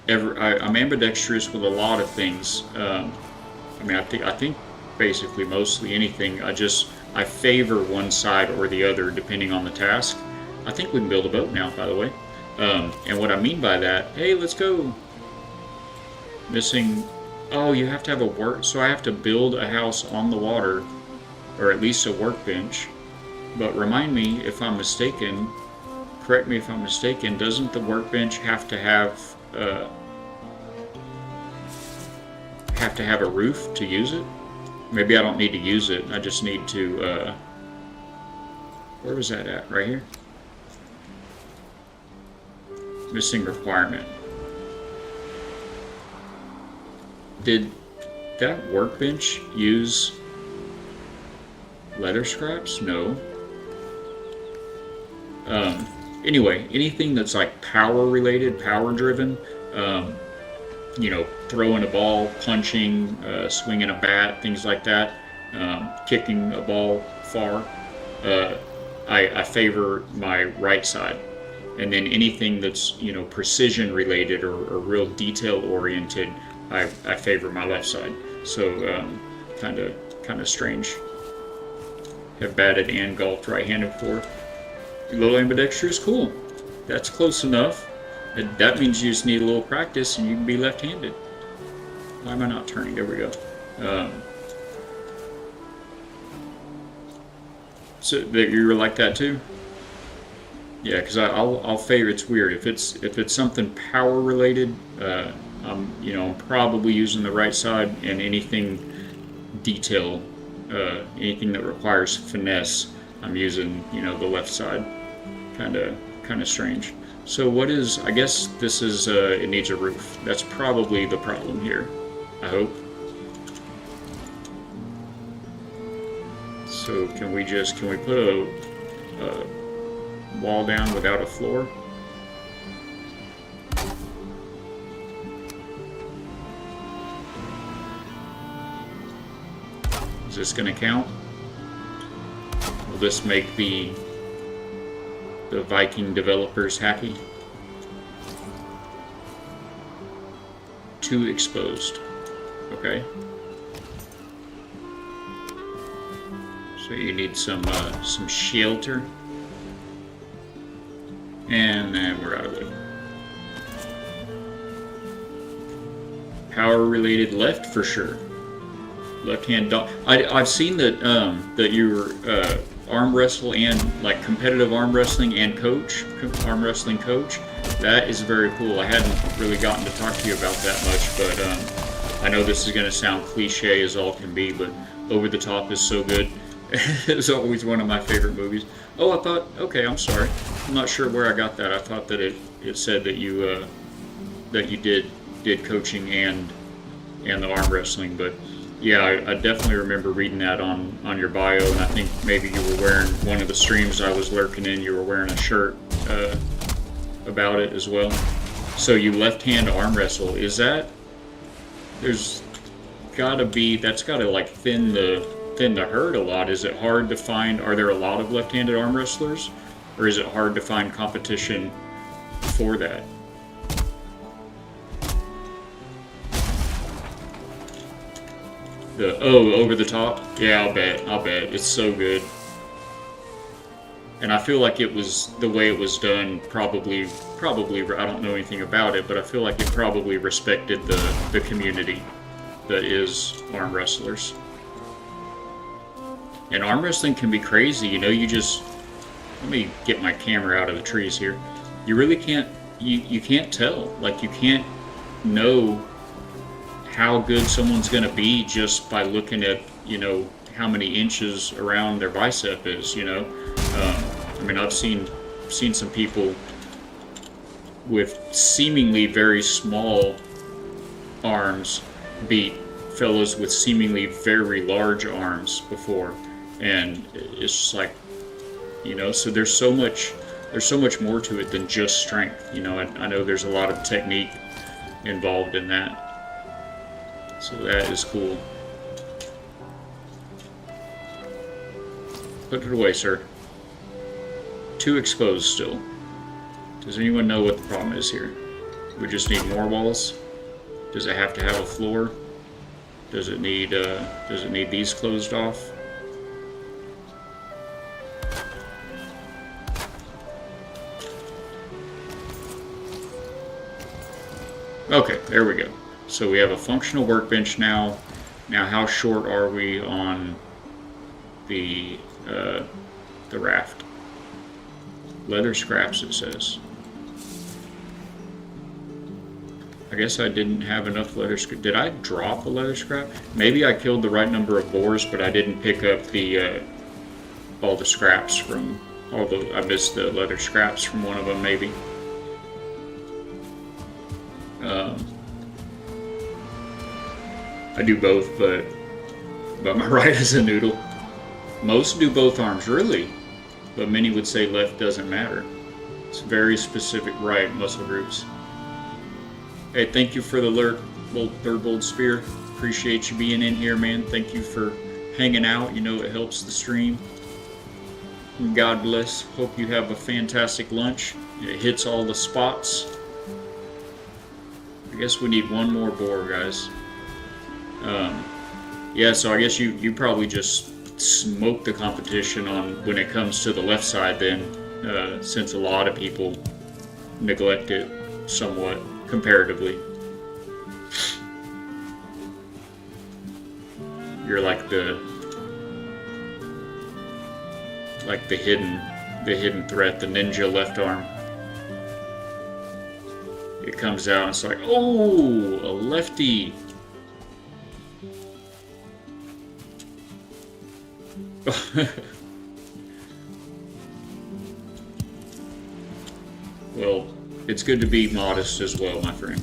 ambidextrous with a lot of things. I think basically mostly anything. I favor one side or the other depending on the task. I think we can build a boat now, by the way. And what I mean by that, hey, let's go. Missing. Oh, you have to have a work. So I have to build a house on the water, or at least a workbench. But remind me if I'm mistaken. Correct me if I'm mistaken. Doesn't the workbench have to have a roof to use it? Maybe I don't need to use it. I just need to, where was that at? Right here? Missing requirement. Did that workbench use leather scraps? No. Anyway, anything that's like power related, power driven, you know, throwing a ball, punching, swinging a bat, things like that, kicking a ball far, I favor my right side. And then anything that's, you know, precision related or real detail oriented, I favor my left side. So kind of strange. Have batted and golfed right-handed before. Low ambidextrous, cool. That's close enough. That means you just need a little practice and you can be left-handed. Why am I not turning? There we go. So that you were like that too? Yeah, because I'll favor. It's weird if it's something power related. I'm probably using the right side, and anything detail, anything that requires finesse, I'm using the left side. Kind of strange. So what is? I guess this is. It needs a roof. That's probably the problem here. I hope. So can we put a wall down without a floor? Is this going to count? Will this make the Viking developers happy? Too exposed. Okay. So you need some shelter. And then we're out of it. Power related left for sure. Left hand dog. I've seen that that you're arm wrestle and like competitive arm wrestling and arm wrestling coach. That is very cool. I hadn't really gotten to talk to you about that much, but I know this is going to sound cliche as all can be, but Over the Top is so good. It's always one of my favorite movies. Oh, I thought. Okay, I'm sorry. I'm not sure where I got that. I thought that it said that you did coaching and the arm wrestling, but. Yeah, I definitely remember reading that on your bio, and I think maybe you were wearing one of the streams I was lurking in. You were wearing a shirt about it as well. So you left-hand arm wrestle. Is that? That's got to like thin the herd a lot. Is it hard to find? Are there a lot of left-handed arm wrestlers, or is it hard to find competition for that? Over the Top? Yeah, I'll bet. It's so good. And I feel like it was, the way it was done, probably, I don't know anything about it, but I feel like it probably respected the community that is arm wrestlers. And arm wrestling can be crazy, you just, let me get my camera out of the trees here. You really can't, you can't tell, like you can't know how good someone's going to be just by looking at, how many inches around their bicep is, I mean, I've seen some people with seemingly very small arms beat fellows with seemingly very large arms before, and it's just like, so there's so much more to it than just strength. I know there's a lot of technique involved in that. So that is cool. Put it away, sir. Too exposed still. Does anyone know what the problem is here? We just need more walls? Does it have to have a floor? Does it need these closed off? Okay, there we go. So we have a functional workbench now. Now, how short are we on the raft? Leather scraps, it says. I guess I didn't have enough leather scrap. Did I drop a leather scrap? Maybe I killed the right number of boars, but I didn't pick up the all the scraps from all the. I missed the leather scraps from one of them, maybe. I do both, but my right is a noodle. Most do both arms, really, but many would say left doesn't matter. It's very specific right muscle groups. Hey, thank you for the third gold spear. Appreciate you being in here, man. Thank you for hanging out. You know it helps the stream. And God bless. Hope you have a fantastic lunch. It hits all the spots. I guess we need one more boar, guys. Yeah, so I guess you probably just smoke the competition on when it comes to the left side then, since a lot of people neglect it somewhat comparatively. You're like the hidden threat, the ninja left arm. It comes out and it's like, oh, a lefty. Well, it's good to be modest as well, my friend.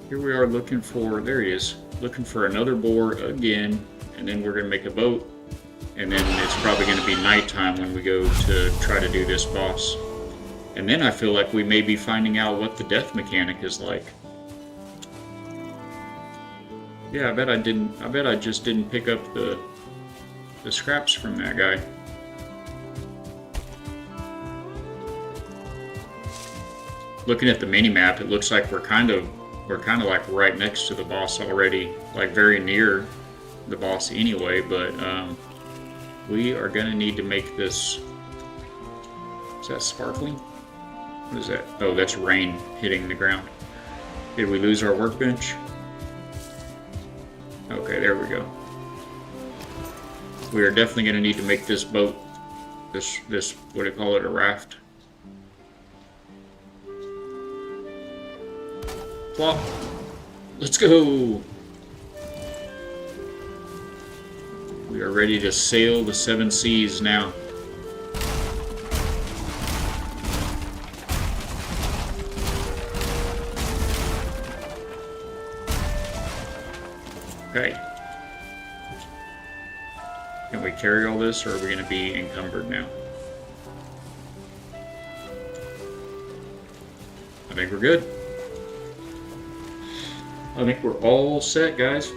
Here we are looking for, there he is, looking for another boar again, and then we're going to make a boat, and then it's probably going to be nighttime when we go to try to do this boss. And then I feel like we may be finding out what the death mechanic is like. Yeah, I bet I just didn't pick up the scraps from that guy. Looking at the mini-map, it looks like we're kind of like right next to the boss already, like very near the boss anyway, but we are gonna need to make this. Is that sparkling? What is that? Oh, that's rain hitting the ground. Did we lose our workbench? Okay, there we go. We are definitely gonna need to make this boat, this what do you call it, a raft. Plop. Let's go! We are ready to sail the 7 seas now. Okay. Can we carry all this, or are we going to be encumbered now? I think we're good. I think we're all set, guys.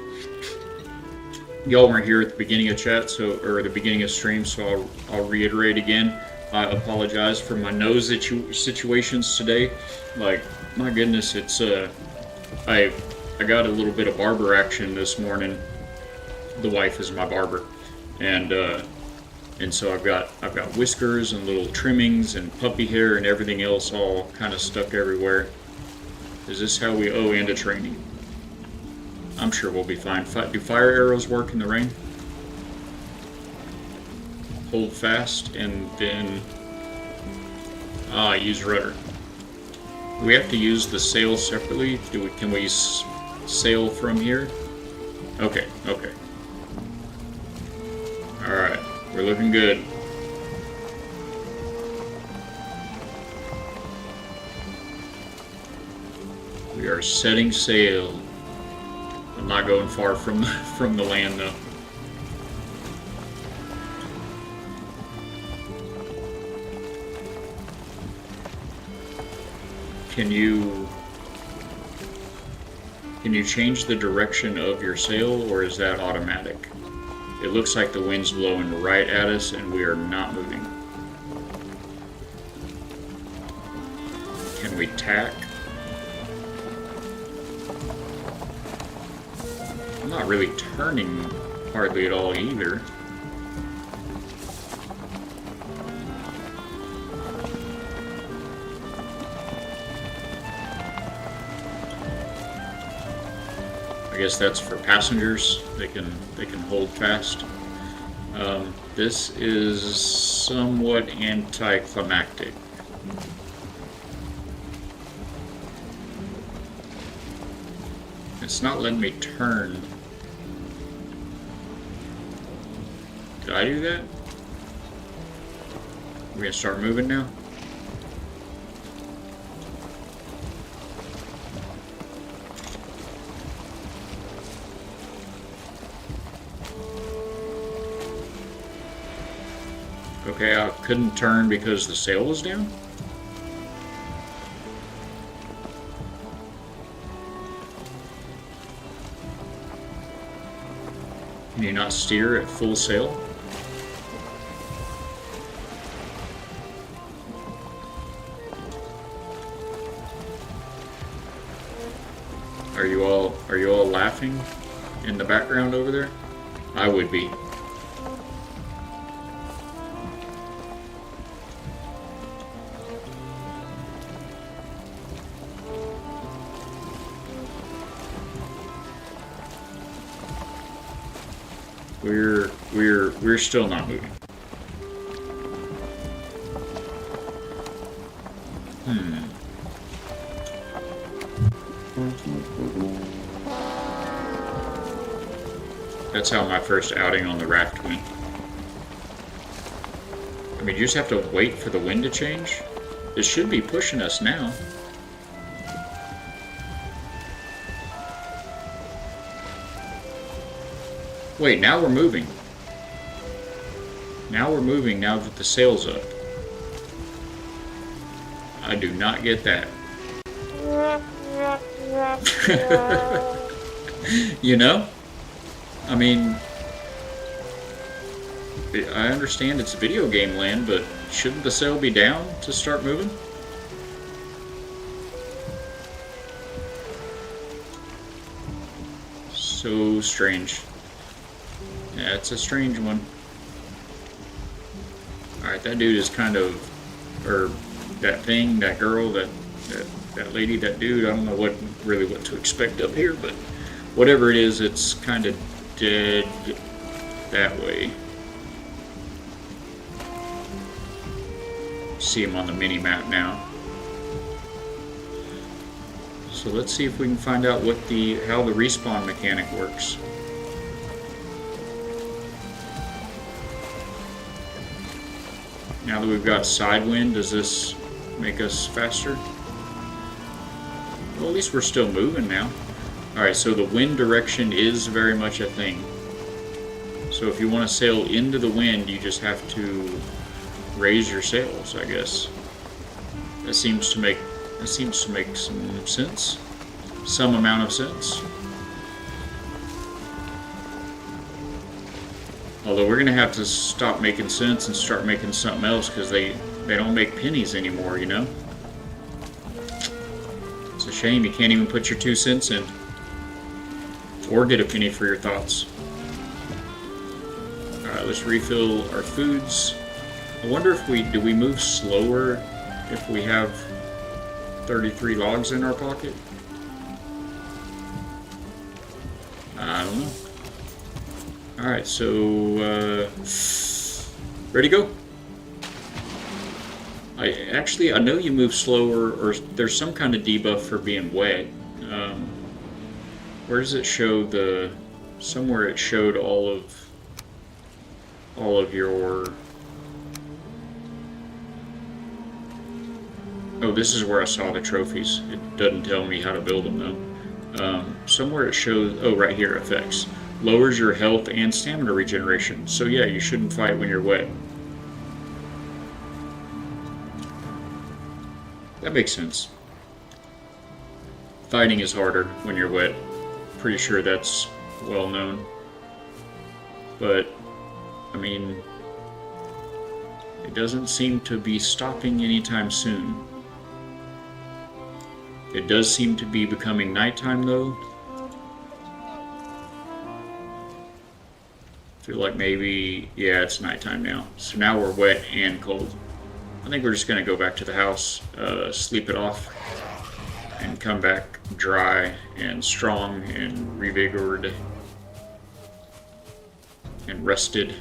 Y'all weren't here at the beginning of chat, or the beginning of stream, so I'll reiterate again. I apologize for my nose situations today. Like, my goodness, it's I got a little bit of barber action this morning. The wife is my barber, and so I've got whiskers and little trimmings and puppy hair and everything else all kind of stuck everywhere. Is this how we into training? I'm sure we'll be fine. Do fire arrows work in the rain? Hold fast and then use rudder. Do we have to use the sail separately? Can we sail from here? Okay. All right, we're looking good. We are setting sail. I'm not going far from the land though. Can you change the direction of your sail, or is that automatic? It looks like the wind's blowing right at us and we are not moving. Can we tack? I'm not really turning hardly at all either. I guess that's for passengers. They can hold fast. This is somewhat anticlimactic. It's not letting me turn. Did I do that? We're gonna start moving now? Okay, I couldn't turn because the sail was down? Can you not steer at full sail? Are you all laughing in the background over there? I would be. We're still not moving. That's how my first outing on the raft went. I mean, you just have to wait for the wind to change. It should be pushing us now. Wait, now we're moving. Now we're moving now that the sail's up. I do not get that. You know? I mean, I understand it's video game land, but shouldn't the sail be down to start moving? So strange. Yeah, it's a strange one. Alright, that dude is kind of, or that thing, that girl, that lady, that dude, I don't know what to expect up here, but whatever it is, it's kind of dead that way. See him on the mini map now. So let's see if we can find out what how the respawn mechanic works. Now that we've got side wind, does this make us faster? Well, at least we're still moving now. Alright, so the wind direction is very much a thing. So if you want to sail into the wind, you just have to raise your sails, I guess. That seems to make some sense. Some amount of sense. Although we're gonna have to stop making sense and start making something else because they don't make pennies anymore, you know? It's a shame you can't even put your 2 cents in. Or get a penny for your thoughts. Alright, let's refill our foods. I wonder if do we move slower if we have 33 logs in our pocket? I don't know. Alright, so ready to go? I know you move slower, or there's some kind of debuff for being wet. Where does it show somewhere it showed all of your... Oh, this is where I saw the trophies. It doesn't tell me how to build them though. Somewhere it shows, oh, right here, effects. Lowers your health and stamina regeneration. So yeah, you shouldn't fight when you're wet. That makes sense. Fighting is harder when you're wet. Pretty sure that's well known. But, I mean, it doesn't seem to be stopping anytime soon. It does seem to be becoming nighttime though. I feel like maybe, yeah, it's nighttime now. So now we're wet and cold. I think we're just gonna go back to the house, sleep it off, and come back dry and strong and revigorated and rested.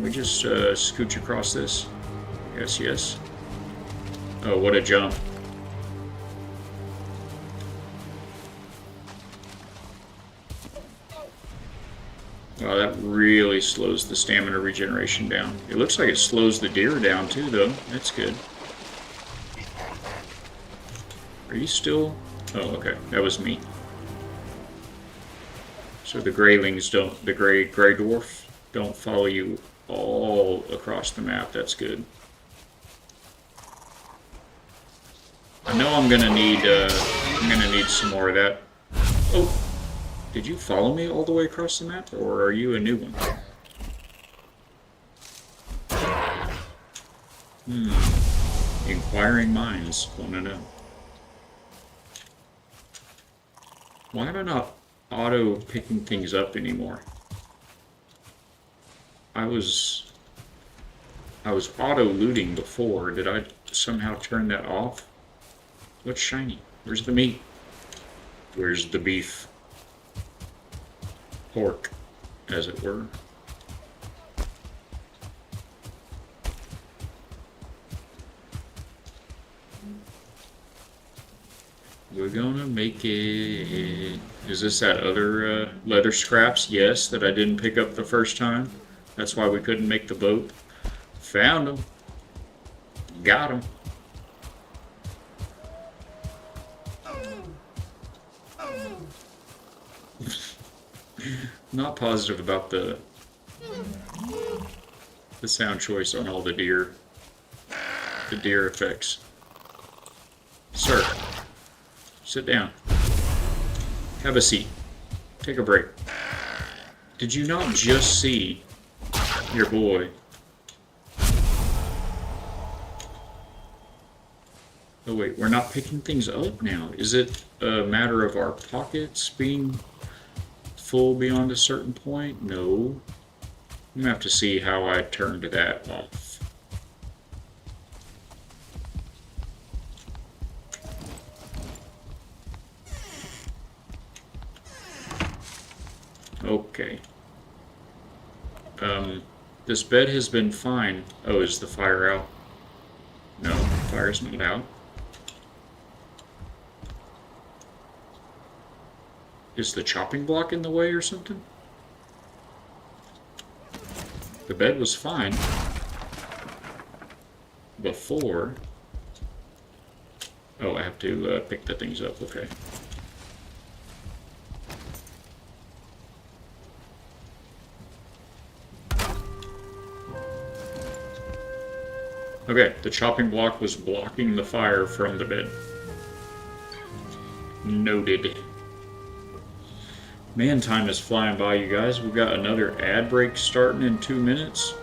Can we just scooch across this? Yes, yes. Oh, what a jump. Wow, that really slows the stamina regeneration down. It looks like it slows the deer down too, though. That's good. Are you still? Oh, okay. That was me. So the graylings don't, the gray dwarf don't follow you all across the map. That's good. I know I'm gonna need some more of that. Oh, did you follow me all the way across the map, or are you a new one? Inquiring minds want to know. Why am I not auto picking things up anymore? I was auto looting before. Did I somehow turn that off? What's shiny? Where's the meat? Where's the beef? Pork, as it were. We're gonna make it. Is this that other leather scraps? Yes, that I didn't pick up the first time. That's why we couldn't make the boat. Found them. Got them. Not positive about the sound choice on all the deer effects. Sir, sit down. Have a seat. Take a break. Did you not just see your boy? Oh wait, we're not picking things up now. Is it a matter of our pockets being full beyond a certain point? No. I'm gonna have to see how I turned that off. Okay. This bed has been fine. Oh, is the fire out? No, fire's not out. Is the chopping block in the way or something? The bed was fine before. Oh, I have to pick the things up, okay. Okay, the chopping block was blocking the fire from the bed. Noted. Man, time is flying by, you guys. We've got another ad break starting in 2 minutes.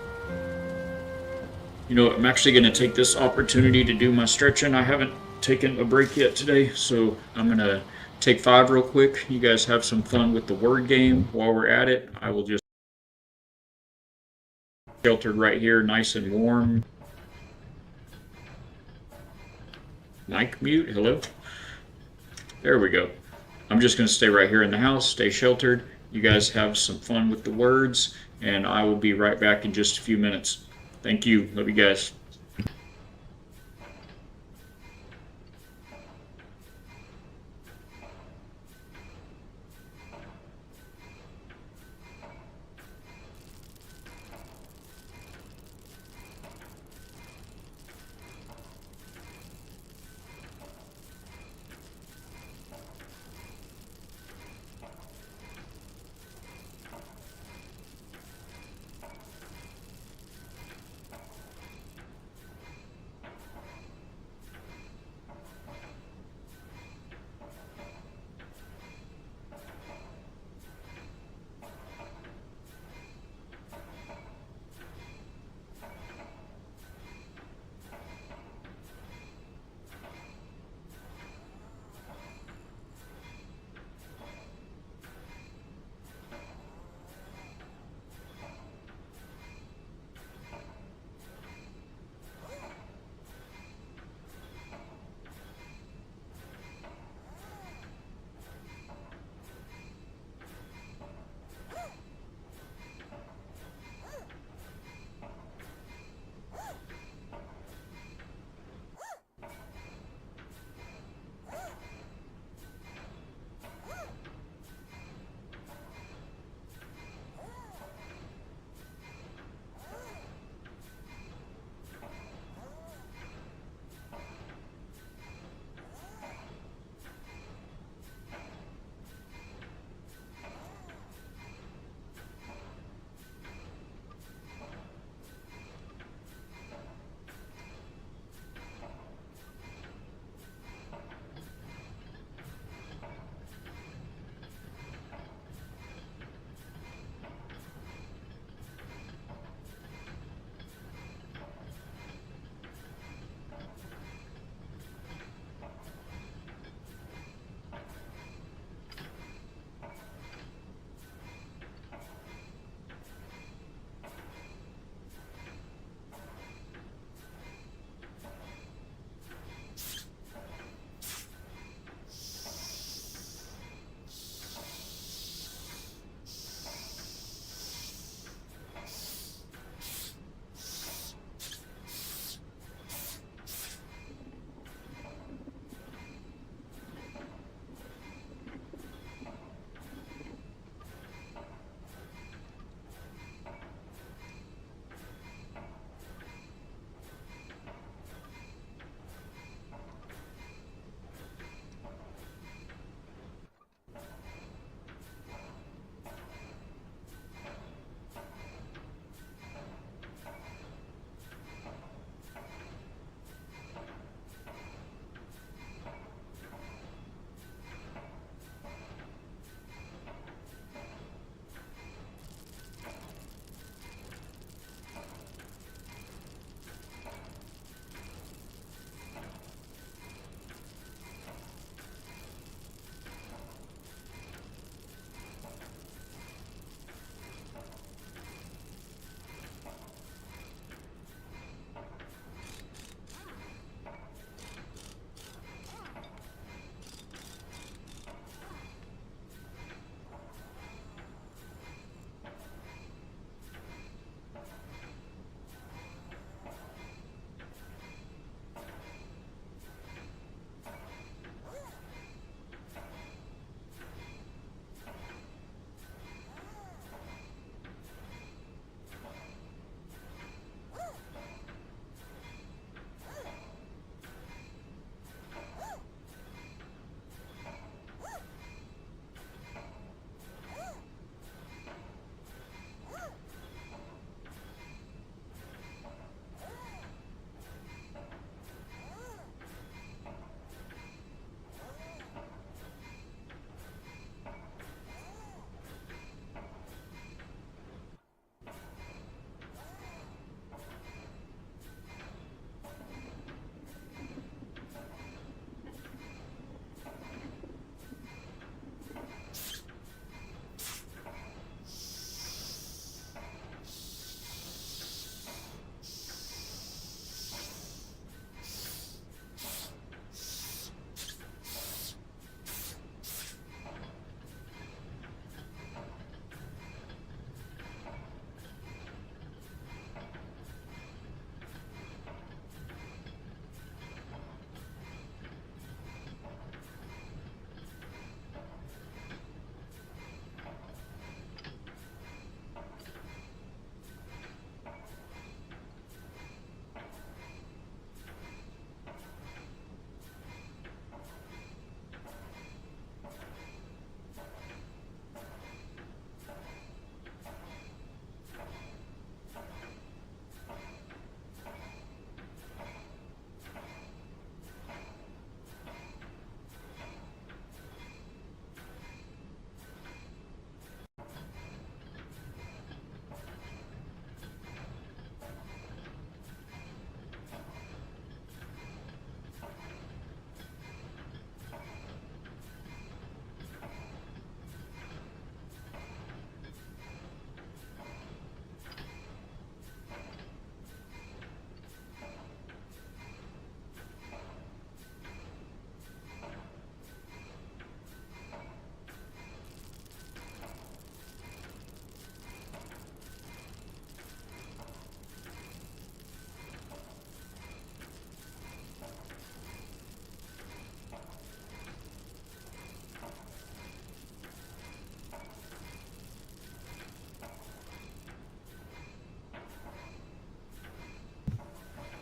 You know, I'm actually going to take this opportunity to do my stretching. I haven't taken a break yet today, so I'm going to take 5 real quick. You guys have some fun with the word game while we're at it. I will just sheltered right here, nice and warm. Mic mute, hello? There we go. I'm just going to stay right here in the house, stay sheltered. You guys have some fun with the words, and I will be right back in just a few minutes. Thank you. Love you guys.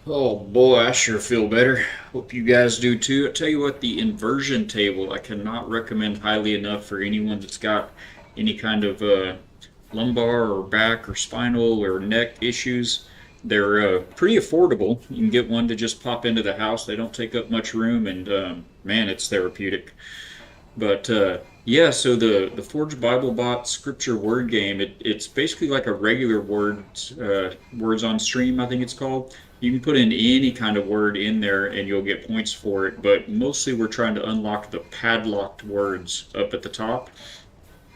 Oh boy, I sure feel better. Hope you guys do too. I tell you what, the inversion table I cannot recommend highly enough for anyone that's got any kind of lumbar or back or spinal or neck issues. They're pretty affordable. You can get one to just pop into the house. They don't take up much room, and man, it's therapeutic. But yeah, so the Forge Bible Bot Scripture Word Game, it's basically like a regular words on stream, I think it's called. You can put in any kind of word in there and you'll get points for it, but mostly we're trying to unlock the padlocked words up at the top.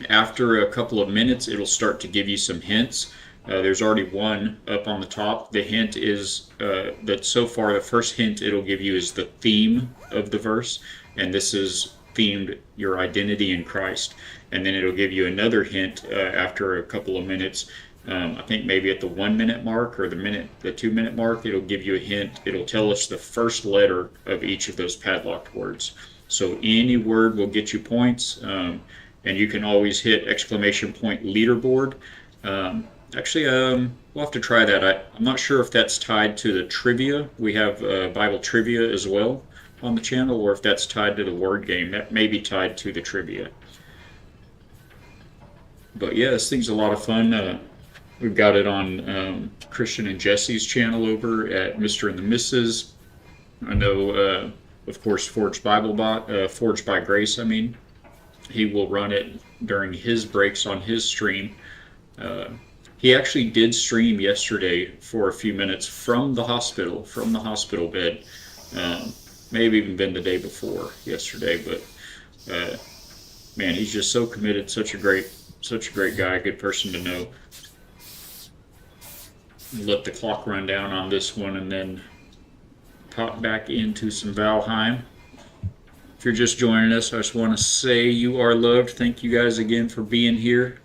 After a couple of minutes, it'll start to give you some hints. There's already one up on the top. The hint is that so far the first hint it'll give you is the theme of the verse, and this is themed your identity in Christ. And then it'll give you another hint after a couple of minutes. I think maybe at the 1 minute mark or the 2 minute mark, it'll give you a hint. It'll tell us the first letter of each of those padlocked words. So any word will get you points. And you can always hit exclamation point leaderboard. Actually, we'll have to try that. I'm not sure if that's tied to the trivia. We have Bible trivia as well on the channel, or if that's tied to the word game. That may be tied to the trivia. But yeah, this thing's a lot of fun. We've got it on Christian and Jesse's channel over at Mr. and the Mrs. I know, of course, Forged Bible Bot, Forged by Grace, I mean. He will run it during his breaks on his stream. He actually did stream yesterday for a few minutes from the hospital bed. Maybe even been the day before yesterday, but man, he's just so committed, such a great guy, good person to know. Let the clock run down on this one and then pop back into some Valheim. If you're just joining us, I just want to say you are loved. Thank you guys again for being here.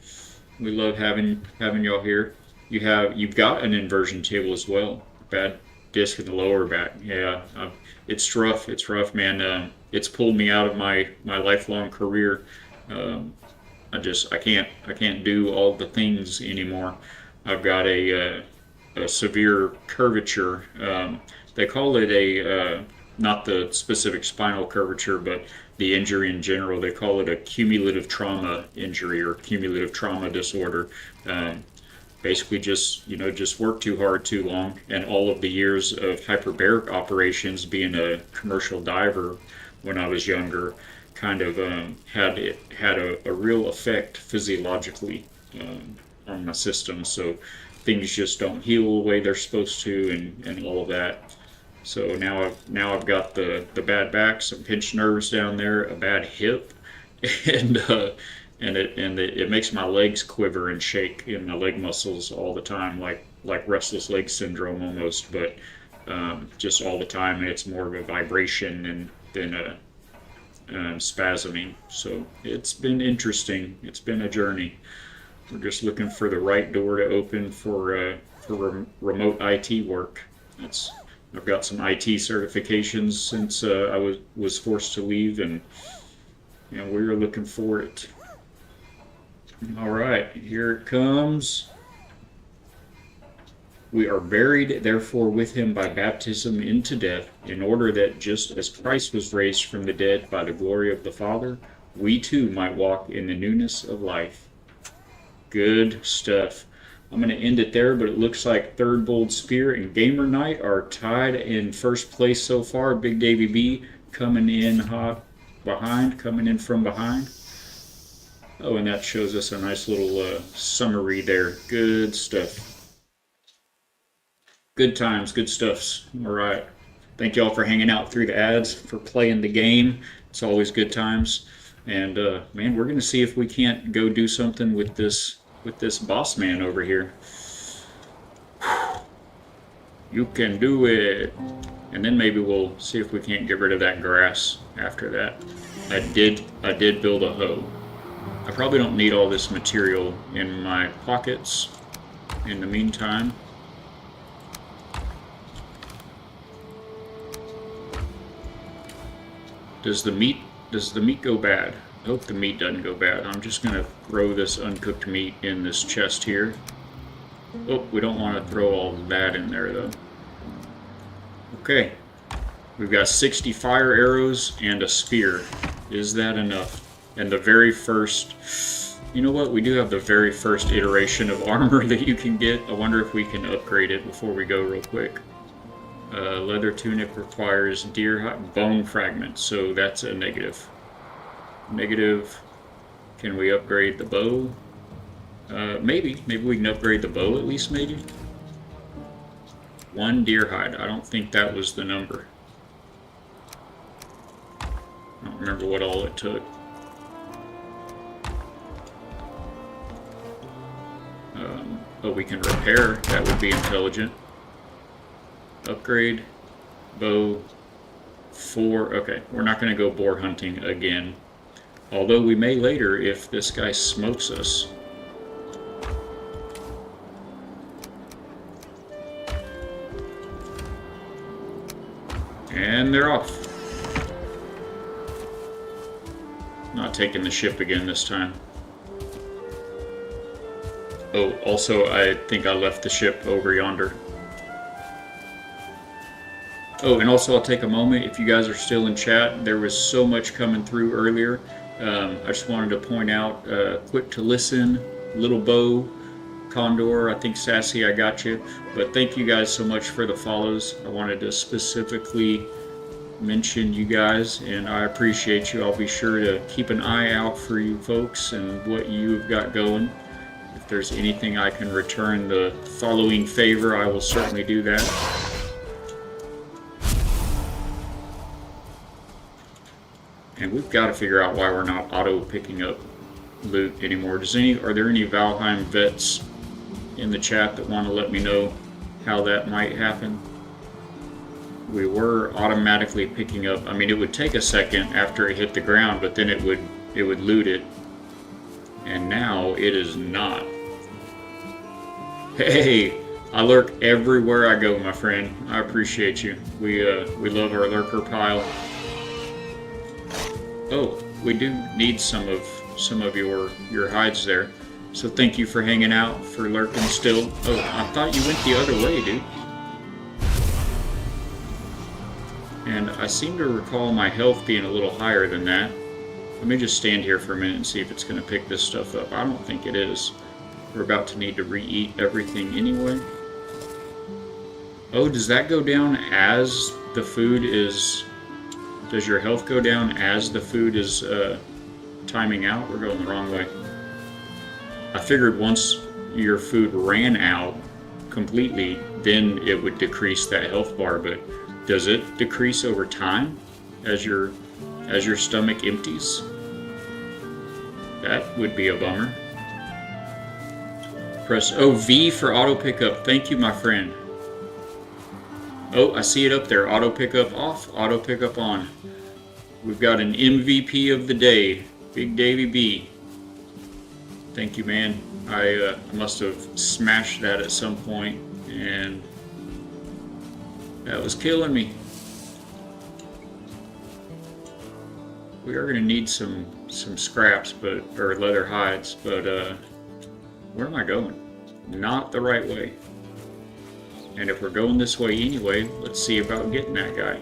We love having y'all here. You've got an inversion table as well. Bad disc in the lower back. Yeah, it's rough. It's rough, man. It's pulled me out of my lifelong career. I can't do all the things anymore. I've got a severe curvature. They call it not the specific spinal curvature, but the injury in general. They call it a cumulative trauma injury or cumulative trauma disorder. Basically, just work too hard too long, and all of the years of hyperbaric operations, being a commercial diver when I was younger, kind of had a real effect physiologically on my system. So things just don't heal the way they're supposed to, and all of that. So now I've got the bad back, some pinched nerves down there, a bad hip, and it makes my legs quiver and shake in my leg muscles all the time, like restless leg syndrome almost, but just all the time. And it's more of a vibration than a spasming. So it's been interesting. It's been a journey. We're just looking for the right door to open for remote IT work. I've got some IT certifications since I was forced to leave, and we're looking for it. All right, here it comes. We are buried, therefore, with him by baptism into death, in order that just as Christ was raised from the dead by the glory of the Father, we too might walk in the newness of life. Good stuff. I'm going to end it there, but it looks like Third Bold Spear and Gamer Knight are tied in first place so far. Big Davy B coming in from behind. Oh, and that shows us a nice little summary there. Good stuff. Good times, good stuffs. All right. Thank y'all for hanging out through the ads, for playing the game. It's always good times. And man, we're going to see if we can't go do something with this boss man over here. You can do it. And then maybe we'll see if we can't get rid of that grass after that. I did build a hoe. I probably don't need all this material in my pockets in the meantime. Does the meat go bad? I hope the meat doesn't go bad. I'm just going to throw this uncooked meat in this chest here. Oh, we don't want to throw all that in there though. Okay, we've got 60 fire arrows and a spear. Is that enough? And the very first, you know what? We do have the very first iteration of armor that you can get. I wonder if we can upgrade it before we go real quick. Leather tunic requires deer bone fragments, so that's a negative. Negative. Can we upgrade the bow? Maybe. Maybe we can upgrade the bow at least, maybe? 1 deer hide. I don't think that was the number. I don't remember what all it took. But we can repair. That would be intelligent. Upgrade. Bow. 4. Okay, we're not going to go boar hunting again. Although we may later if this guy smokes us. And they're off. Not taking the ship again this time. Oh, also I think I left the ship over yonder. Oh, and also I'll take a moment, if you guys are still in chat, there was so much coming through earlier. I just wanted to point out, quick to listen, Little Bow, Condor, I think Sassy, I got you. But thank you guys so much for the follows. I wanted to specifically mention you guys, and I appreciate you. I'll be sure to keep an eye out for you folks and what you've got going. If there's anything I can return the following favor, I will certainly do that. And we've got to figure out why we're not auto picking up loot anymore. Are there any Valheim vets in the chat that want to let me know how that might happen? We were automatically picking up. I mean, it would take a second after it hit the ground, but then it would loot it. And now it is not. Hey, I lurk everywhere I go, my friend. I appreciate you. We love our lurker pile. Oh, we do need some of your hides there. So thank you for hanging out, for lurking still. Oh, I thought you went the other way, dude. And I seem to recall my health being a little higher than that. Let me just stand here for a minute and see if it's going to pick this stuff up. I don't think it is. We're about to need to re-eat everything anyway. Oh, does that go down as the food is... Does your health go down as the food is timing out? We're going the wrong way. I figured once your food ran out completely, then it would decrease that health bar, but does it decrease over time as your stomach empties? That would be a bummer. Press V for auto pickup. Thank you, my friend. Oh, I see it up there. Auto pickup off, auto pickup on. We've got an MVP of the day, Big Davy B. Thank you, man. I must have smashed that at some point, and that was killing me. We are going to need some scraps, or leather hides, but where am I going? Not the right way. And if we're going this way anyway, let's see about getting that guy.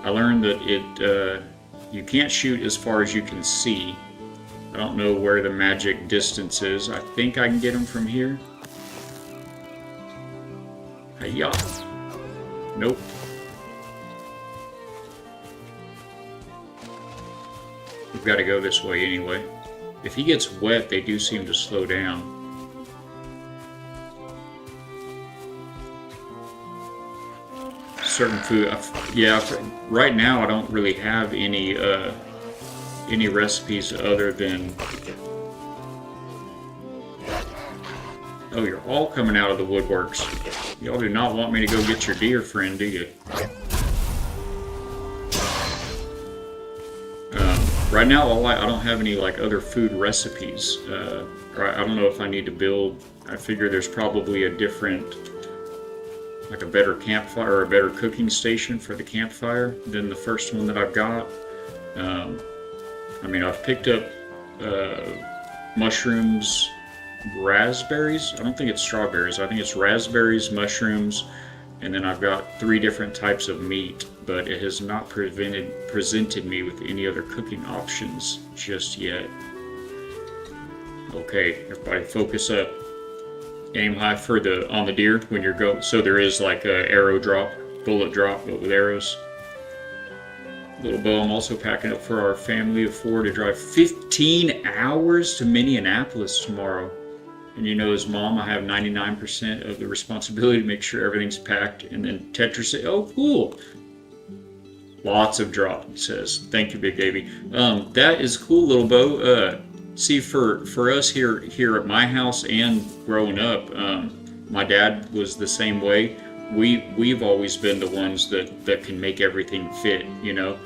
I learned that you can't shoot as far as you can see. I don't know where the magic distance is. I think I can get him from here. Hi-ya. Nope. We've got to go this way anyway. If he gets wet, they do seem to slow down. Certain food, yeah. Right now, I don't really have any recipes other than. Oh, you're all coming out of the woodworks. Y'all do not want me to go get your deer friend, do you? Right now, I don't have any like other food recipes. I don't know if I need to build. I figure there's probably a different. Like a better campfire or a better cooking station for the campfire than the first one that I've got. I mean, I've picked up mushrooms, raspberries. I don't think it's strawberries. I think it's raspberries, mushrooms, and then I've got three different types of meat, but it has not presented me with any other cooking options just yet. Okay, everybody focus up. Aim high for the on the deer when you're go. So there is like a arrow drop, bullet drop, but with arrows. Little bow. I'm also packing up for our family of four to drive 15 hours to Minneapolis tomorrow. And you know, as mom, I have 99% of the responsibility to make sure everything's packed. And then Tetra said, "Oh, cool. Lots of drop," he says. Thank you, Big Davy. That is cool, little Bo. See, for us here at my house and growing up, my dad was the same way. We've always been the ones that can make everything fit, you know.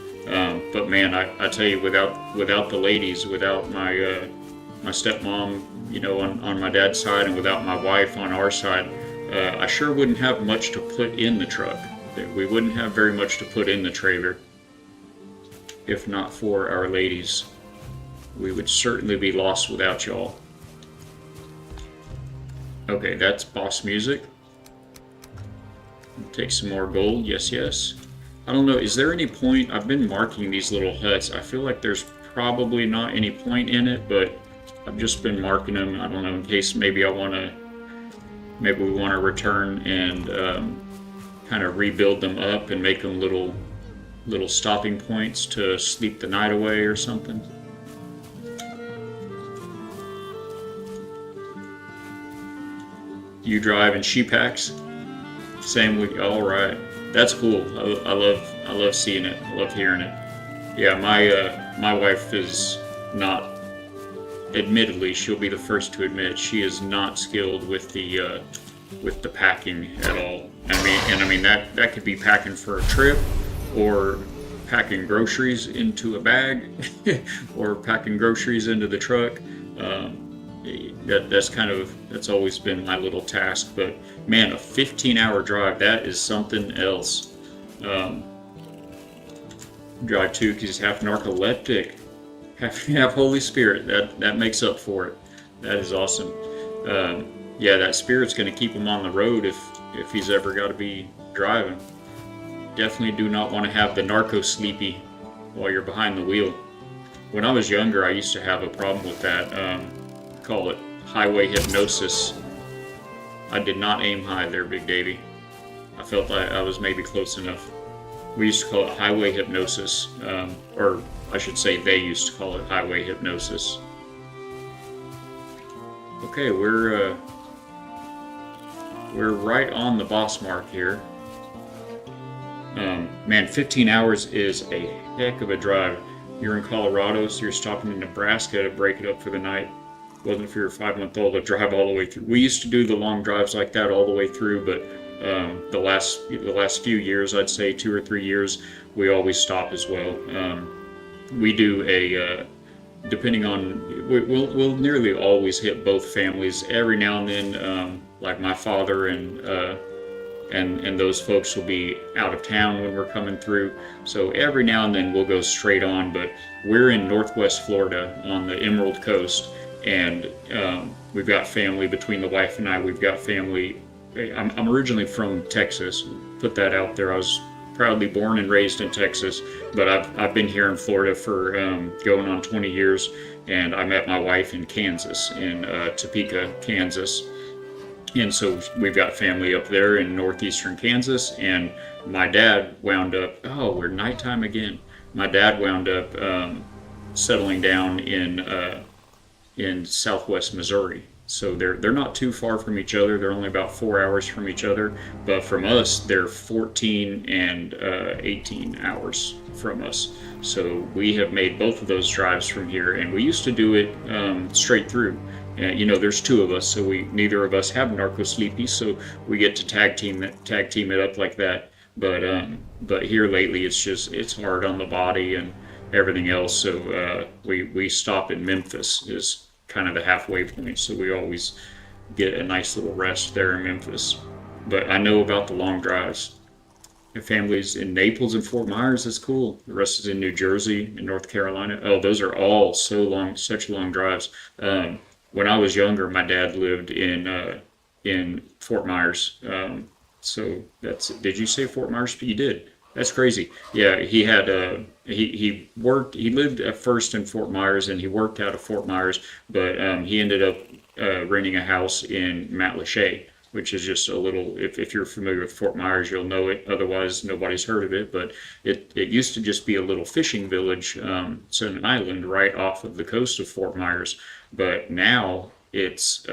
But man, I tell you, without the ladies, without my stepmom, you know, on my dad's side, and without my wife on our side, I sure wouldn't have much to put in the truck. We wouldn't have very much to put in the trailer if not for our ladies. We would certainly be lost without y'all. Okay, that's boss music. Take some more gold. Yes, yes. I don't know, is there any point? I've been marking these little huts. I feel like there's probably not any point in it, but I've just been marking them. I don't know, in case maybe we want to return and kind of rebuild them up and make them little stopping points to sleep the night away or something. You drive and she packs? Same with you. All right, that's cool. I love seeing it. I love hearing it. Yeah, my wife is not. Admittedly, she'll be the first to admit she is not skilled with the packing at all. I mean that could be packing for a trip, or packing groceries into a bag, or packing groceries into the truck. That's always been my little task. But man, a 15-hour drive, that is something else. Drive too, because he's half narcoleptic, half Holy Spirit. That makes up for it. That is awesome. Yeah, that spirit's going to keep him on the road if he's ever got to be driving. Definitely do not want to have the narco sleepy while you're behind the wheel. When I was younger, I used to have a problem with that. Call it highway hypnosis. I did not aim high there, Big Davy. I felt I was maybe close enough. We used to call it highway hypnosis, or I should say they used to call it highway hypnosis. Okay, we're right on the boss mark here. Man, 15 hours is a heck of a drive. You're in Colorado, so you're stopping in Nebraska to break it up for the night. Wasn't for your 5-month-old to drive all the way through. We used to do the long drives like that all the way through, but the last few years, I'd say 2 or 3 years, we always stop as well. We do depending on, we'll nearly always hit both families. Every now and then, like my father and those folks will be out of town when we're coming through. So every now and then we'll go straight on, but we're in Northwest Florida on the Emerald Coast, and we've got family between the wife and I. We've got family. I'm originally from Texas. Put that out there. I was proudly born and raised in Texas, but I've been here in Florida for going on 20 years, and I met my wife in Kansas, in Topeka, Kansas. And so we've got family up there in northeastern Kansas, and my dad wound up, oh, we're nighttime again. My dad wound up settling down in southwest Missouri. So they're not too far from each other. They're only about 4 hours from each other. But from us, they're 14 and 18 hours from us. So we have made both of those drives from here, and we used to do it straight through. You know, there's two of us, so neither of us have narco sleepy, so we get to tag team it up like that. But here lately, it's hard on the body and everything else. So we stop in Memphis is kind of the halfway point, so we always get a nice little rest there in Memphis. But I know about the long drives. The family's in Naples and Fort Myers. That's cool. The rest is in New Jersey and North Carolina. Oh, those are all so long, such long drives. When I was younger, my dad lived in Fort Myers, So that's, did you say Fort Myers? You did. That's crazy. Yeah, he had he worked, he lived at first in Fort Myers and he worked out of Fort Myers, but he ended up renting a house in Matlacha, which is just a little, if you're familiar with Fort Myers, you'll know it. Otherwise, nobody's heard of it, but it used to just be a little fishing village. It's an island right off of the coast of Fort Myers, but now it's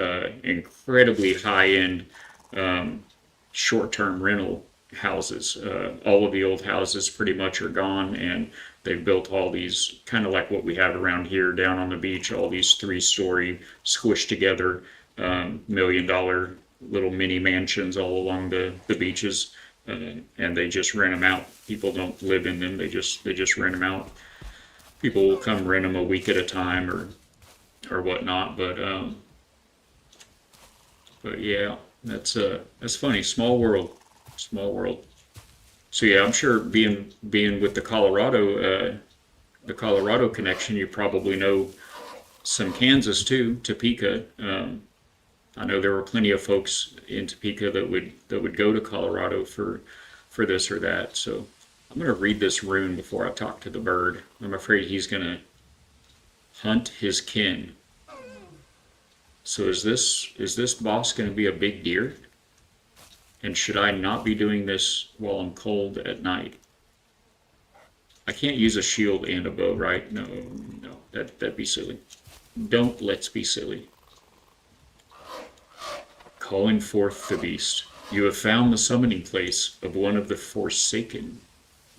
incredibly high end short-term rental houses. All of the old houses pretty much are gone, and they've built all these kind of like what we have around here down on the beach. All these three-story squished together $1 million little mini mansions all along the beaches, and they just rent them out. People don't live in them; they just rent them out. People will come rent them a week at a time or whatnot. But yeah, that's funny. Small world. So yeah, I'm sure being with the Colorado connection, you probably know some Kansas too, Topeka. I know there were plenty of folks in Topeka that would go to Colorado for this or that. So I'm gonna read this rune before I talk to the bird. I'm afraid he's gonna hunt his kin. So is this boss gonna be a big deer? And should I not be doing this while I'm cold at night? I can't use a shield and a bow, right? No, no, that'd be silly. Don't let's be silly. Calling forth the beast. You have found the summoning place of one of the Forsaken.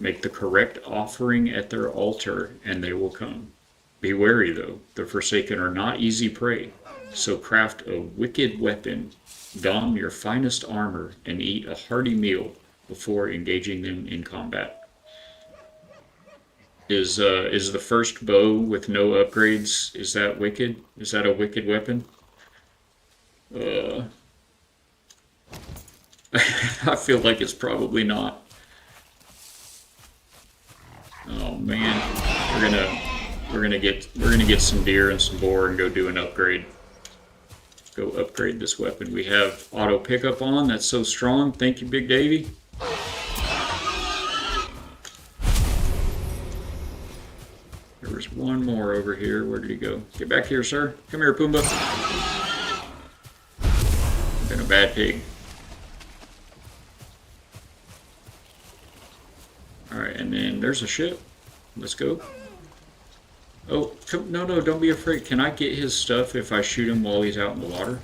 Make the correct offering at their altar, and they will come. Be wary, though. The Forsaken are not easy prey, so craft a wicked weapon, don your finest armor, and eat a hearty meal before engaging them in combat. Is the first bow with no upgrades, is that wicked? Is that a wicked weapon? Uh, I feel like it's probably not. Oh man, we're gonna get some deer and some boar and go do an upgrade. Go upgrade this weapon. We have auto pickup on. That's so strong. Thank you, Big Davy. There was one more over here. Where did he go? Get back here, sir. Come here, Pumbaa. Been a bad pig. Alright, and then there's a ship. Let's go. Oh, come, no, no, don't be afraid. Can I get his stuff if I shoot him while he's out in the water?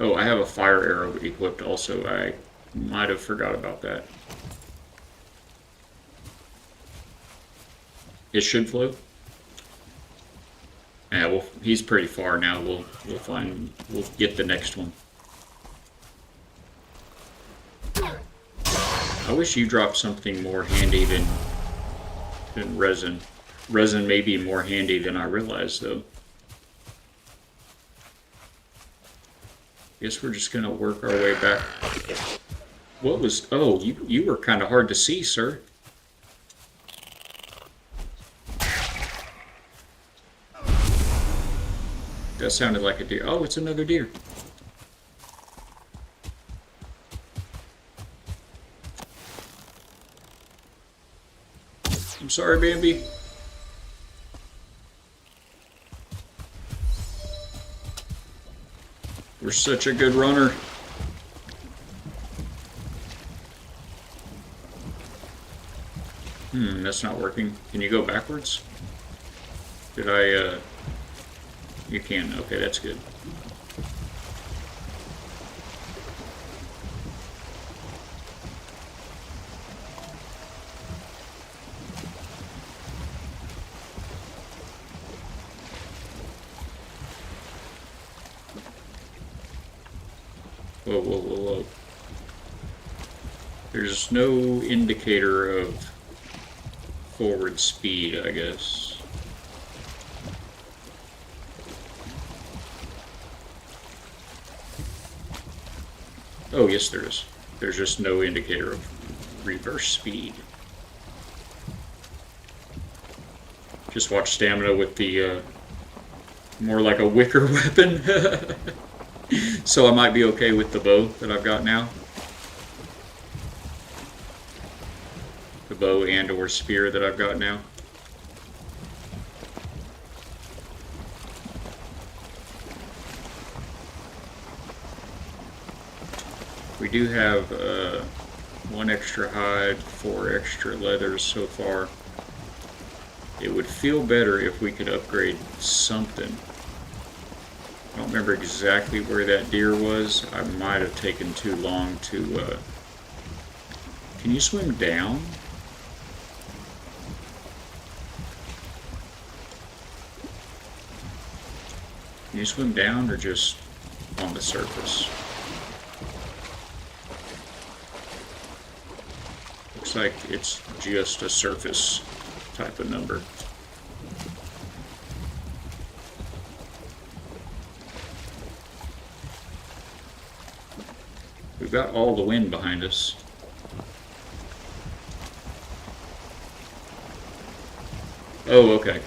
Oh, I have a fire arrow equipped also. I might have forgot about that. It should float. Yeah, well, he's pretty far now. We'll get the next one. I wish you dropped something more handy than resin. Resin may be more handy than I realized, though. Guess we're just gonna work our way back. What was? Oh, you were kind of hard to see, sir. That sounded like a deer. Oh, it's another deer. I'm sorry, Bambi. We're such a good runner. That's not working. Can you go backwards? Did I, You can. Okay, that's good. Whoa, whoa, whoa, whoa. There's no indicator of forward speed, I guess. Oh, yes, there is. There's just no indicator of reverse speed. Just watch stamina with the More like a wicker weapon. So I might be okay with the bow that I've got now. The bow and or spear that I've got now. We do have 1 extra hide, 4 extra leathers so far. It would feel better if we could upgrade something. I don't remember exactly where that deer was. I might have taken too long to... Can you swim down? Can you swim down or just on the surface? Looks like it's just a surface type of number. We've got all the wind behind us. Oh, okay.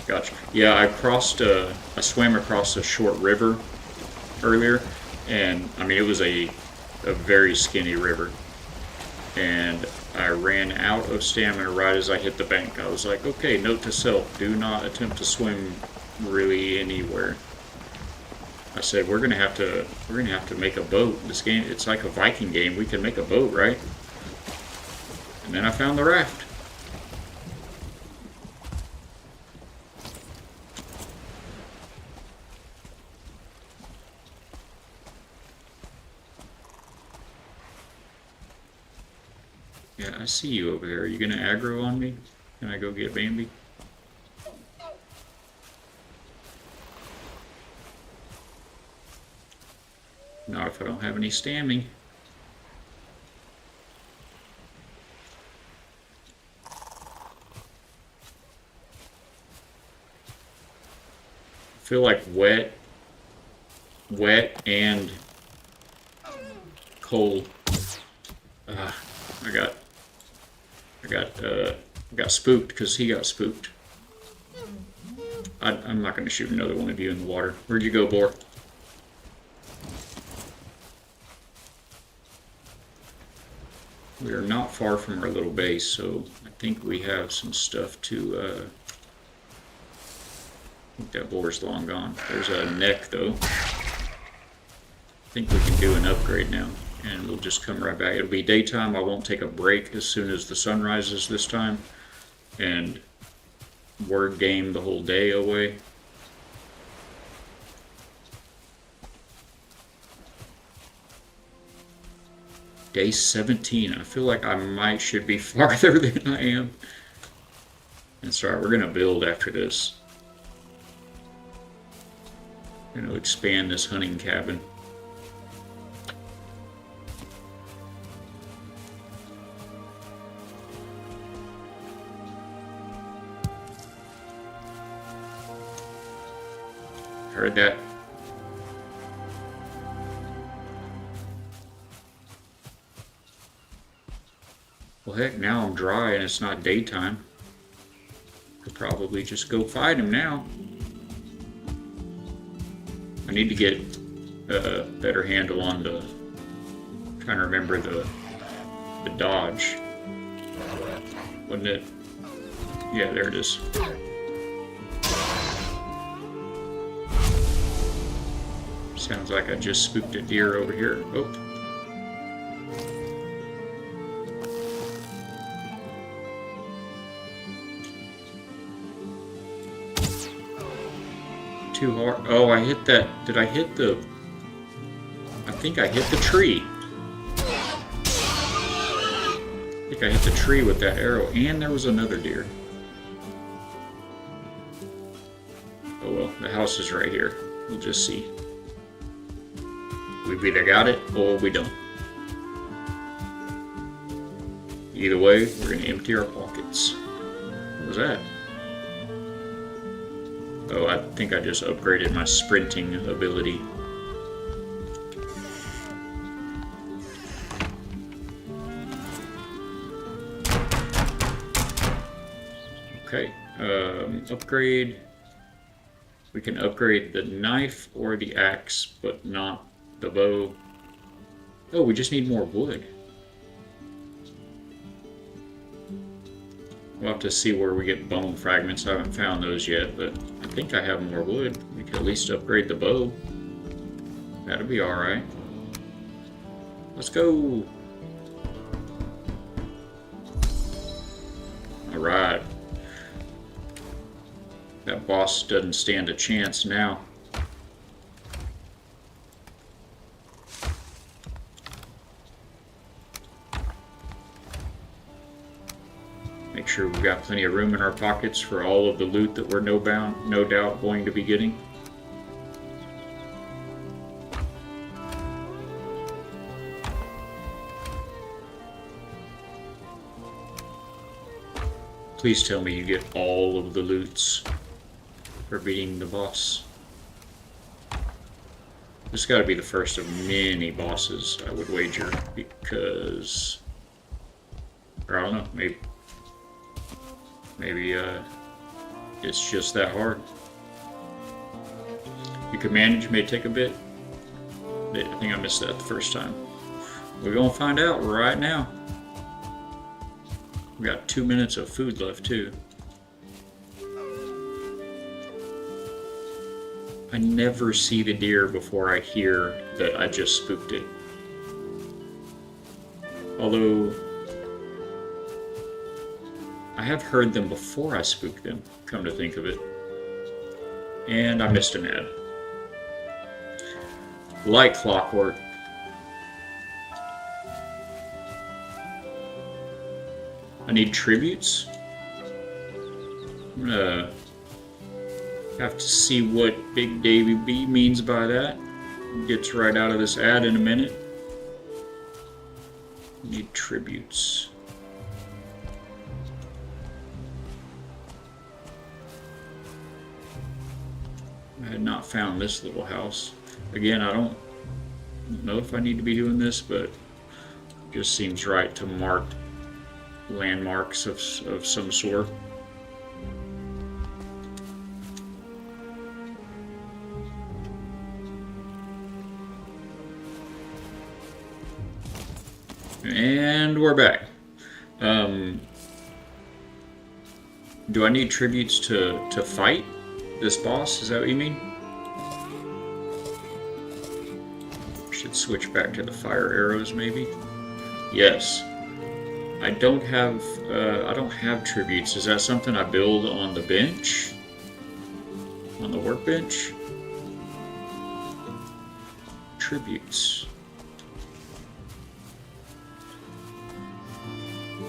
Gotcha. Yeah, I swam across a short river earlier, and I mean, it was a very skinny river. And I ran out of stamina right as I hit the bank. I was like, okay, note to self, do not attempt to swim really anywhere. I said, we're gonna have to make a boat. This game, it's like a Viking game. We can make a boat, right? And then I found the raft. Yeah, I see you over there. Are you gonna aggro on me? Can I go get Bambi? Not if I don't have any stamina. I feel like wet and cold. I got spooked because he got spooked. I'm not going to shoot another one of you in the water. Where'd you go, boar? We are not far from our little base, so I think we have some stuff to... I think that boar's long gone. There's a neck, though. I think we can do an upgrade now, and we'll just come right back. It'll be daytime. I won't take a break as soon as the sun rises this time, and word game the whole day away. Day 17. I feel like I should be farther than I am. That's right, we're going to build after this. We're going to expand this hunting cabin. Heard that. Well, heck, now I'm dry and it's not daytime. Could probably just go fight him now. I need to get a better handle on the... I'm trying to remember the dodge. Wasn't it? Yeah, there it is. Sounds like I just spooked a deer over here. Oh. Too hard. Oh, I hit that. Did I hit the... I think I hit the tree. I think I hit the tree with that arrow. And there was another deer. Oh well, the house is right here. We'll just see. We've either got it or we don't. Either way, we're going to empty our pockets. What was that? Oh, I think I just upgraded my sprinting ability. Okay, upgrade. We can upgrade the knife or the axe, but not the bow. Oh, we just need more wood. We'll have to see where we get bone fragments. I haven't found those yet, but I think I have more wood. We could at least upgrade the bow. That'll be alright. Let's go! Alright. That boss doesn't stand a chance now. Make sure we've got plenty of room in our pockets for all of the loot that we're no doubt going to be getting. Please tell me you get all of the loots for beating the boss. This has got to be the first of many bosses, I would wager, because... or I don't know, maybe it's just that hard. You can manage, may take a bit. I think I missed that the first time. We're gonna find out right now. We got 2 minutes of food left too. I never see the deer before I hear that I just spooked it. Although I have heard them before I spooked them, come to think of it. And I missed an ad. Like clockwork. I need tributes. I'm gonna have to see what Big Davy B means by that. Gets right out of this ad in a minute. Need tributes. I had not found this little house. Again, I don't know if I need to be doing this, but it just seems right to mark landmarks of some sort. And we're back. Do I need tributes to fight this boss? Is that what you mean? Should switch back to the fire arrows, maybe. Yes. I don't have tributes. Is that something I build on the bench? On the workbench? Tributes.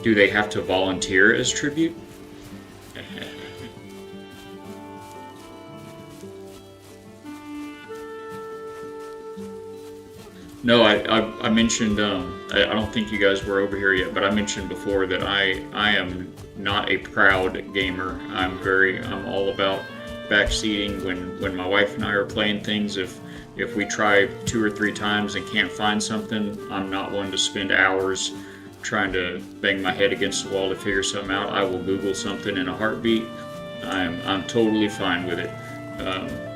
Do they have to volunteer as tribute? No, I mentioned, I don't think you guys were over here yet, but I mentioned before that I am not a proud gamer. I'm all about backseating when my wife and I are playing things. If we try 2 or 3 times and can't find something, I'm not one to spend hours trying to bang my head against the wall to figure something out. I will Google something in a heartbeat. I'm totally fine with it.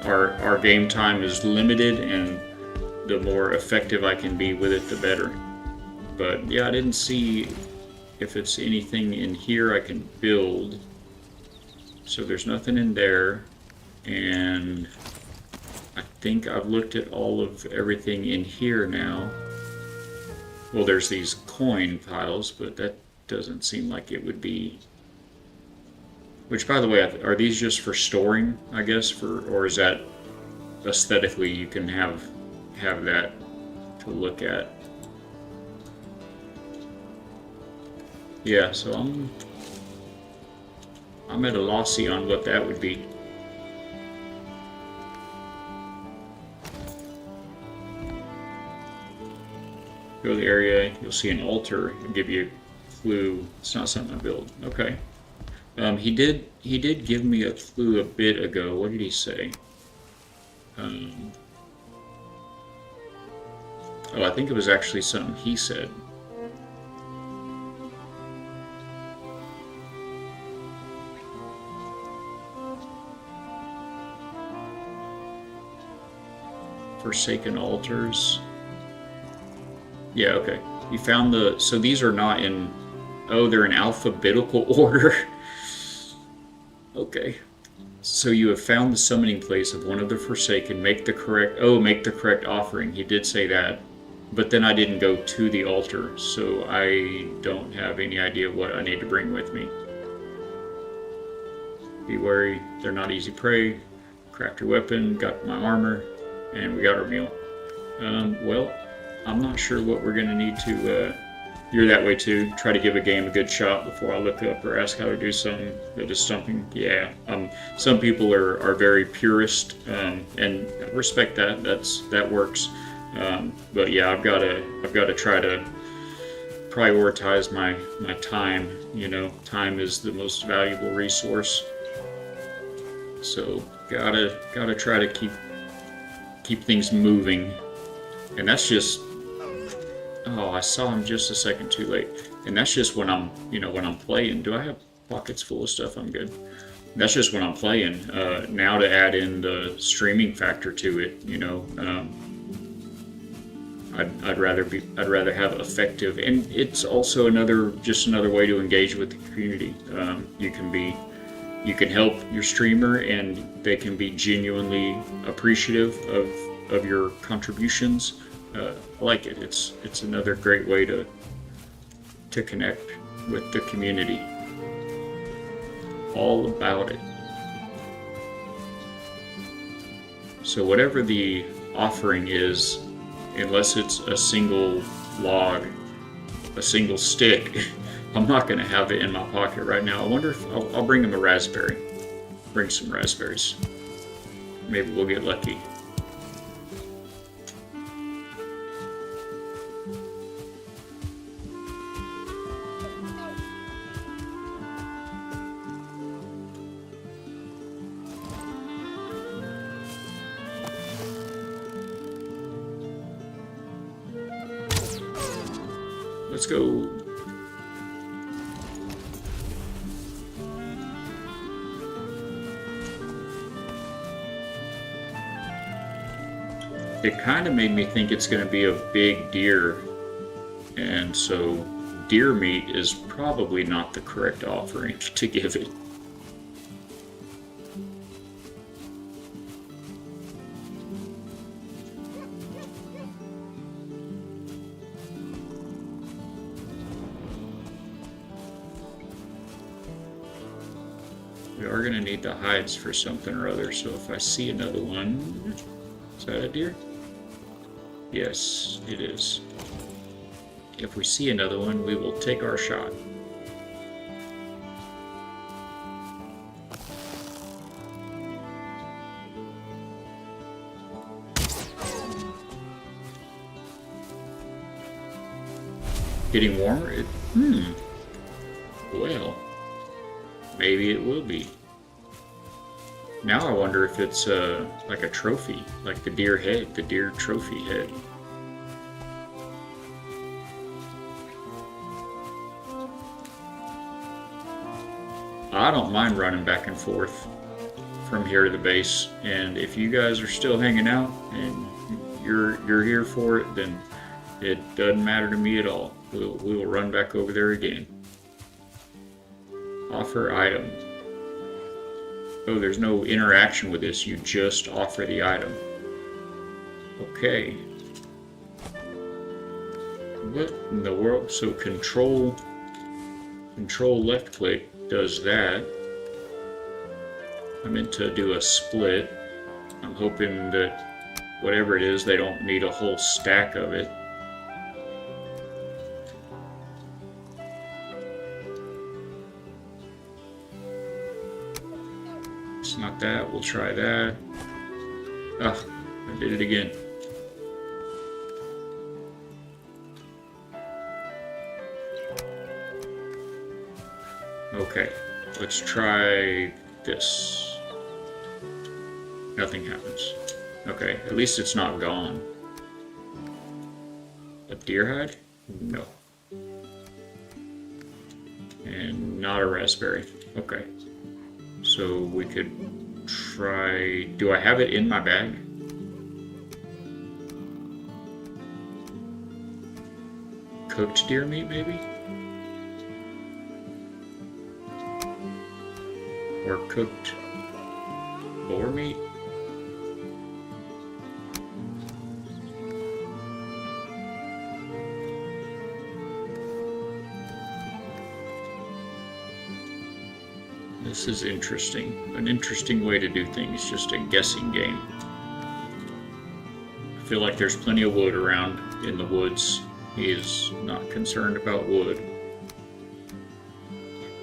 Our game time is limited, and the more effective I can be with it, the better. But yeah, I didn't see if it's anything in here I can build. So there's nothing in there, and I think I've looked at all of everything in here now. Well, there's these coin piles, but that doesn't seem like it would be... Which, by the way, are these just for storing, I guess, or is that aesthetically you can have that to look at? Yeah, so I'm at a lossy on what that would be. Go to the area, you'll see an altar and give you a clue. It's not something I build. Okay. He did give me a clue a bit ago. What did he say? Oh, I think it was actually something he said. Forsaken altars. Yeah, okay. You found the... So these are not in... Oh, they're in alphabetical order. Okay. So you have found the summoning place of one of the Forsaken. Make the correct offering. He did say that. But then I didn't go to the altar, so I don't have any idea what I need to bring with me. Be wary, they're not easy prey. Craft your weapon, got my armor, and we got our meal. Well, I'm not sure what we're going to need to... You're that way too. Try to give a game a good shot before I look up or ask how to do something. Just something, yeah. Some people are very purist, and I respect that. That works. But yeah, I've got to try to prioritize my time. You know, time is the most valuable resource. So gotta try to keep things moving, and that's just... Oh, I saw him just a second too late. And that's just when I'm playing. Do I have pockets full of stuff? I'm good. That's just when I'm playing. Now to add in the streaming factor to it, you know, I'd rather have effective, and it's also another way to engage with the community. You can help your streamer, and they can be genuinely appreciative of your contributions. I like it. It's another great way to connect with the community. All about it. So whatever the offering is, unless it's a single log, a single stick, I'm not going to have it in my pocket right now. I wonder if I'll bring him a raspberry. Bring some raspberries. Maybe we'll get lucky. Let's go. It kind of made me think it's going to be a big deer, and so deer meat is probably not the correct offering to give it. We are going to need the hides for something or other, so if I see another one... Is that a deer? Yes, it is. If we see another one, we will take our shot. Getting warmer? Well, maybe it will be. Now I wonder if it's like a trophy, like the deer head, the deer trophy head. I don't mind running back and forth from here to the base, and if you guys are still hanging out and you're here for it, then it doesn't matter to me at all. We'll run back over there again. Offer item. Oh, there's no interaction with this. You just offer the item. Okay. What in the world? So control left click does that. I meant to do a split. I'm hoping that whatever it is, they don't need a whole stack of it. It's not that. We'll try that. Ah, I did it again. Okay, let's try this. Nothing happens. Okay, at least it's not gone. A deer hide? No. And not a raspberry. Okay. So we could try... Do I have it in my bag? cooked deer meat, maybe? Or cooked boar meat? This is interesting. An interesting way to do things, just a guessing game. I feel like there's plenty of wood around in the woods. He is not concerned about wood.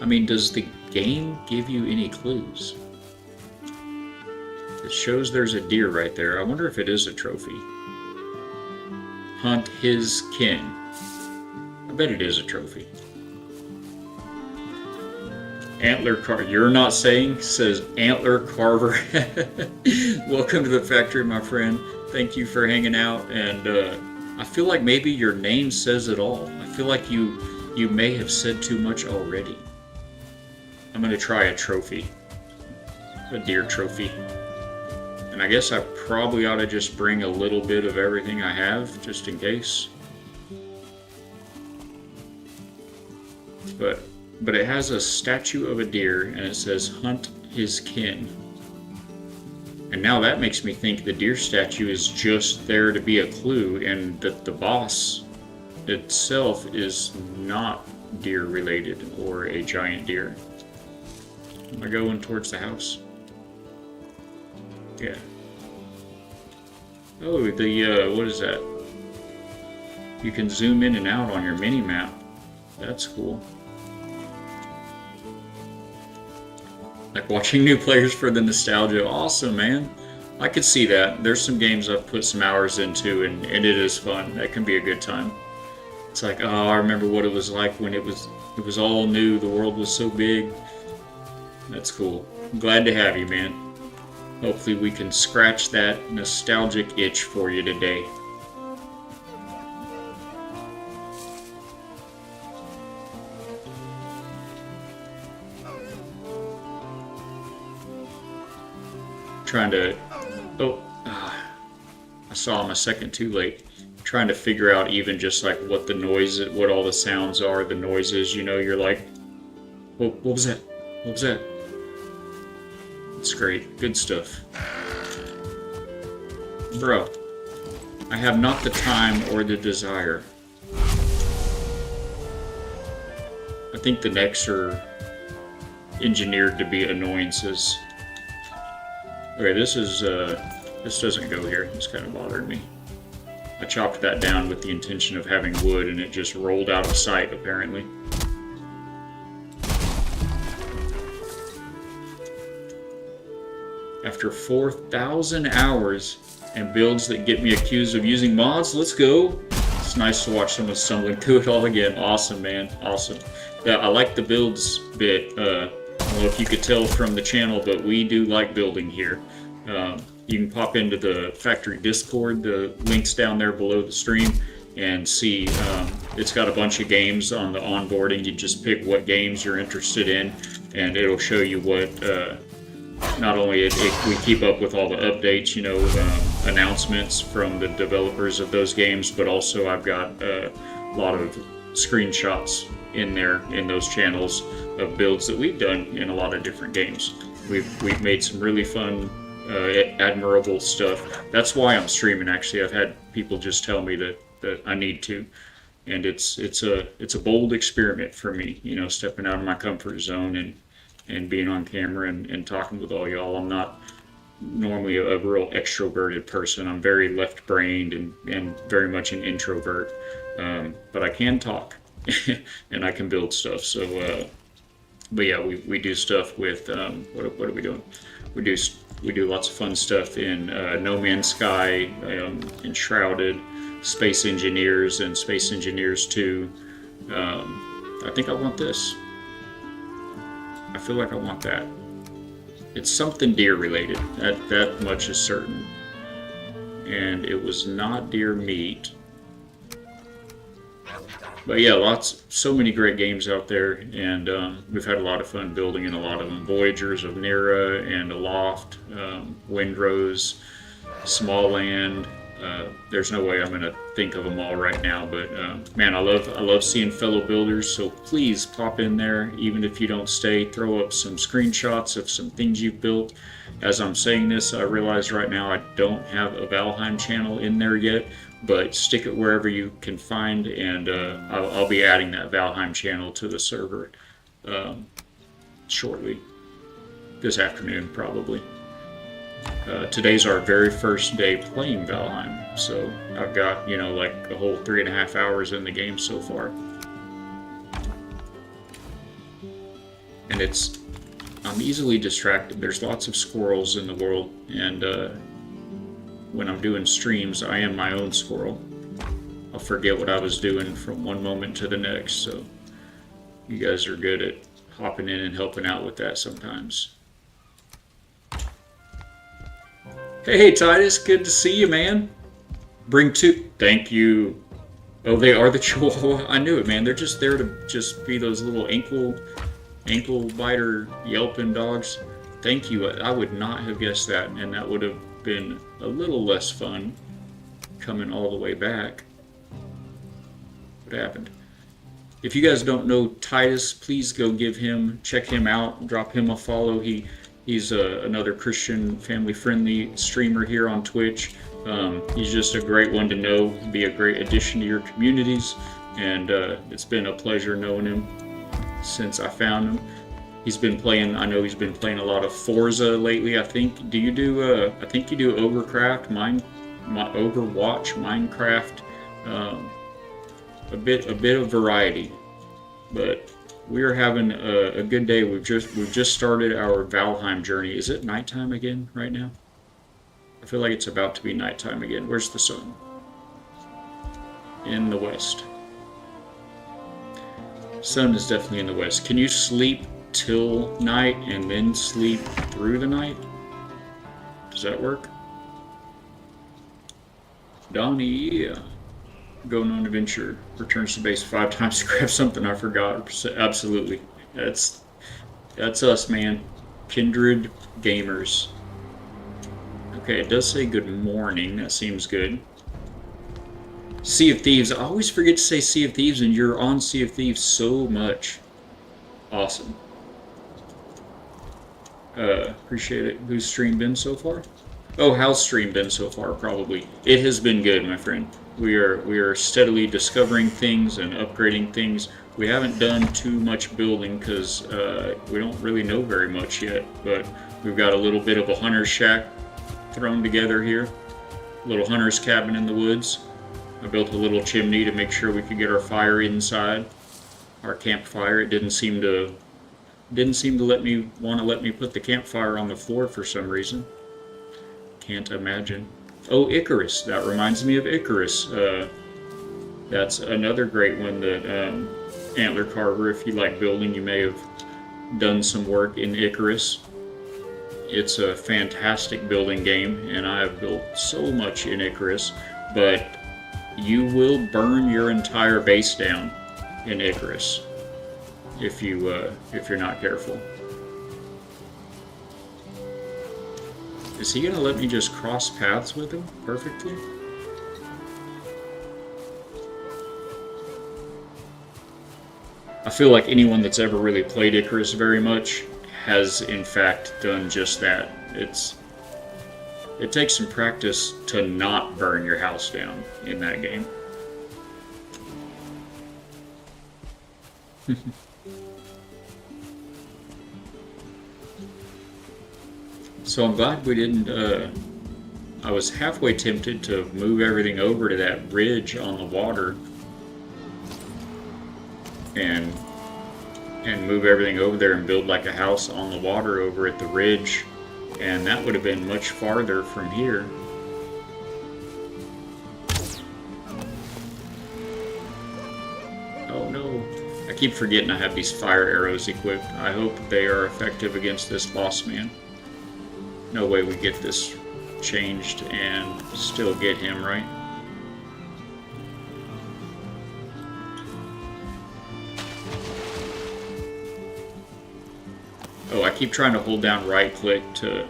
I mean, does the game give you any clues? It shows there's a deer right there. I wonder if it is a trophy. Hunt his kin. I bet it is a trophy. Antler Carver. You're not saying? Says Antler Carver. Welcome to the factory, my friend. Thank you for hanging out. And I feel like maybe your name says it all. I feel like you may have said too much already. I'm gonna try a trophy. A deer trophy. And I guess I probably ought to just bring a little bit of everything I have, just in case. But it has a statue of a deer, and it says, hunt his kin. And now that makes me think the deer statue is just there to be a clue, and that the boss itself is not deer related or a giant deer. Am I going towards the house? Yeah. Oh, what is that? You can zoom in and out on your mini map. That's cool. Like watching new players for the nostalgia. Awesome, man. I could see that. There's some games I've put some hours into, and it is fun. That can be a good time. It's like, oh, I remember what it was like when it was all new. The world was so big. That's cool. I'm glad to have you, man. Hopefully we can scratch that nostalgic itch for you today. Trying to... Oh, I saw him a second too late. Trying to figure out even just like what the noise, what all the sounds are, the noises, you know, you're like, what was that? What was that? It's great. Good stuff. Bro, I have not the time or the desire. I think the necks are engineered to be annoyances. Okay, this doesn't go here. It's kind of bothering me. I chopped that down with the intention of having wood, and it just rolled out of sight, apparently. After 4,000 hours and builds that get me accused of using mods, let's go. It's nice to watch someone stumbling through it all again. Awesome, man. Awesome. Yeah, I like the builds bit. I don't know if you could tell from the channel, but we do like building here. You can pop into the factory Discord, the link's down there below the stream, and see it's got a bunch of games on the onboarding. You just pick what games you're interested in, and it'll show you what, not only we keep up with all the updates, you know, announcements from the developers of those games, but also I've got a lot of screenshots in there in those channels of builds that we've done in a lot of different games. We've made some really fun, admirable stuff. That's why I'm streaming. Actually, I've had people just tell me that I need to, and it's a bold experiment for me. You know, stepping out of my comfort zone and being on camera and talking with all y'all. I'm not normally a real extroverted person. I'm very left-brained and very much an introvert, but I can talk and I can build stuff. So, but yeah, we do stuff with what are we doing? We do lots of fun stuff in No Man's Sky, Enshrouded, Space Engineers, and Space Engineers 2. I think I want this. I feel like I want that. It's something deer related. That much is certain. And it was not deer meat. But yeah, so many great games out there, and we've had a lot of fun building in a lot of them. Voyagers of Nera and Aloft, Windrose, Small Land, There's no way I'm gonna think of them all right now, but man, I love seeing fellow builders. So please pop in there, even if you don't stay. Throw up some screenshots of some things you've built. As I'm saying this, I realize right now I don't have a Valheim channel in there yet, but stick it wherever you can find, and I'll be adding that Valheim channel to the server shortly, this afternoon probably. Today's our very first day playing Valheim, so I've got, you know, like a whole 3.5 hours in the game so far. And I'm easily distracted. There's lots of squirrels in the world, and when I'm doing streams, I am my own squirrel. I'll forget what I was doing from one moment to the next, so you guys are good at hopping in and helping out with that sometimes. Hey, Titus, good to see you, man. Bring two. Thank you. Oh, they are the Chihuahua. I knew it, man. They're just there to just be those little ankle biter yelping dogs. Thank you. I would not have guessed that, and that would have been a little less fun coming all the way back. What happened? If you guys don't know Titus, please go check him out, drop him a follow. He's another Christian family-friendly streamer here on Twitch. He's just a great one to know, be a great addition to your communities, and it's been a pleasure knowing him since I found him. I know he's been playing a lot of Forza lately, I think. I think you do Overwatch, Minecraft, a bit of variety, but we are having a good day. We've just started our Valheim journey. Is it nighttime again right now? I feel like it's about to be nighttime again. Where's the sun? In the west. Sun is definitely in the west. Can you sleep till night and then sleep through the night? Does that work? Donnie, yeah. Going on adventure, returns to base 5 times to grab something I forgot. Absolutely. That's us, man. Kindred gamers. Okay, it does say good morning. That seems good. Sea of Thieves. I always forget to say Sea of Thieves, and you're on Sea of Thieves so much. Awesome. Appreciate it. Who's stream been so far? Oh, how's stream been so far? Probably. It has been good, my friend. We are steadily discovering things and upgrading things. We haven't done too much building because we don't really know very much yet, but we've got a little bit of a hunter's shack thrown together here. A little hunter's cabin in the woods. I built a little chimney to make sure we could get our fire inside. Our campfire. It didn't seem to let me put the campfire on the floor for some reason. Can't imagine. Oh, Icarus. That reminds me of Icarus. That's another great one that Antler Carver, if you like building, you may have done some work in Icarus. It's a fantastic building game, and I have built so much in Icarus, but you will burn your entire base down in Icarus if you're not careful. Is he gonna let me just cross paths with him perfectly? I feel like anyone that's ever really played Icarus very much has in fact done just that. It takes some practice to not burn your house down in that game. So I'm glad we didn't, I was halfway tempted to move everything over to that ridge on the water and move everything over there and build like a house on the water over at the ridge, and that would have been much farther from here. Oh no, I keep forgetting I have these fire arrows equipped. I hope they are effective against this boss man. No way we get this changed and still get him, right? Oh, I keep trying to hold down right click to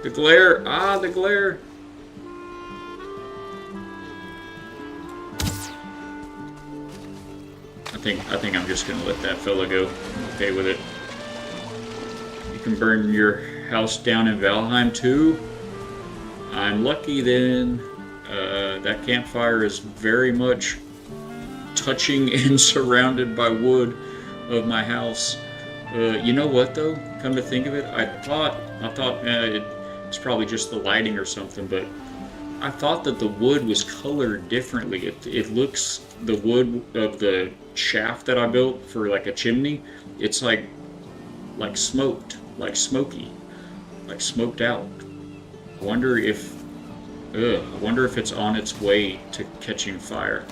The glare! Ah, the glare! I think I'm just gonna let that fella go. I'm okay with it. You can burn your house down in Valheim too? I'm lucky then. That campfire is very much touching and surrounded by wood of my house. You know what though? Come to think of it, I thought it's probably just the lighting or something, but I thought that the wood was colored differently. It looks, the wood of the shaft that I built for like a chimney, it's like smoked, like smoky, like smoked out. I wonder if I wonder if it's on its way to catching fire.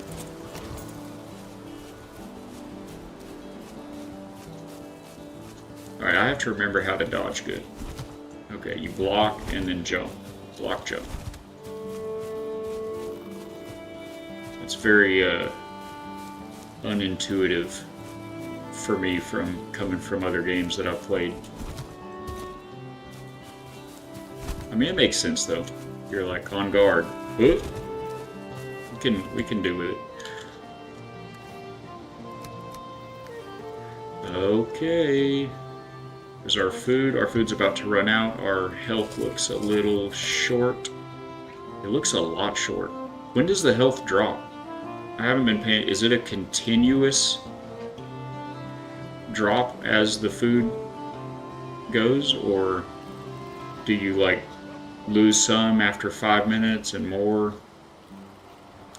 Alright, I have to remember how to dodge good. Okay, you block and then jump. Block, jump. It's very unintuitive for me from coming from other games that I've played. I mean, it makes sense though. You're like on guard. We can do with it. Okay. There's our food. Our food's about to run out. Our health looks a little short. It looks a lot short. When does the health drop? I haven't been paying. Is it a continuous drop as the food goes, or do you like lose some after 5 minutes and more?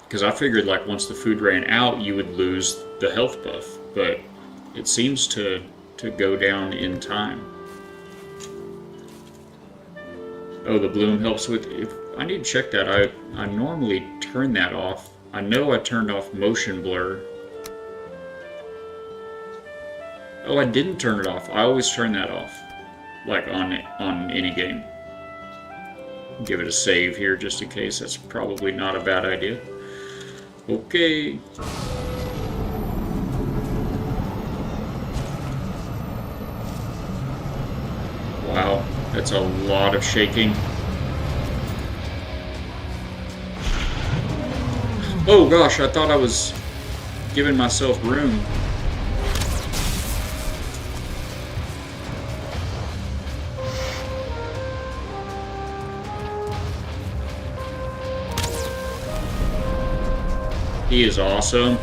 Because I figured like once the food ran out, you would lose the health buff, but it seems to go down in time. Oh, the bloom helps with. If I need to check that, I normally turn that off. I know I turned off motion blur. Oh, I didn't turn it off. I always turn that off, like on any game. Give it a save here just in case. That's probably not a bad idea. Okay. Wow, that's a lot of shaking. Oh gosh, I thought I was giving myself room. He is awesome.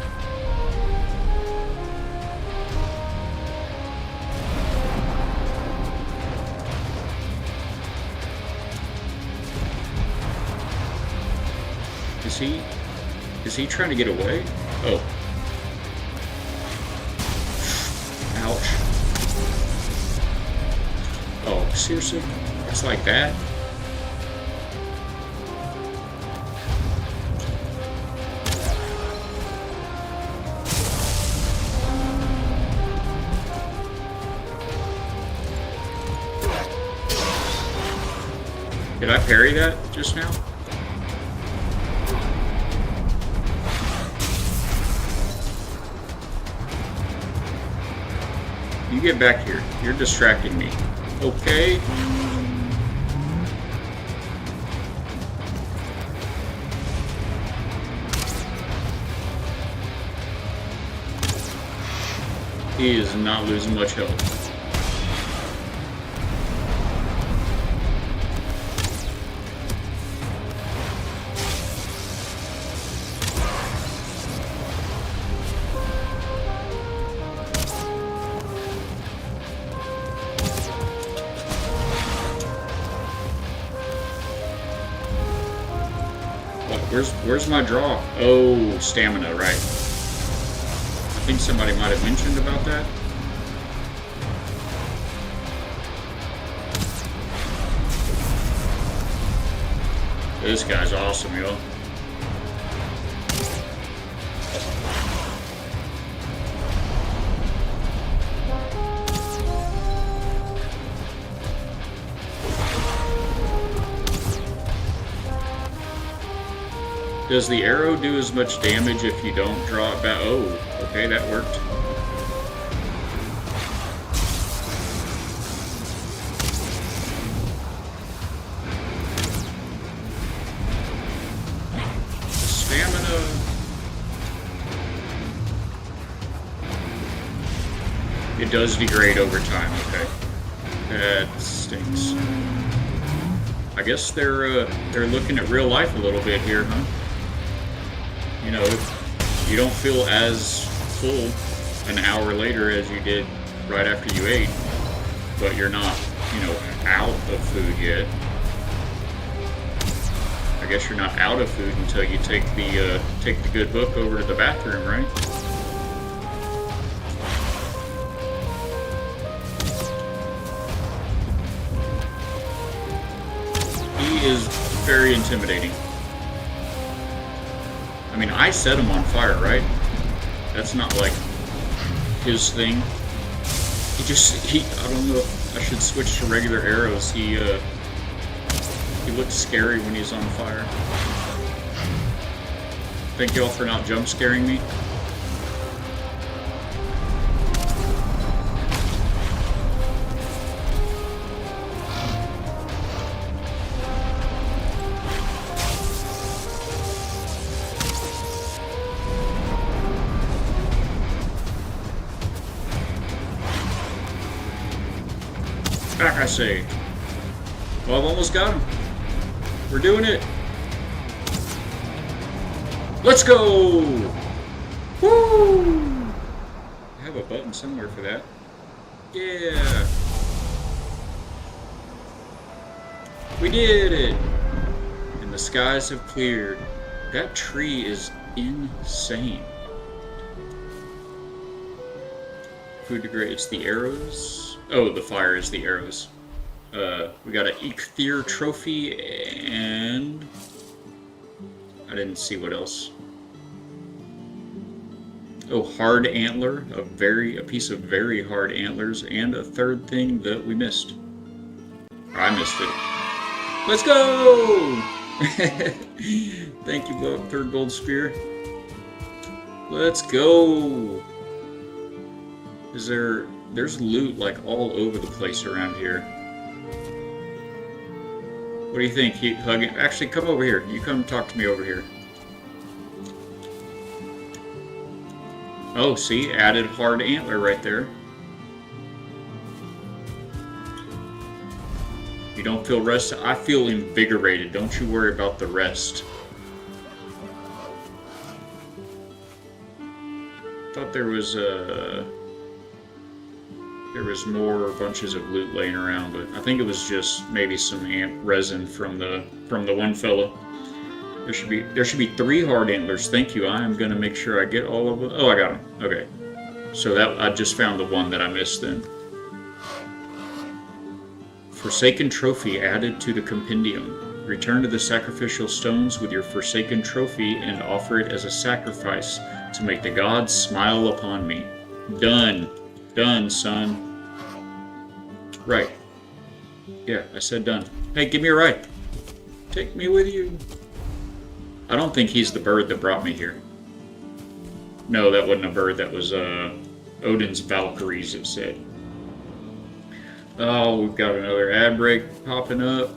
Is he trying to get away? Oh. Ouch. Oh, seriously? It's like that? Did I parry that just now? You get back here. You're distracting me. Okay. He is not losing much health. Where's my draw? Oh, stamina, right. I think somebody might have mentioned about that. This guy's awesome, yo. Does the arrow do as much damage if you don't draw it back? Oh, okay, that worked. It does degrade over time, okay. That stinks. I guess they're looking at real life a little bit here, huh? You know, you don't feel as full an hour later as you did right after you ate, but you're not, you know, out of food yet. I guess you're not out of food until you take the good book over to the bathroom, right? He is very intimidating. I mean, I set him on fire, right? That's not like his thing. I don't know if I should switch to regular arrows. He looks scary when he's on fire. Thank y'all for not jump scaring me. Back, I say. Well, I've almost got him. We're doing it. Let's go! Woo! I have a button somewhere for that. Yeah! We did it! And the skies have cleared. That tree is insane. Food degrade. It's the arrows. Oh, the fire is the arrows. We got an Eikthyr trophy, and I didn't see what else. Oh, hard antler, a piece of very hard antlers, and a third thing that we missed. I missed it. Let's go! Thank you, Buck. Third gold spear. Let's go! There's loot like all over the place around here. What do you think? Actually, come over here. You come talk to me over here. Oh, see? Added hard antler right there. You don't feel rested? I feel invigorated. Don't you worry about the rest. Thought there was more bunches of loot laying around, but I think it was just maybe some ant resin from the one fella. There should be 3 hard antlers. Thank you. I am gonna make sure I get all of them. Oh, I got them. Okay. So that I just found the one that I missed then. Forsaken trophy added to the compendium. Return to the sacrificial stones with your forsaken trophy and offer it as a sacrifice to make the gods smile upon me. Done. Done, son. Right. Yeah, I said done. Hey, give me a ride. Take me with you. I don't think he's the bird that brought me here. No, that wasn't a bird. That was Odin's Valkyries, it said. Oh, we've got another ad break popping up.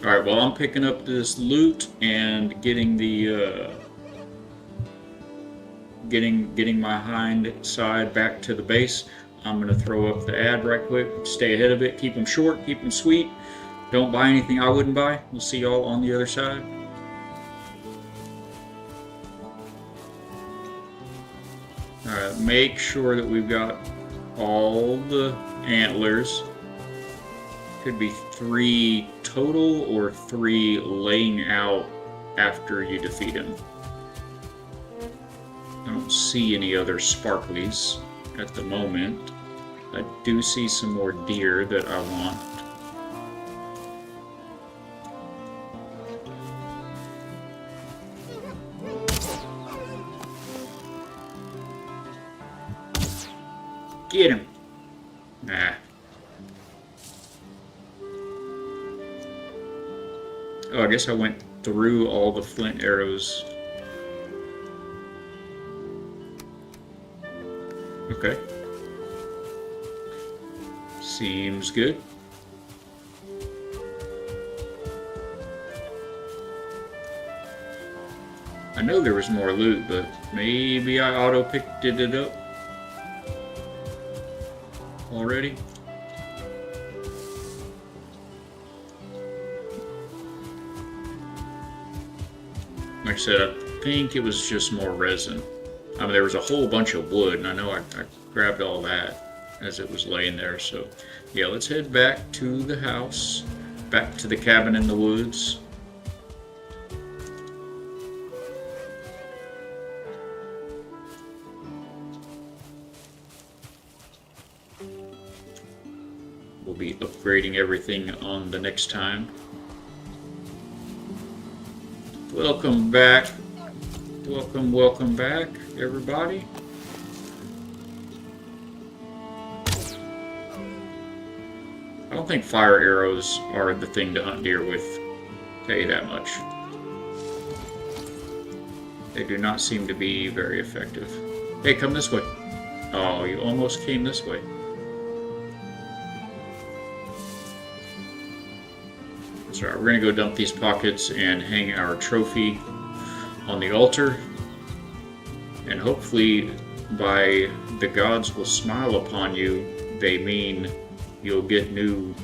Alright, well, I'm picking up this loot and getting the getting my hind side back to the base. I'm going to throw up the ad right quick. Stay ahead of it. Keep them short. Keep them sweet. Don't buy anything I wouldn't buy. We'll see y'all on the other side. Alright, make sure that we've got all the antlers. Could be 3 total or 3 laying out after you defeat him. I don't see any other sparklies at the moment. I do see some more deer that I want. Get him! Nah. Oh, I guess I went through all the flint arrows. Okay. Seems good. I know there was more loot, but maybe I auto-picked it up. already? Like I said, I think it was just more resin. I mean, there was a whole bunch of wood, and I know I grabbed all that as it was laying there. So, yeah, let's head back to the house, back to the cabin in the woods. We'll be upgrading everything on the next time. Welcome back. Welcome back, everybody. I don't think fire arrows are the thing to hunt deer with, I'll tell you that much. They do not seem to be very effective. Hey, come this way. Oh, you almost came this way. That's right, we're gonna go dump these pockets and hang our trophy on the altar, and hopefully by the gods will smile upon you, they mean you'll get new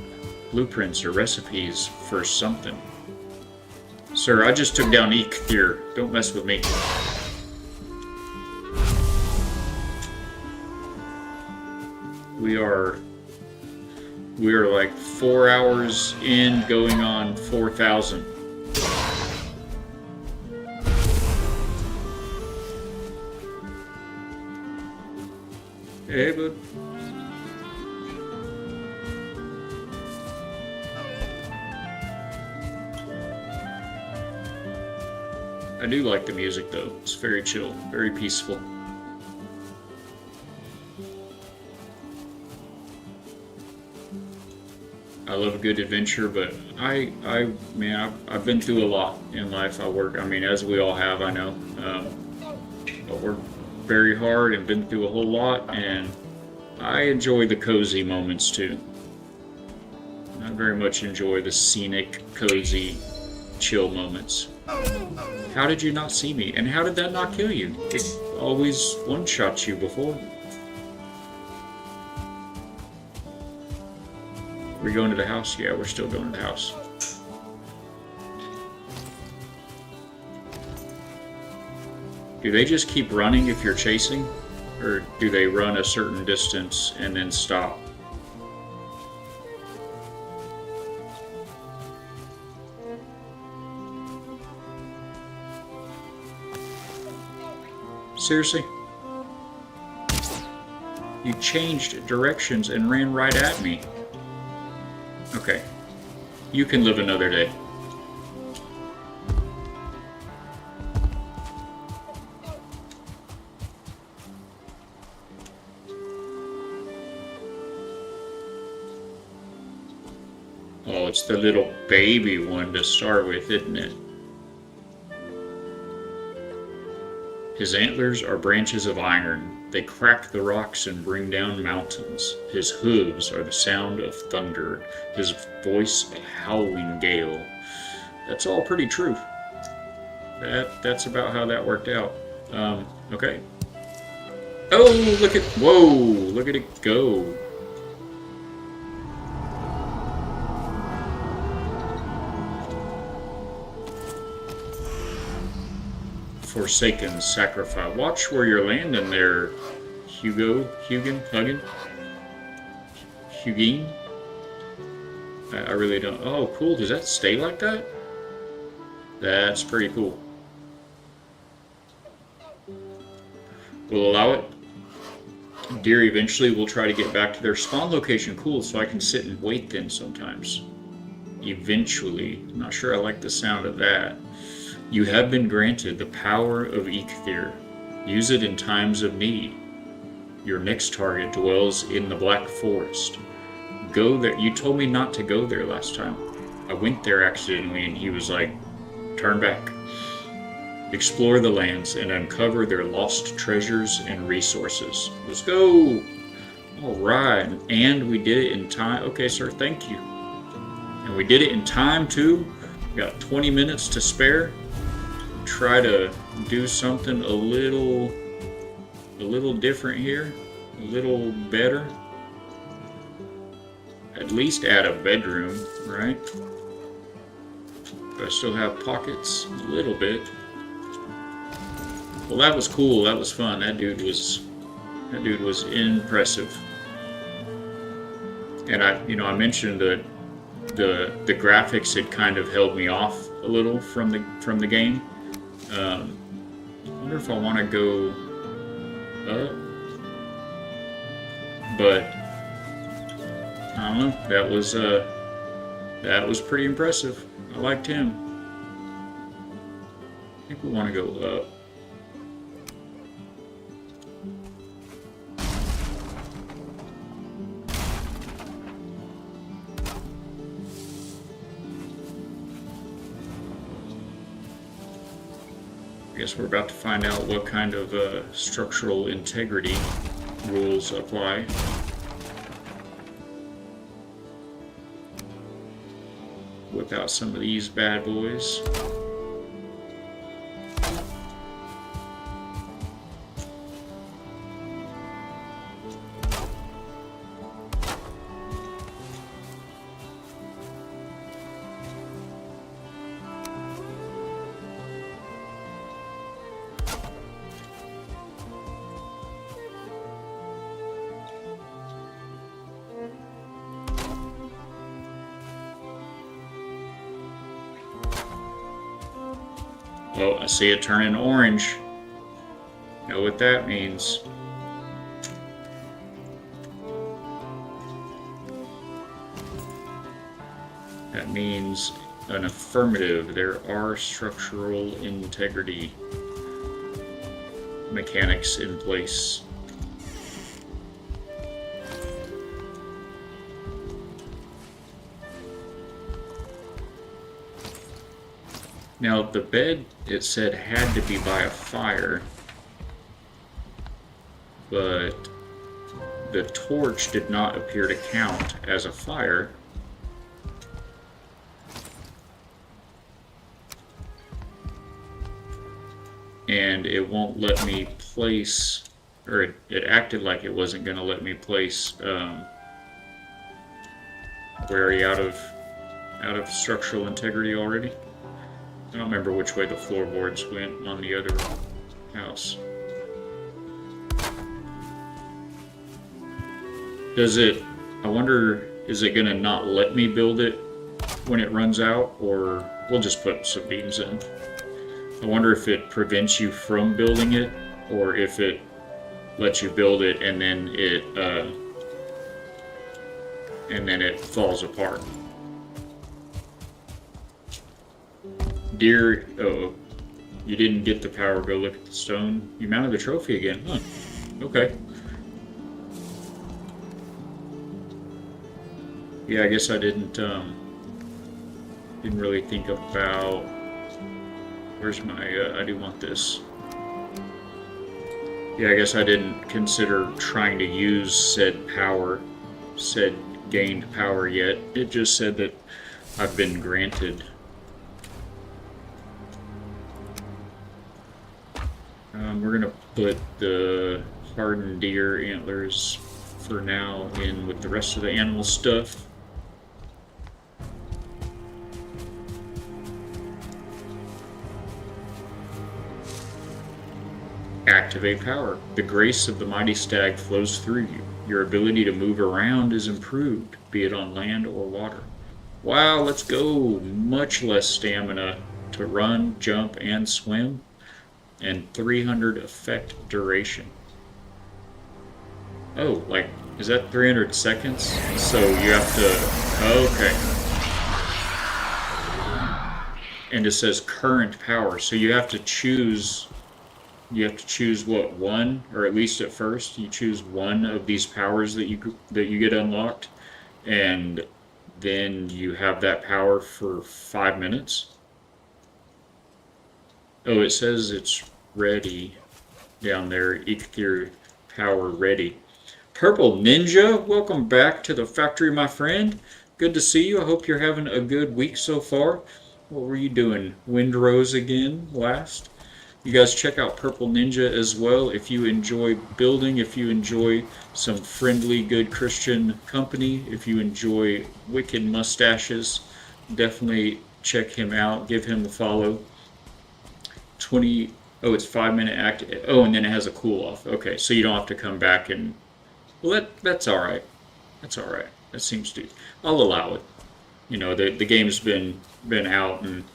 blueprints or recipes for something. Sir, I just took down Eikthyr. Don't mess with me. We are like 4 hours in, going on 4,000. Hey, bud. I do like the music though. It's very chill, very peaceful. I love a good adventure, but man, I've been through a lot in life. I mean, as we all have, I know. I worked very hard and been through a whole lot, and I enjoy the cozy moments too. I very much enjoy the scenic, cozy, chill moments. How did you not see me? And how did that not kill you? It always one-shots you before. We're going to the house? Yeah, we're still going to the house. Do they just keep running if you're chasing? Or do they run a certain distance and then stop? Seriously? You changed directions and ran right at me. Okay. You can live another day. Oh, it's the little baby one to start with, isn't it? His antlers are branches of iron. They crack the rocks and bring down mountains. His hooves are the sound of thunder. His voice a howling gale. That's all pretty true. That's about how that worked out. Okay. Oh, look at, whoa, look at it go. Forsaken sacrifice. Watch where you're landing there, Hugin. I really don't. Oh, cool. Does that stay like that? That's pretty cool. We'll allow it. Deer eventually will try to get back to their spawn location. Cool, so I can sit and wait then sometimes. Eventually. I'm not sure I like the sound of that. You have been granted the power of Eikthyr. Use it in times of need. Your next target dwells in the Black Forest. Go there. You told me not to go there last time. I went there accidentally and he was like, turn back. Explore the lands and uncover their lost treasures and resources. Let's go! Alright, and we did it in time. Okay, sir, thank you. And we did it in time too. We got 20 minutes to spare. Try to do something a little different here, a little better. at least add a bedroom, right? Do I still have pockets? A little bit. Well, that was cool. That was fun. That dude was impressive. And I mentioned that the graphics had kind of held me off a little from the game. I wonder if I want to go up, but I don't know. That was pretty impressive. I liked him. I think we want to go up. I guess we're about to find out what kind of structural integrity rules apply. Whip out some of these bad boys. Oh, I see it turning orange. Know what that means. That means an affirmative. There are structural integrity mechanics in place. Now, the bed, it said, had to be by a fire, but the torch did not appear to count as a fire. And it won't let me place, or it acted like it wasn't going to let me place where are you out of structural integrity already? I don't remember which way the floorboards went on the other house. I wonder, is it gonna not let me build it when it runs out, or we'll just put some beams in. I wonder if it prevents you from building it, or if it lets you build it and then it falls apart. Dear, oh, you didn't get the power. Go look at the stone. You mounted the trophy again, huh? Okay. Yeah, I guess I didn't really think about. Where's my? I do want this. Yeah, I guess I didn't consider trying to use said gained power yet. It just said that I've been granted. We're gonna put the hardened deer antlers for now in with the rest of the animal stuff. Activate power. The grace of the mighty stag flows through you. Your ability to move around is improved, be it on land or water. Wow, let's go. Much less stamina to run, jump, and swim. And 300 effect duration. Oh, like, is that 300 seconds? So you have to, okay. And it says current power, so you have to choose what, one, or at least at first, you choose one of these powers that you get unlocked, and then you have that power for 5 minutes. Oh, it says it's ready down there. Ether power ready. Purple Ninja, welcome back to the factory, my friend. Good to see you. I hope you're having a good week so far. What were you doing? Windrose again last? You guys check out Purple Ninja as well if you enjoy building, if you enjoy some friendly, good Christian company, if you enjoy wicked mustaches, definitely check him out. Give him a follow. 20, oh, it's 5 minute active. Oh, and then it has a cool off. Okay, so you don't have to come back and, well, that's all right. That's all right. That seems to, I'll allow it. You know, the game's been out and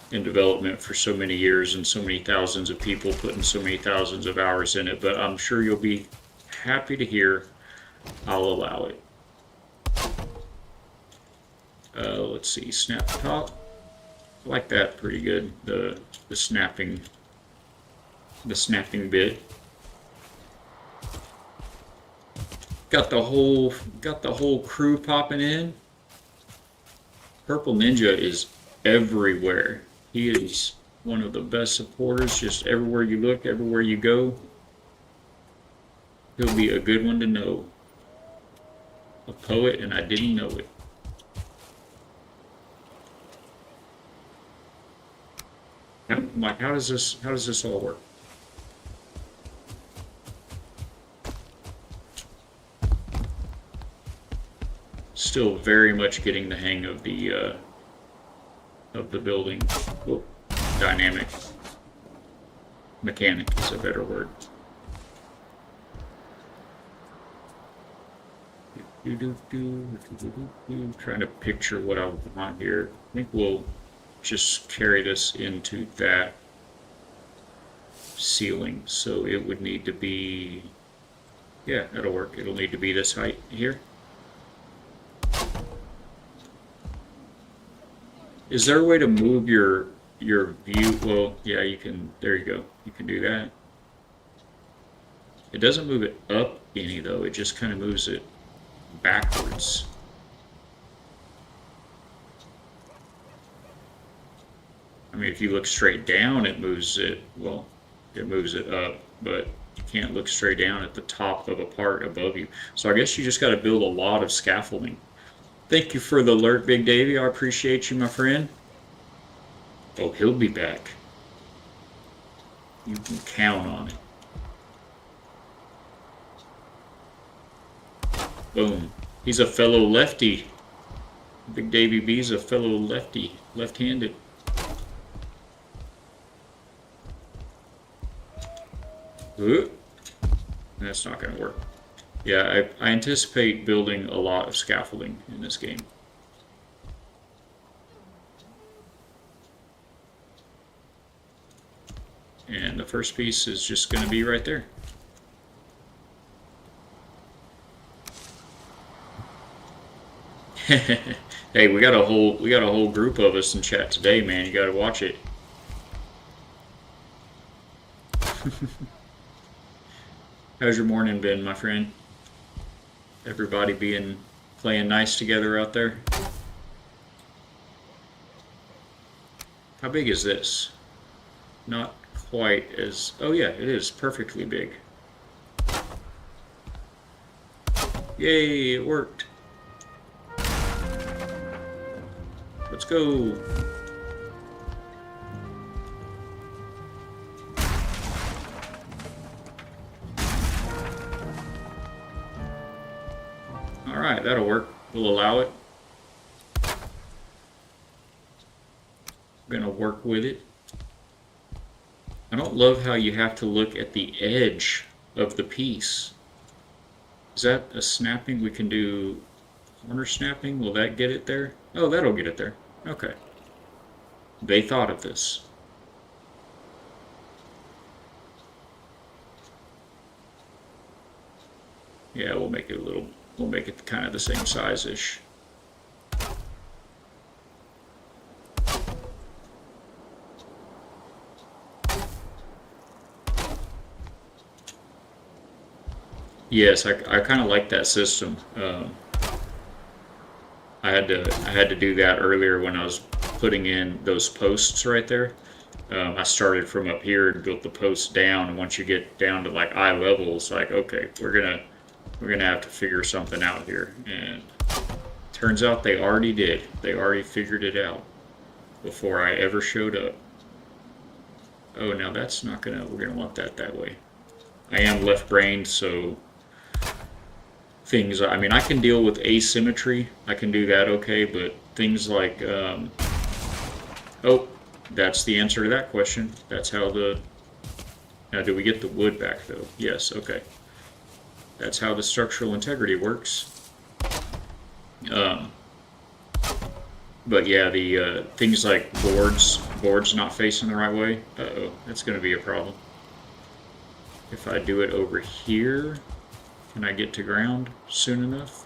in development for so many years and so many thousands of people putting so many thousands of hours in it, but I'm sure you'll be happy to hear I'll allow it. Let's see, snap top. I like that pretty good. The snapping bit. Got the whole crew popping in. Purple Ninja is everywhere. He is one of the best supporters, just everywhere you look, everywhere you go. He'll be a good one to know. A poet, and I didn't know it. Like, how does this all work? Still very much getting the hang of the building. Whoop. Dynamic. Mechanic is a better word. Trying to picture what I want here. I think we'll just carry this into that ceiling. So it would need to be, yeah, that'll work. It'll need to be this height here. Is there a way to move your view? Well, yeah, you can. There you go. You can do that. It doesn't move it up any though. It just kind of moves it backwards. I mean, if you look straight down, it moves it. Well, it moves it up, but you can't look straight down at the top of a part above you. So I guess you just got to build a lot of scaffolding. Thank you for the alert, Big Davy. I appreciate you, my friend. Oh, he'll be back. You can count on it. Boom. He's a fellow lefty. Big Davy B's a fellow lefty. Left-handed. Ooh. That's not going to work. Yeah, I anticipate building a lot of scaffolding in this game. And the first piece is just going to be right there. Hey, we got a whole group of us in chat today, man. You got to watch it. How's your morning been, my friend? Everybody playing nice together out there? How big is this? Not quite as... Oh yeah, it is perfectly big. Yay, it worked. Let's go. Alright, that'll work. We'll allow it. I'm gonna work with it. I don't love how you have to look at the edge of the piece. Is that a snapping? We can do corner snapping. Will that get it there? Oh, that'll get it there. Okay. They thought of this. Yeah, we'll make it kind of the same size-ish. Yes, I kind of like that system. I had to do that earlier when I was putting in those posts right there. I started from up here and built the posts down, and once you get down to like eye level, it's like, okay, we're gonna have to figure something out here. And turns out they already did. They already figured it out before I ever showed up. Oh, now that's not gonna, we're gonna want that way. I am left-brained, so things, I mean, I can deal with asymmetry. I can do that okay, but things like, oh, that's the answer to that question. That's how the, now do we get the wood back though? Yes, okay. That's how the structural integrity works. Um, but yeah, the things like boards not facing the right way, uh-oh, that's gonna be a problem. If I do it over here, can I get to ground soon enough?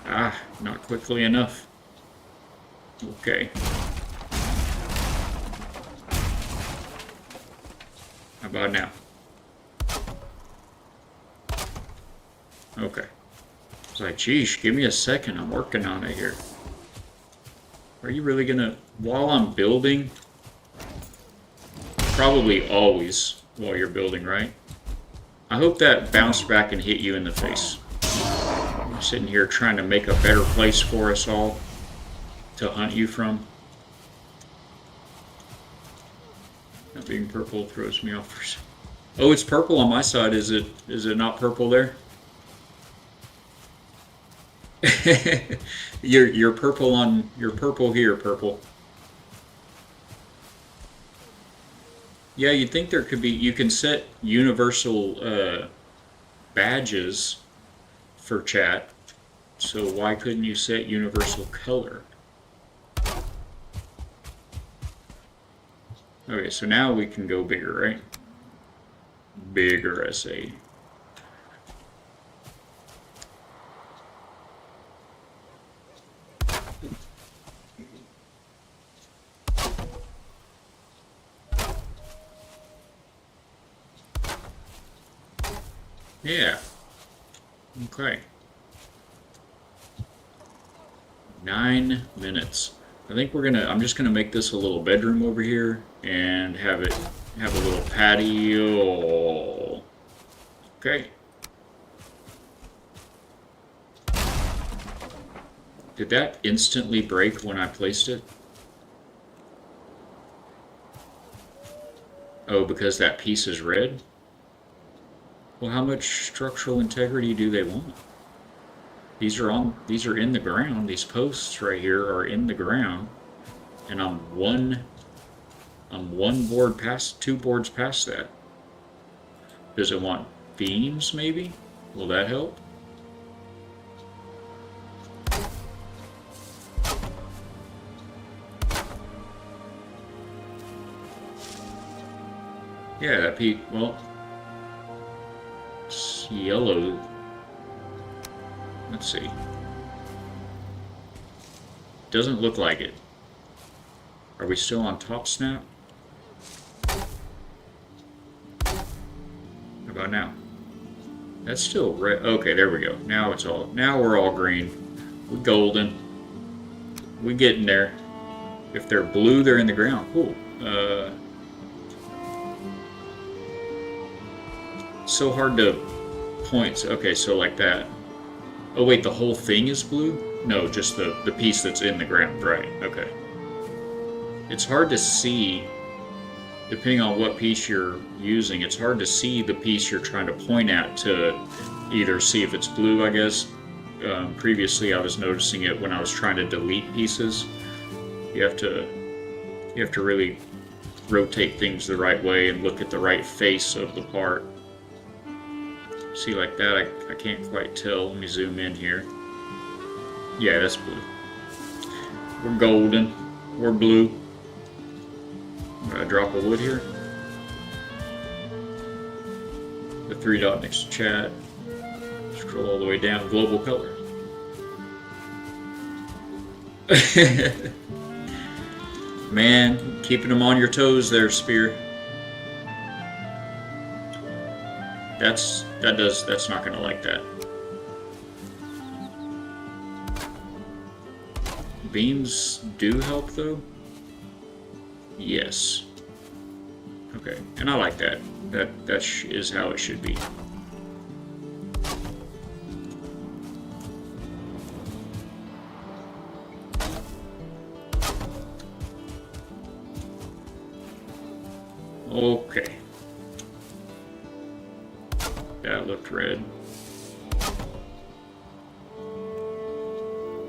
Ah, not quickly enough. Okay. How about now? Okay. It's like, geesh, give me a second. I'm working on it here. Are you really gonna, while I'm building, probably always while you're building, right? I hope that bounced back and hit you in the face. I'm sitting here trying to make a better place for us all to hunt you from. Not being purple throws me off for some. Oh, it's purple on my side. Is it not purple there? you're purple on, you're purple here, purple. Yeah, you'd think there could be, you can set universal badges for chat. So why couldn't you set universal color? Okay, so now we can go bigger, right? Bigger SA. Yeah. Okay. 9 minutes. I think we're gonna, I'm just gonna make this a little bedroom over here and have a little patio. Okay. Did that instantly break when I placed it? Oh, because that piece is red? Well, how much structural integrity do they want? These are in the ground. These posts right here are in the ground, and I'm one board past, 2 boards past that. Does it want beams maybe? Will that help? Yeah, that piece, well, it's yellow. Let's see. Doesn't look like it. Are we still on top snap? How about now? That's still red. Okay, there we go. Now it's all, now we're all green. We're golden. We're getting there. If they're blue, they're in the ground. Cool. So hard to point. Okay, so like that. Oh wait, the whole thing is blue? No, just the piece that's in the ground, right, okay. It's hard to see, depending on what piece you're using, it's hard to see the piece you're trying to point at to either see if it's blue, I guess. Previously I was noticing it when I was trying to delete pieces. You have to really rotate things the right way and look at the right face of the part. See, like that, I can't quite tell. Let me zoom in here. Yeah, that's blue. We're golden. We're blue. I'm gonna drop a wood here. The 3 dot next to chat. Scroll all the way down. Global color. Man, keeping them on your toes there, Spear. That's not gonna like that. Beams do help though. Yes. Okay, and I like that. That is how it should be. Okay. That looked red.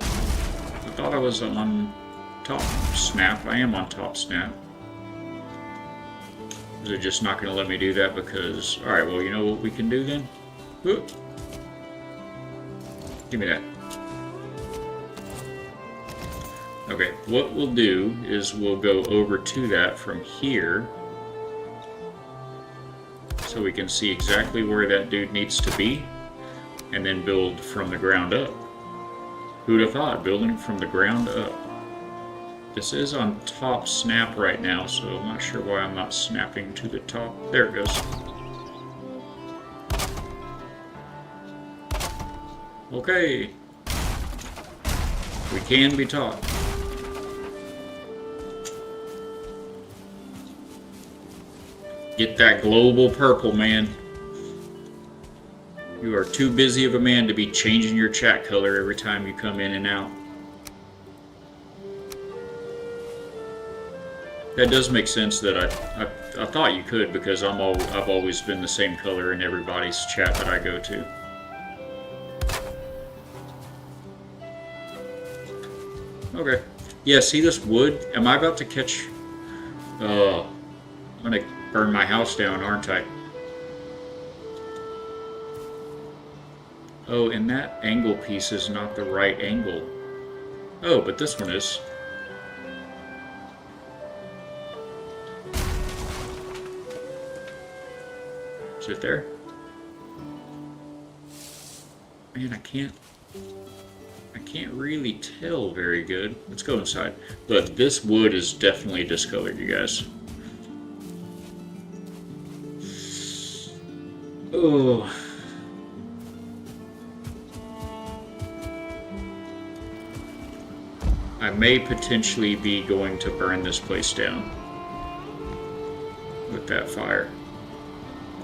I thought I was on top snap. I am on top snap. Is it just not going to let me do that because... Alright, well, you know what we can do then? Whoop. Give me that. Okay, what we'll do is we'll go over to that from here so we can see exactly where that dude needs to be and then build from the ground up. Who'd have thought, building from the ground up. This is on top snap right now, so I'm not sure why I'm not snapping to the top. There it goes. Okay. We can be taught. Get that global purple, man. You are too busy of a man to be changing your chat color every time you come in and out. That does make sense that I thought you could because I've always been the same color in everybody's chat that I go to. Okay. Yeah, see this wood? Am I about to catch... I'm gonna burn my house down, aren't I? Oh, and that angle piece is not the right angle. Oh, but this one is. Is it there? Man, I can't really tell very good. Let's go inside. But this wood is definitely discolored, you guys. Oh. I may potentially be going to burn this place down with that fire.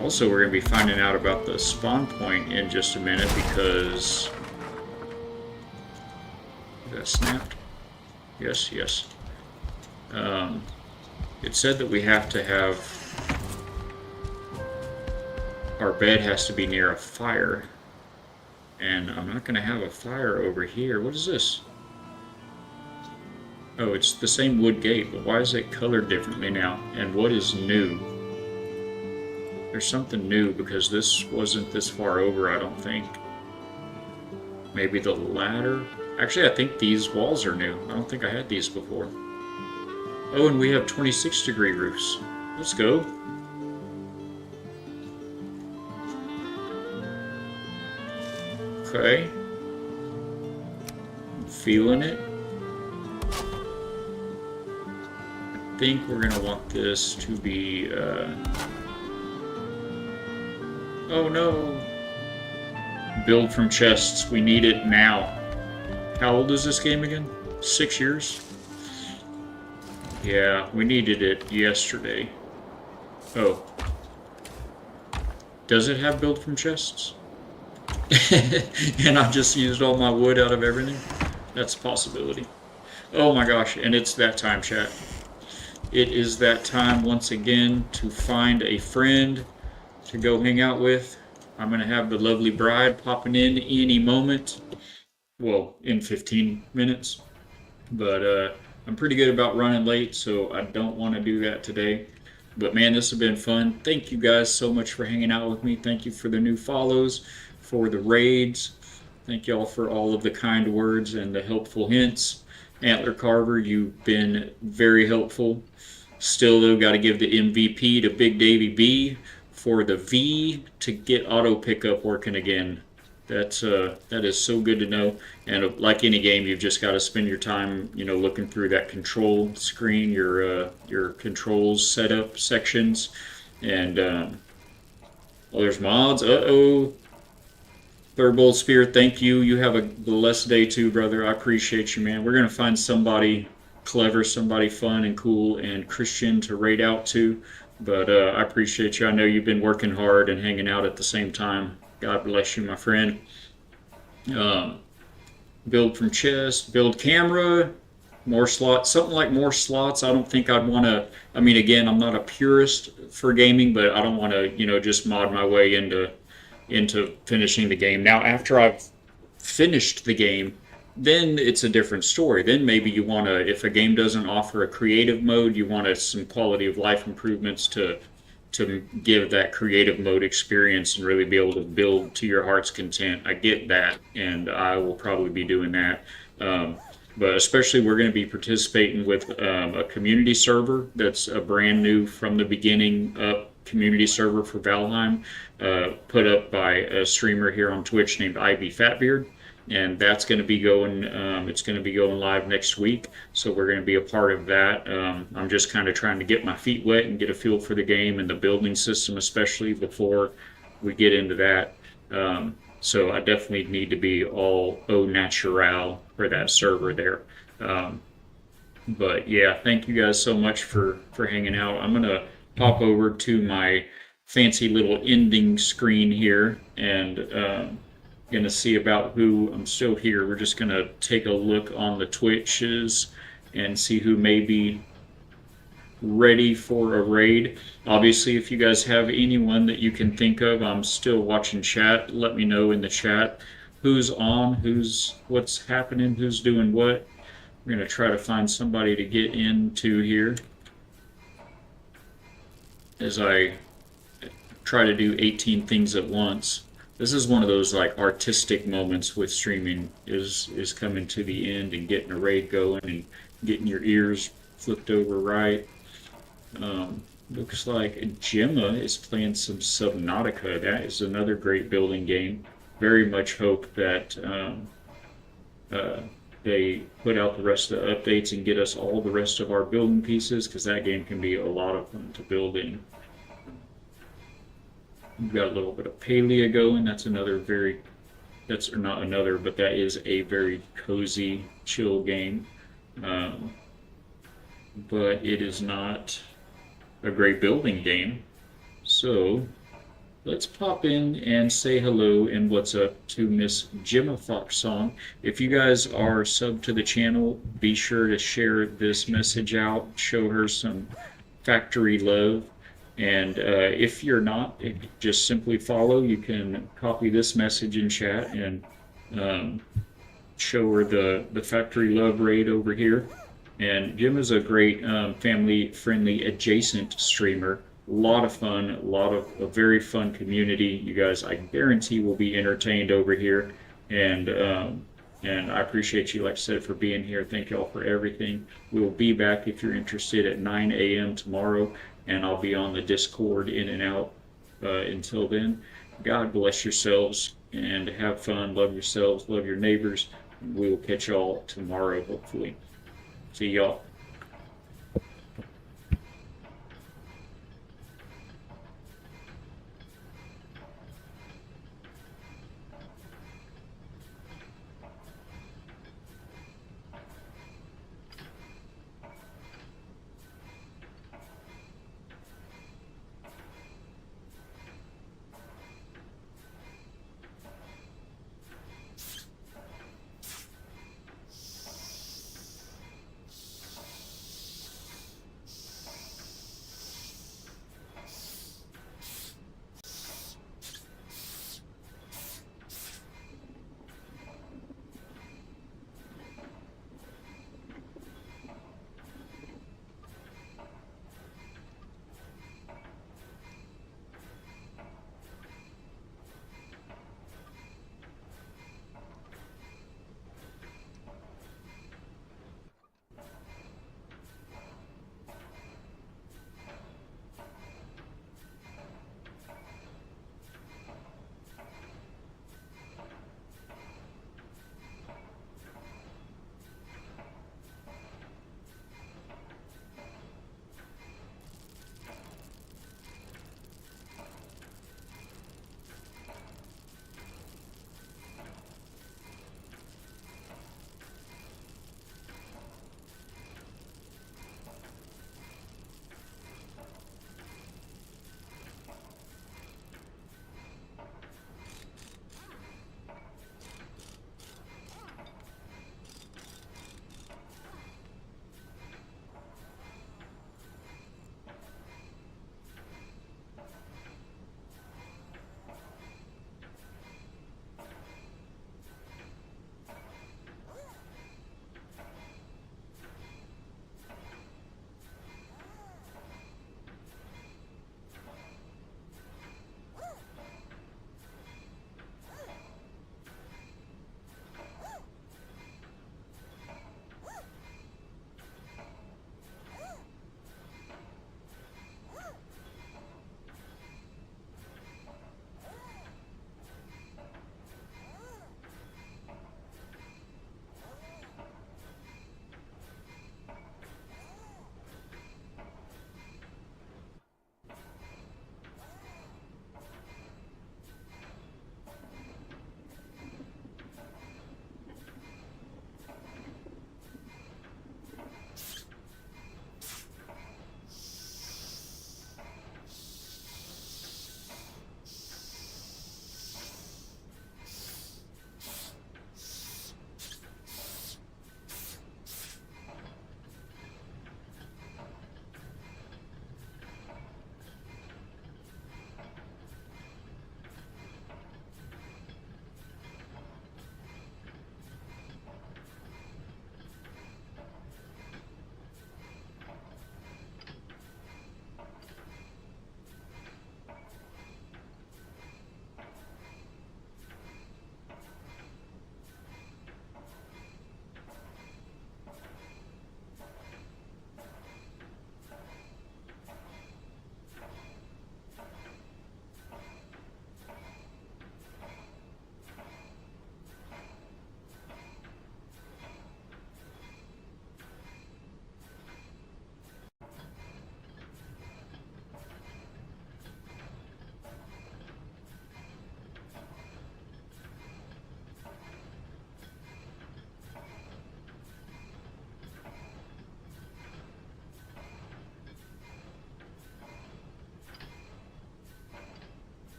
Also, we're going to be finding out about the spawn point in just a minute because... Is that snapped? Yes, yes. It said that we have to have... Our bed has to be near a fire. And I'm not going to have a fire over here. What is this? Oh, it's the same wood gate, but why is it colored differently now? And what is new? There's something new because this wasn't this far over, I don't think. Maybe the ladder? Actually, I think these walls are new. I don't think I had these before. Oh, and we have 26-degree roofs. Let's go. Okay. I'm feeling it. I think we're gonna want this to be, oh no! Build from chests. We need it now. How old is this game again? 6 years? Yeah, we needed it yesterday. Oh. Does it have build from chests? And I just used all my wood out of everything? That's a possibility. Oh my gosh, and it's that time, chat. It is that time once again to find a friend to go hang out with. I'm going to have the lovely bride popping in any moment. Well, in 15 minutes. But I'm pretty good about running late, so I don't want to do that today. But man, this has been fun. Thank you guys so much for hanging out with me. Thank you for the new follows, for the raids. Thank y'all for all of the kind words and the helpful hints. Antler Carver, you've been very helpful. Still, though, got to give the MVP to Big Davy B for the V to get auto pickup working again. That is so good to know. And like any game, you've just got to spend your time, you know, looking through that control screen, your controls setup sections, and oh, there's mods. Uh-oh. Third Spear, thank you. You have a blessed day too, brother. I appreciate you, man. We're gonna find somebody clever, somebody fun and cool and Christian to raid out to. But I appreciate you. I know you've been working hard and hanging out at the same time. God bless you, my friend. Build from chest, build camera. More slots, something like more slots. I don't think I'd want to. I mean, again, I'm not a purist for gaming, but I don't want to, just mod my way into finishing the game. Now, after I've finished the game, then it's a different story. Then maybe you want to, if a game doesn't offer a creative mode, you want some quality of life improvements to give that creative mode experience and really be able to build to your heart's content. I get that, and I will probably be doing that. Um, but especially, we're going to be participating with a community server that's a brand new from the beginning up community server for Valheim, put up by a streamer here on Twitch named Ivy Fatbeard, and that's going to be going. It's going to be going live next week, so we're going to be a part of that. I'm just kind of trying to get my feet wet and get a feel for the game and the building system, especially before we get into that. So I definitely need to be all au naturel for that server there. Um, but yeah, thank you guys so much for hanging out. I'm gonna pop over to my fancy little ending screen here and gonna see about who I'm still here. We're just gonna take a look on the Twitches and see who may be ready for a raid. Obviously, if you guys have anyone that you can think of, I'm still watching chat. Let me know in the chat who's on, what's happening, who's doing what. We're gonna try to find somebody to get into here as I try to do 18 things at once. This is one of those like artistic moments with streaming is coming to the end and getting a raid going and getting your ears flipped over right. Looks like Gemma is playing some Subnautica. That is another great building game. Very much hope that uh, they put out the rest of the updates and get us all the rest of our building pieces because that game can be a lot of fun to build in. We've got a little bit of Palea going. That's not another, but that is a very cozy, chill game. Um, but it is not a great building game. So let's pop in and say hello and what's up to Miss Gemma Fox Song. If you guys are sub to the channel, be sure to share this message out, show her some factory love. And if you're not, just simply follow. You can copy this message in chat and um, show her the factory love raid over here. And Jim is a great family-friendly adjacent streamer. A lot of fun, a very fun community. You guys, I guarantee, will be entertained over here. And I appreciate you, like I said, for being here. Thank y'all for everything. We will be back if you're interested at 9 a.m. tomorrow, and I'll be on the Discord in and out until then. God bless yourselves and have fun. Love yourselves, love your neighbors. We will catch y'all tomorrow, hopefully. See y'all.